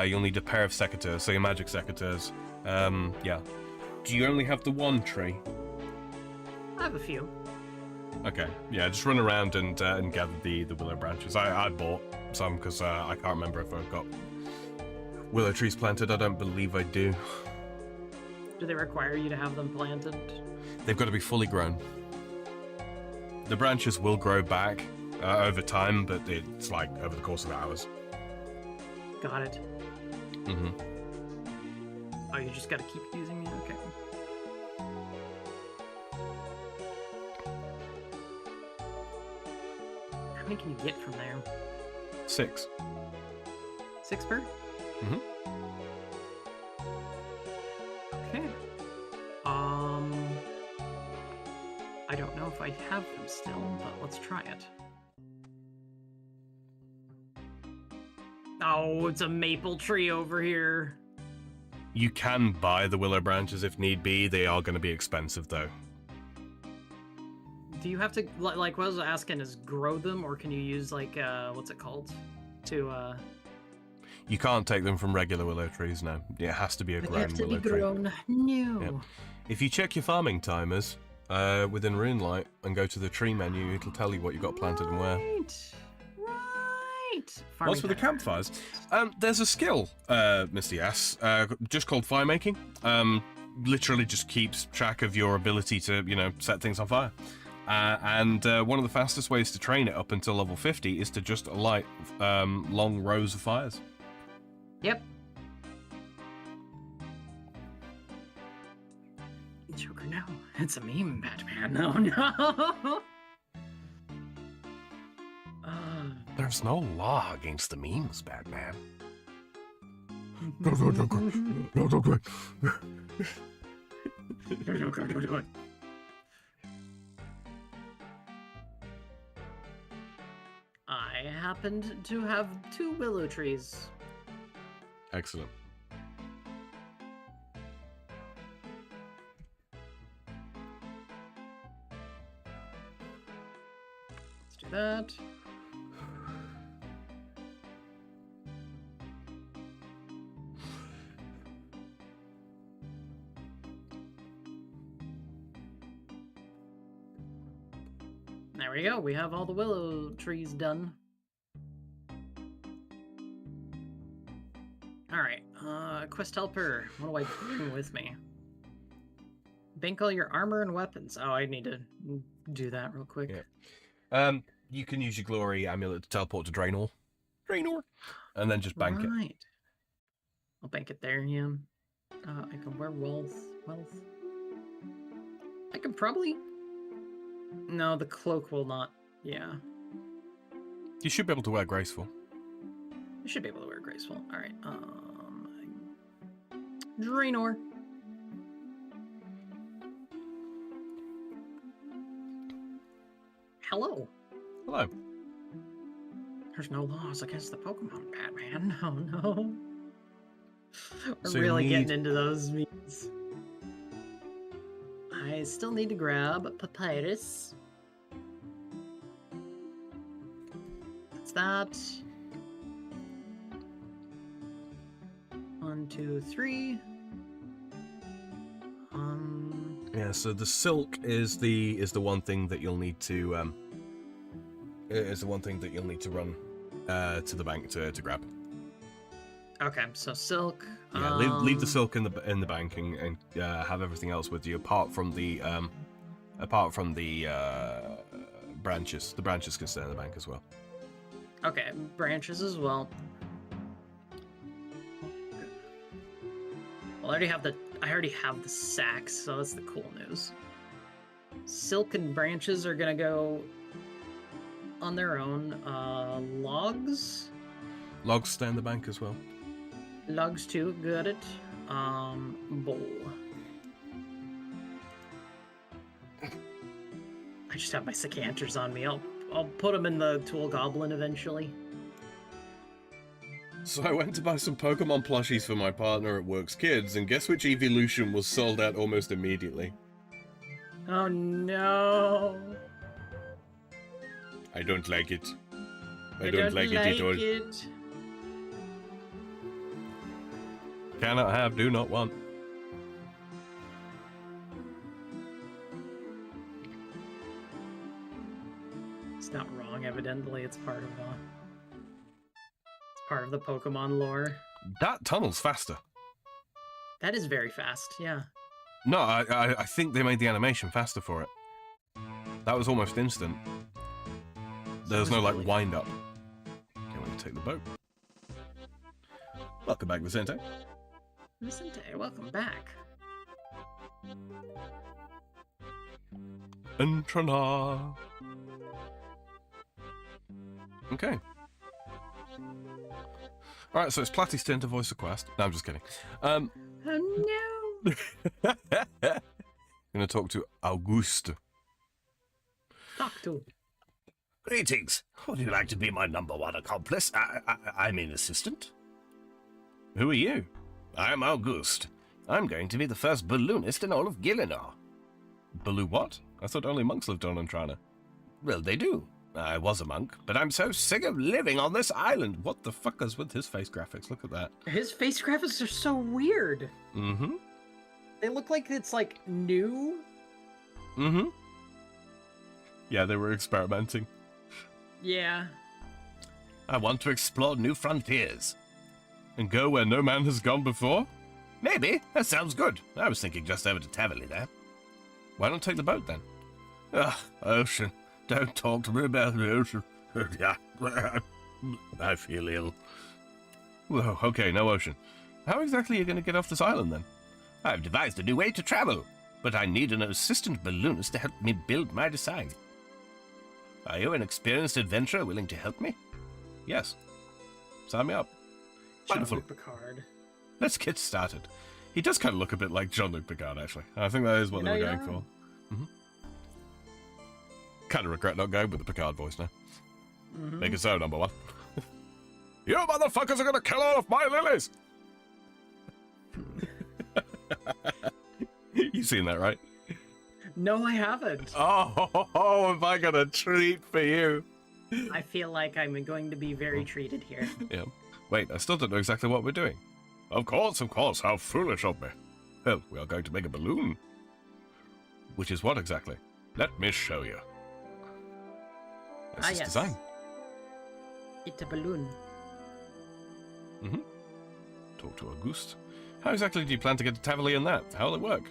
You'll need a pair of secateurs, so your magic secateurs. Yeah. Do you only have the one tree? I have a few. Okay, yeah, just run around and gather the willow branches. I bought some because I can't remember if I've got willow trees planted. I don't believe I do. Do they require you to have them planted? They've got to be fully grown. The branches will grow back over time, but it's like over the course of hours. Got it. Mm-hmm. Oh, you just gotta keep using it? Okay. How many can you get from there? 6. 6 per? Mm-hmm. Okay. I don't know if I have them still, but let's try it. Oh, it's a maple tree over here. You can buy the willow branches if need be. They are going to be expensive, though. Do you have to, like what I was asking, is grow them, or can you use, like, what's it called? To, You can't take them from regular willow trees, no. It has to be a grown willow tree. grown. No. Yep. If you check your farming timers within Runelight and go to the tree menu, it'll tell you what you've got planted and where. Right. What's with the campfires? There's a skill, Mr. Yass, just called fire making. Literally just keeps track of your ability to, set things on fire. And one of the fastest ways to train it up until level 50 is to just light long rows of fires. Yep. Joker, no. It's a meme, Batman. No, no. There's no law against the memes, Batman. I happened to have 2 willow trees. Excellent. Let's do that. There we go. We have all the willow trees done. Alright, quest helper. What do I bring with me? Bank all your armor and weapons. Oh, I need to do that real quick. Yeah. You can use your glory amulet to teleport to Draenor. And then just bank it. Right. I'll bank it there, yeah. I can wear wealth. I can probably... No, the cloak will not. Yeah. You should be able to wear graceful. I should be able to wear graceful. Alright, Draenor. Hello. Hello. There's no laws against the Pokemon, Batman. Oh no. We're So you really getting need- into those memes. I still need to grab Papyrus. That's that. 1, 2, 3. Yeah, so the silk is the one thing that you'll need to run to the bank to grab. Okay, so silk. Yeah, leave the silk in the bank and have everything else with you apart from the branches. The branches can stay in the bank as well. Okay, branches as well. Well, I already have the sacks, so that's the cool news. Silk and branches are gonna go on their own. Logs Stay in the bank as well. Logs too, got it. Bowl. I just have my secanters on me. I'll put them in the tool goblin eventually. So I went to buy some Pokemon plushies for my partner at Work's Kids, and guess which evolution was sold out almost immediately? Oh no! I don't like it. I don't like it at all. Cannot have, do not want. It's not wrong, evidently. It's part of the Pokemon lore. That tunnel's faster. That is very fast, yeah. No, I think they made the animation faster for it. That was almost instant. There was no, like, wind up. Okay, let me take the boat. Welcome back, Vicente. Vicente, welcome back. Entrana. Okay. Alright, so it's Platty's turn to voice a quest. No, I'm just kidding. Oh no! I'm gonna talk to Auguste. Talk to. Greetings. Would you like to be my #1 accomplice? I mean assistant? Who are you? I am Auguste. I'm going to be the first balloonist in all of Gielinor. Baloo what? I thought only monks lived on Antrana. Well, they do. I was a monk, but I'm so sick of living on this island. What the fuck is with his face graphics? Look at that. His face graphics are so weird. Mm-hmm. They look like it's like new. Mm-hmm. Yeah, they were experimenting. Yeah. I want to explore new frontiers. And go where no man has gone before? Maybe. That sounds good. I was thinking just over to Taverley there. Why not take the boat then? Ugh, ocean. Don't talk to me about the ocean. Yeah, I feel ill. Whoa, okay, no ocean. How exactly are you going to get off this island then? I've devised a new way to travel, but I need an assistant balloonist to help me build my design. Are you an experienced adventurer willing to help me? Yes. Sign me up. Wonderful. Jean-Luc Picard. Let's get started. He does kind of look a bit like Jean-Luc Picard, actually. I think that is what they were going for. Mm-hmm. Kind of regret not going with the Picard voice now. Mm-hmm. Make it so, #1. You motherfuckers are gonna kill all of my lilies! You've seen that, right? No, I haven't. Oh, have I got a treat for you? I feel like I'm going to be very treated here. Yeah. Wait, I still don't know exactly what we're doing. Of course, how foolish of me. Well, we are going to make a balloon. Which is what exactly? Let me show you. This is design. It's a balloon. Mm-hmm. Talk to Auguste. How exactly do you plan to get to Taverley in that? How will it work?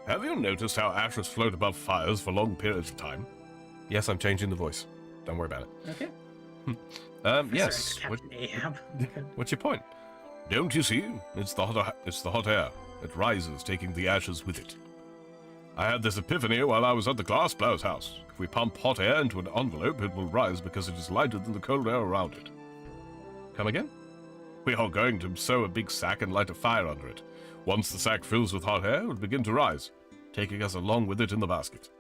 Have you noticed how ashes float above fires for long periods of time? Yes, I'm changing the voice. Don't worry about it. Okay. Yes. Captain Ahab. What's your point? Don't you see? It's the hot air. It rises, taking the ashes with it. I had this epiphany while I was at the glassblower's house. If we pump hot air into an envelope, it will rise because it is lighter than the cold air around it. Come again? We are going to sew a big sack and light a fire under it. Once the sack fills with hot air, it will begin to rise, taking us along with it in the basket.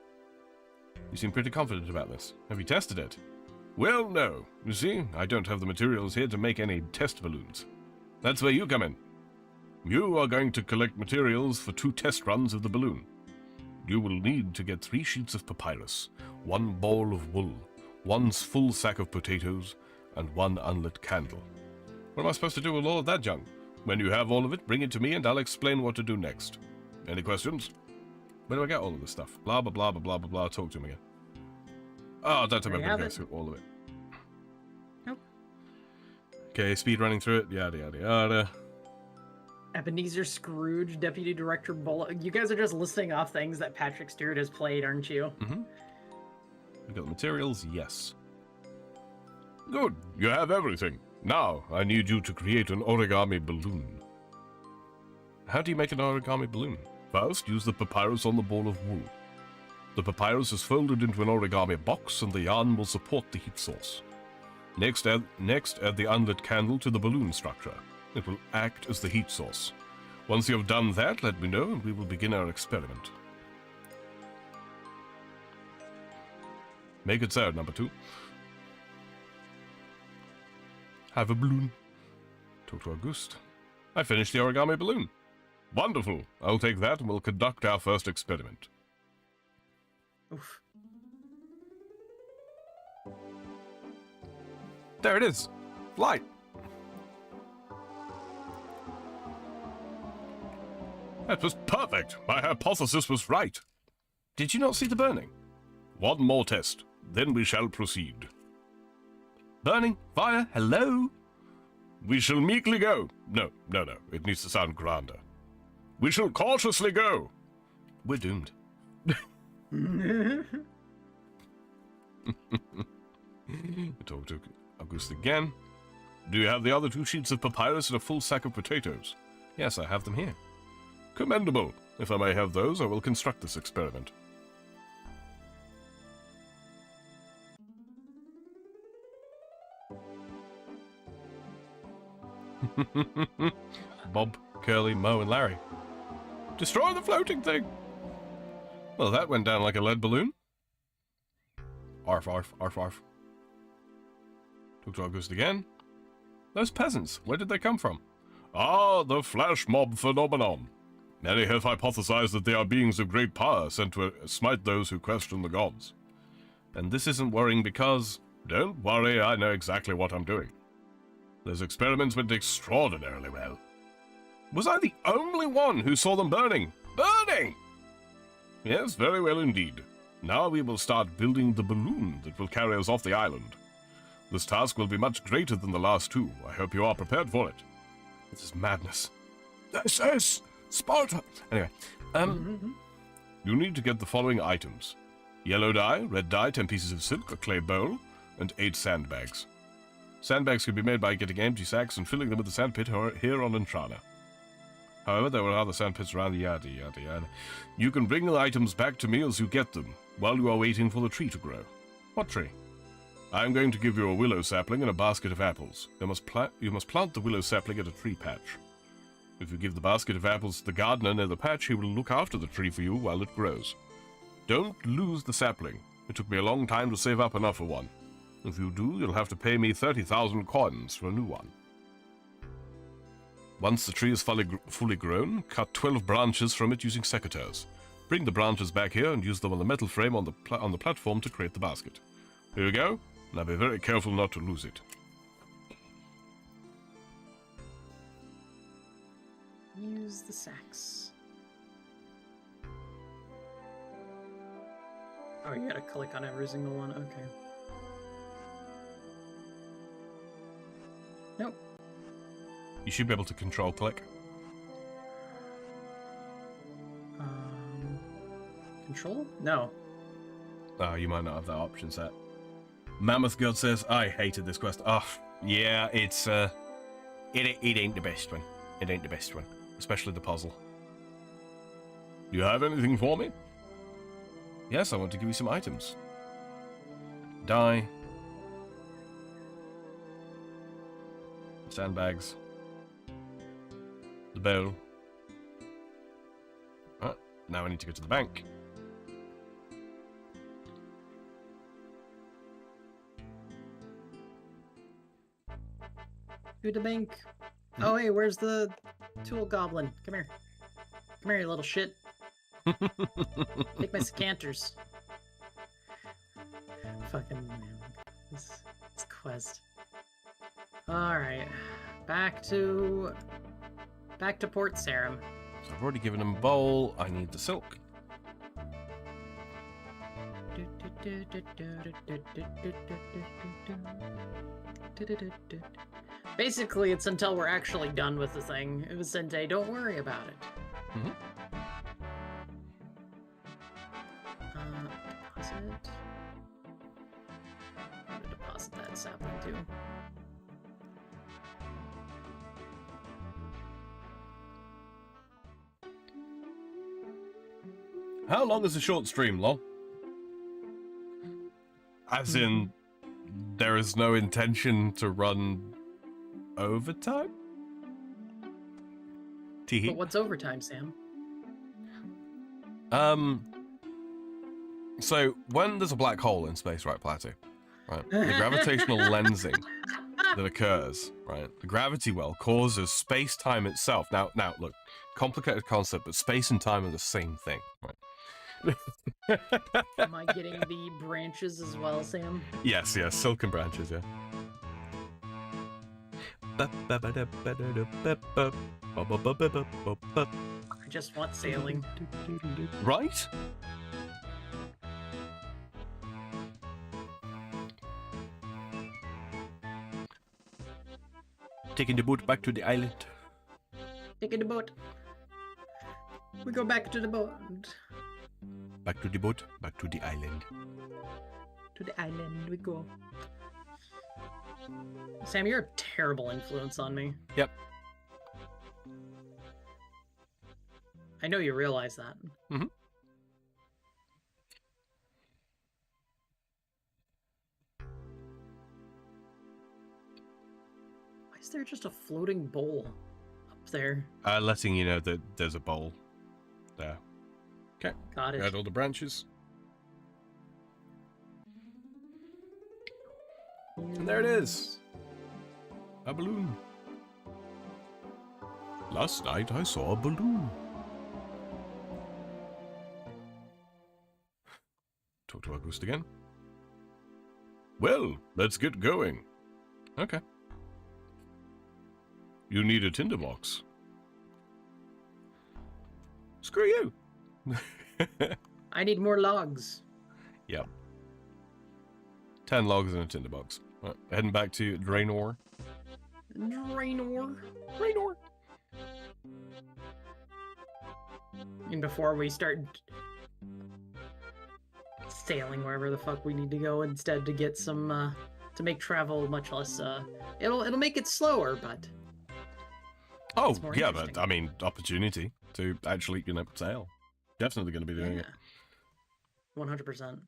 You seem pretty confident about this. Have you tested it? Well, no. You see, I don't have the materials here to make any test balloons. That's where you come in. You are going to collect materials for 2 test runs of the balloon. You will need to get 3 sheets of papyrus, 1 ball of wool, 1 full sack of potatoes, and 1 unlit candle. What am I supposed to do with all of that junk? When you have all of it, bring it to me and I'll explain what to do next. Any questions? Where do I get all of this stuff? Blah, blah, blah, blah, blah, blah, blah. Talk to him again. Oh, don't tell me I'm going to go through all of it. Nope. Okay, speed running through it. Yada, yada, yada. Ebenezer Scrooge, Deputy Director Bullock. You guys are just listing off things that Patrick Stewart has played, aren't you? Mm-hmm. You got the materials? Yes. Good. You have everything. Now, I need you to create an origami balloon. How do you make an origami balloon? First, use the papyrus on the ball of wool. The papyrus is folded into an origami box and the yarn will support the heat source. Next, add the unlit candle to the balloon structure. It will act as the heat source. Once you have done that, let me know and we will begin our experiment. Make it so, #2. Have a balloon. Talk to Auguste. I finished the origami balloon. Wonderful. I'll take that and we'll conduct our first experiment. Oof. There it is. Light. That was perfect. My hypothesis was right. Did you not see the burning? 1 more test. Then we shall proceed. Burning, fire, hello? We shall meekly go. No. It needs to sound grander. We shall cautiously go. We're doomed. Talk to Auguste again. Do you have the other 2 sheets of papyrus and a full sack of potatoes? Yes, I have them here. Commendable. If I may have those, I will construct this experiment. Bob, Curly, Mo, and Larry. Destroy the floating thing! Well, that went down like a lead balloon. Arf, arf, arf, arf. Talk to our ghost again. Those peasants, where did they come from? Ah, the flash mob phenomenon. Many have hypothesized that they are beings of great power sent to smite those who question the gods. And this isn't worrying because, don't worry, I know exactly what I'm doing. Those experiments went extraordinarily well. Was I the only one who saw them burning? Burning! Yes, very well indeed. Now we will start building the balloon that will carry us off the island. This task will be much greater than the last two. I hope you are prepared for it. This is madness. This is Sparta! Anyway, you need to get the following items. Yellow dye, red dye, 10 pieces of silk, a clay bowl, and 8 sandbags. Sandbags can be made by getting empty sacks and filling them with the sandpit here on Entrana. However, there are other sandpits around the yada yada yada. You can bring the items back to me as you get them, while you are waiting for the tree to grow. What tree? I am going to give you a willow sapling and a basket of apples. You must plant the willow sapling at a tree patch. If you give the basket of apples to the gardener near the patch, he will look after the tree for you while it grows. Don't lose the sapling. It took me a long time to save up enough for one. If you do, you'll have to pay me 30,000 coins for a new one. Once the tree is fully grown, cut 12 branches from it using secateurs. Bring the branches back here and use them on the metal frame on the platform to create the basket. Here we go. Now be very careful not to lose it. Use the sacks. Oh, you gotta click on every single one. Okay. Nope. You should be able to control click. Control? No. Oh, you might not have that option set. Mammoth God says, I hated this quest. Oh, yeah, it's, it ain't the best one. It ain't the best one. Especially the puzzle. Do you have anything for me? Yes, I want to give you some items. Dye. Sandbags. The bowl. Right, now I need to go to the bank. To the bank. Oh, hey, where's the tool goblin? Come here. Come here, you little shit. Take my scanters. Fucking man. This quest. Alright. Back to Port Sarum. So I've already given him a bowl. I need the silk. Basically, it's until we're actually done with the thing. Vicente, don't worry about it. Mm-hmm. Deposit. I'm gonna deposit that sapling too. How long is a short stream, lol? As in, there is no intention to run overtime? Teehee. But what's overtime, Sam? So when there's a black hole in space, right, Plateau, right, the gravitational lensing that occurs, right, the gravity well causes space-time itself. Now, look, complicated concept, but space and time are the same thing, right? Am I getting the branches as well, Sam? Yes, silken branches, yeah. I just want sailing. Right? Taking the boat back to the island. Taking the boat. We go back to the boat. Back to the boat, back to the island. To the island we go. Sam, you're a terrible influence on me. Yep. I know you realize that. Mm-hmm. My is there just a floating bowl up there? Letting you know that there's a bowl there. Okay. Got it. Add all the branches. And there it is. A balloon. Last night I saw a balloon. Talk to our ghost again. Well, let's get going. Okay. You need a tinderbox. Screw you. I need more logs. Yep. 10 logs in a tinderbox. Right, heading back to Draenor. Draenor. Draenor. And before we start sailing wherever the fuck we need to go, instead to get some to make travel much less it'll make it slower, but Oh, it's more yeah, but interesting. I mean, opportunity to actually, sail. Definitely going to be doing it. 100%.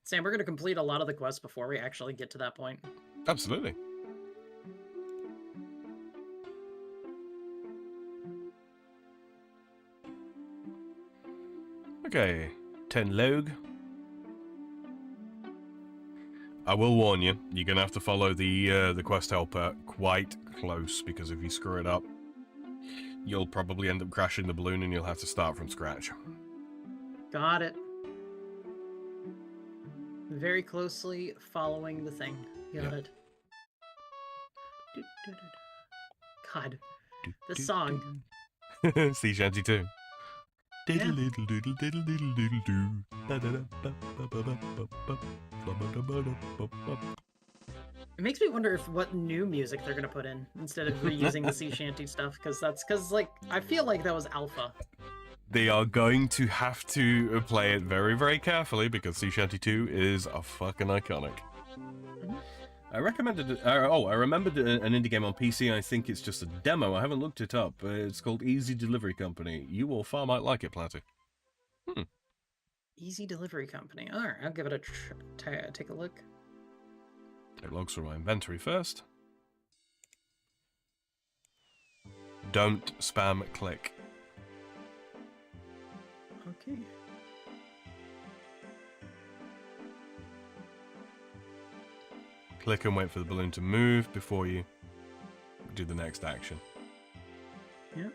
Sam, we're going to complete a lot of the quests before we actually get to that point. Absolutely. Okay, 10 log. I will warn you, you're going to have to follow the quest helper quite close, because if you screw it up, you'll probably end up crashing the balloon and you'll have to start from scratch. Got it. Very closely following the thing. Got it. God, this song. Sea Shanty 2. Yeah. It makes me wonder what new music they're gonna put in instead of reusing the sea shanty stuff, because like I feel like that was alpha. They are going to have to play it very, very carefully because Sea Shanty 2 is a fucking iconic. I recommended it. I remembered an indie game on PC. I think it's just a demo. I haven't looked it up. It's called Easy Delivery Company. You or far might like it, Platty. Easy Delivery Company. All right, I'll give it a take a look. Take logs from my inventory first. Don't spam click. Okay. Click and wait for the balloon to move before you do the next action. Yep.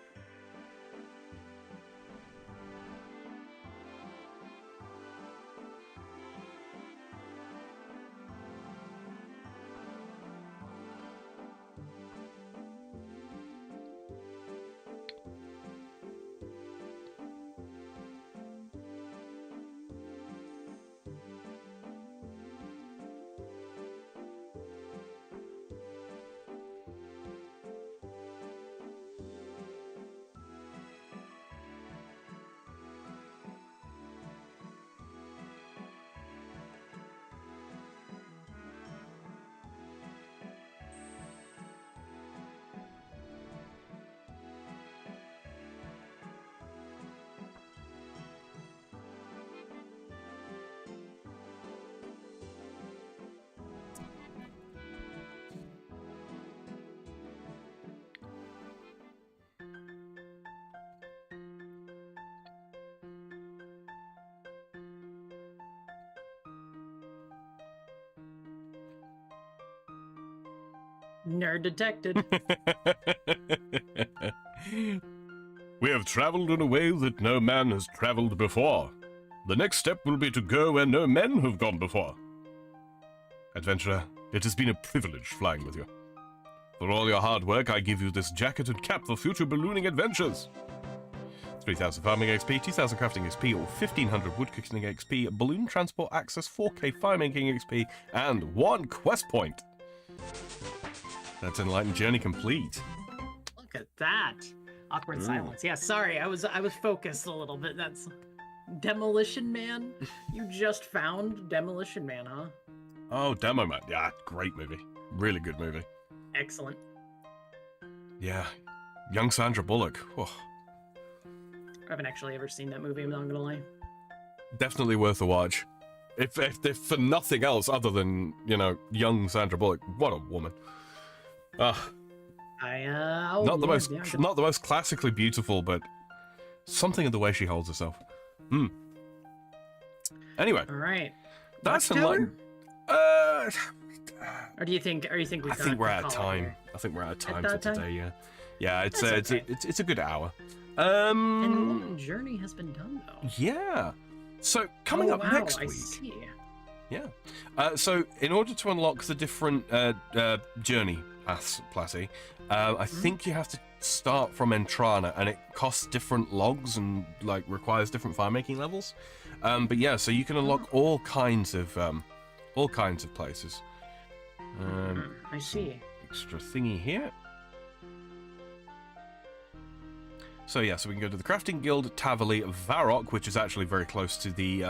Nerd detected. We have traveled in a way that no man has traveled before. The next step will be to go where no men have gone before. Adventurer, it has been a privilege flying with you. For all your hard work, I give you this jacket and cap for future ballooning adventures. 3,000 farming XP, 2,000 crafting XP, or 1,500 woodcooking XP, balloon transport access, 4k farming XP, and 1 quest point. That's Enlightened Journey complete. Look at that. Awkward silence. Yeah, sorry, I was focused a little bit. That's Demolition Man. You just found Demolition Man, huh? Oh, Demo Man. Yeah, great movie. Really good movie. Excellent. Yeah. Young Sandra Bullock. Oh, I haven't actually ever seen that movie, I'm not gonna lie. definitely worth a watch. If for nothing else other than, young Sandra Bullock. What a woman. Not the most classically beautiful, but something in the way she holds herself. Anyway, all right. that's Watchtower? Enlightened. Or do you think? Or you think we? I think we're out of time. I think we're out of time for today. Yeah, yeah. It's it's a good hour. Enlightened Journey has been done though. Yeah. So coming up next week. See. Yeah. So in order to unlock the different journey paths, Platty, I think you have to start from Entrana, and it costs different logs and like requires different fire making levels. But yeah, so you can unlock all kinds of places. I see. Extra thingy here. So yeah, so we can go to the Crafting Guild, Tavali, Varrock, which is actually very close to the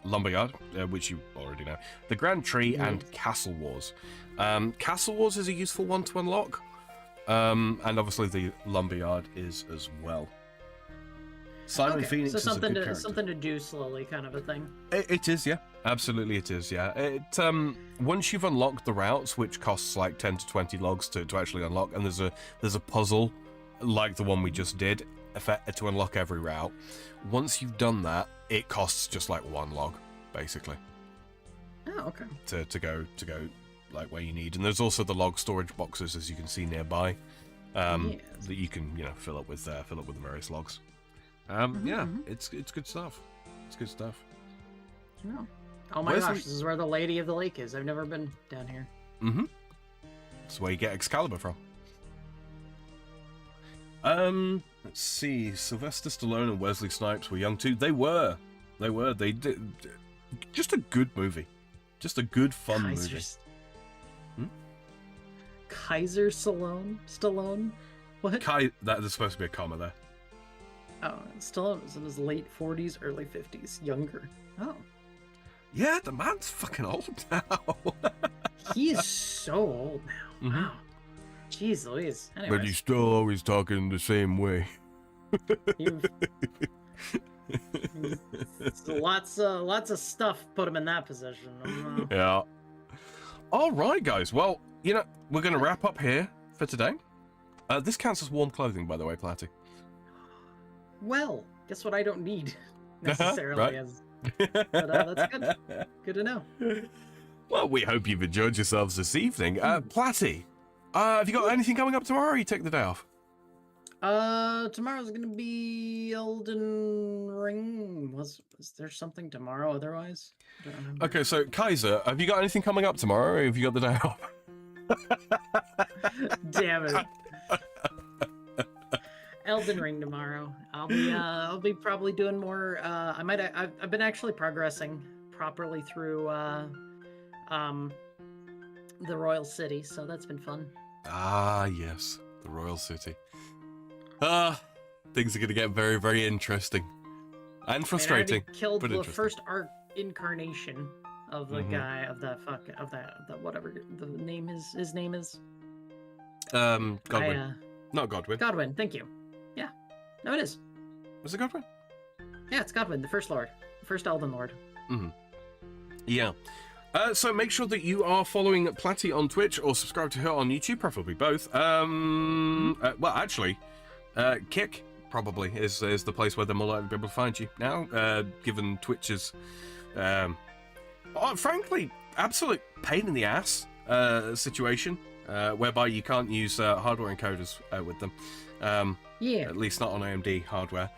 Lumberyard, which you already know, the Grand Tree, and Castle Wars. Castle Wars is a useful one to unlock, and obviously the Lumberyard is as well. Simon Phoenix so is a good character. something to do slowly, kind of a thing. It is, yeah. Absolutely it is, yeah. It once you've unlocked the routes, which costs like 10 to 20 logs to actually unlock, and there's a puzzle like the one we just did to unlock every route. Once you've done that, it costs just like 1 log, basically. Oh, okay. To go like where you need. And there's also the log storage boxes, as you can see nearby, that you can fill up with the various logs. It's good stuff. It's good stuff. No. Oh my gosh, this is where the Lady of the Lake is. I've never been down here. That's where you get Excalibur from. Let's see. Sylvester Stallone and Wesley Snipes were young too. They were. They did. Just a good movie. Just a good, fun movie. Kaiser Stallone? What? That is supposed to be a comma there. Oh, Stallone was in his late 40s, early 50s. Younger. Oh. Yeah, the man's fucking old now. He is so old now. Wow. Jeez Louise. Anyways. But he's still always talking the same way. Lots of stuff put him in that position. Yeah. All right, guys. Well, we're going to wrap up here for today. This counts as warm clothing, by the way, Platty. Well, guess what I don't need necessarily. Right. But that's good. Good to know. Well, we hope you've enjoyed yourselves this evening. Platty, have you got anything coming up tomorrow, or you take the day off? Tomorrow's gonna be Elden Ring. Was there something tomorrow otherwise? Okay, so Kaiser, have you got anything coming up tomorrow, or have you got the day off? Damn it. Elden Ring tomorrow. I'll be probably doing more. I've been actually progressing properly through the Royal City, so that's been fun. Ah, yes, the Royal City. Things are going to get very, very interesting and frustrating. I killed the first arc incarnation of the guy of that whatever the name is. His name is Godwin. Not Godwin. Godwin. Thank you. Yeah. No, it is. Was it Godwin? Yeah, it's Godwin, the first Lord, the first Elden Lord. Yeah. So make sure that you are following Platty on Twitch or subscribe to her on YouTube, preferably both. Well, actually, Kick probably is the place where they're more likely to be able to find you now, given Twitch's, frankly, absolute pain in the ass situation, whereby you can't use hardware encoders with them. At least not on AMD hardware.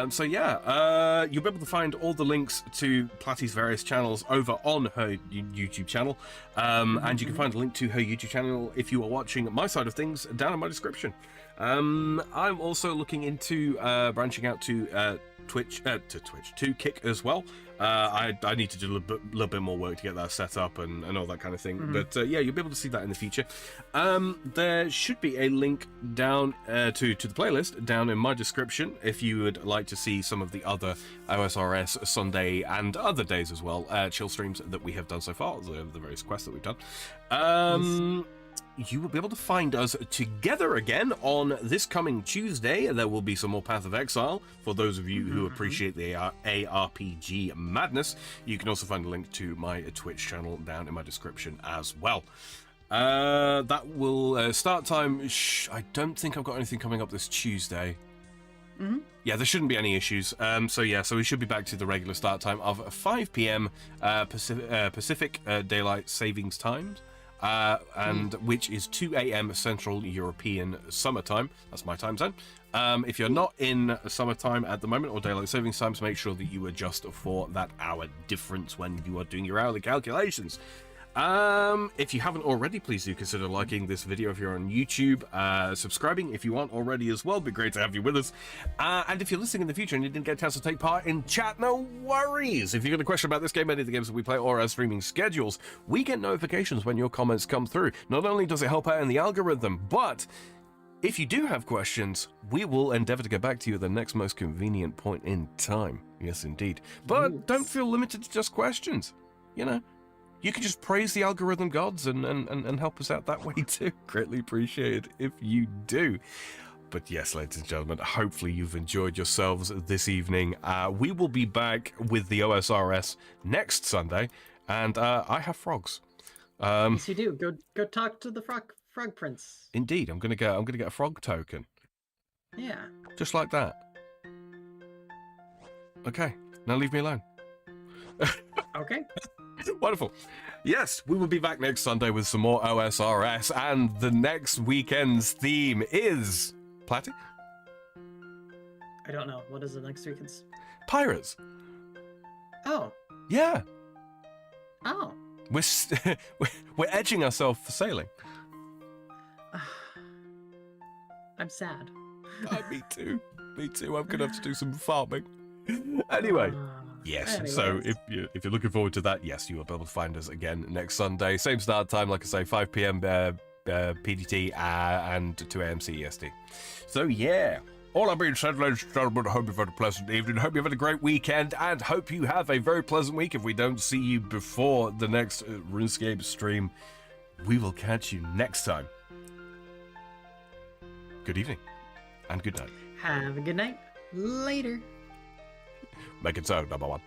So yeah, you'll be able to find all the links to Platty's various channels over on her YouTube channel, and you can find a link to her YouTube channel if you are watching my side of things down in my description. I'm also looking into branching out to to Kick as well. I need to do a little bit more work to get that set up and all that kind of thing. But yeah, you'll be able to see that in the future. There should be a link down to the playlist down in my description if you would like to see some of the other OSRS Sunday and other days as well chill streams that we have done so far, the various quests that we've done. You will be able to find us together again on this coming Tuesday. There will be some more Path of Exile for those of you who appreciate the ARPG madness. You can also find a link to my Twitch channel down in my description as well. That will start time. I don't think I've got anything coming up this Tuesday. Mm-hmm. Yeah, there shouldn't be any issues. So we should be back to the regular start time of 5 p.m. Pacific Daylight Savings Times, and which is 2 a.m. Central European Summertime. That's my time zone. If you're not in summertime at the moment or daylight savings times, make sure that you adjust for that hour difference when you are doing your hourly calculations. If you haven't already, please do consider liking this video if you're on YouTube, subscribing if you aren't already as well. It'd be great to have you with us. And if you're listening in the future and you didn't get a chance to take part in chat, no worries. If you've got a question about this game, any of the games that we play, or our streaming schedules, we get notifications when your comments come through. Not only does it help out in the algorithm, but if you do have questions, we will endeavor to get back to you at the next most convenient point in time. Yes, indeed. But don't feel limited to just questions. You know, you can just praise the algorithm gods and help us out that way too. Greatly appreciated if you do. But yes, ladies and gentlemen, hopefully you've enjoyed yourselves this evening. We will be back with the OSRS next Sunday, and I have frogs. Yes, you do. Go talk to the frog prince. Indeed, I'm gonna get a frog token. Yeah. Just like that. Okay, now leave me alone. Okay. Wonderful. Yes, we will be back next Sunday with some more OSRS, and the next weekend's theme is Platty? I don't know. What is the next weekend's? Pirates. Oh. Yeah. Oh. We're edging ourselves for sailing. I'm sad. Me too. Me too. I'm gonna have to do some farming. Anyway. Yes, Anyways. so if you're looking forward to that, yes, you will be able to find us again next Sunday. Same start time, like I say, 5 p.m. PDT and 2 a.m. CEST. So yeah, all that being said, ladies and gentlemen, I hope you've had a pleasant evening, hope you've had a great weekend, and hope you have a very pleasant week. If we don't see you before the next RuneScape stream, we will catch you next time. Good evening, and good night. Have a good night. Later. Make it so, number one.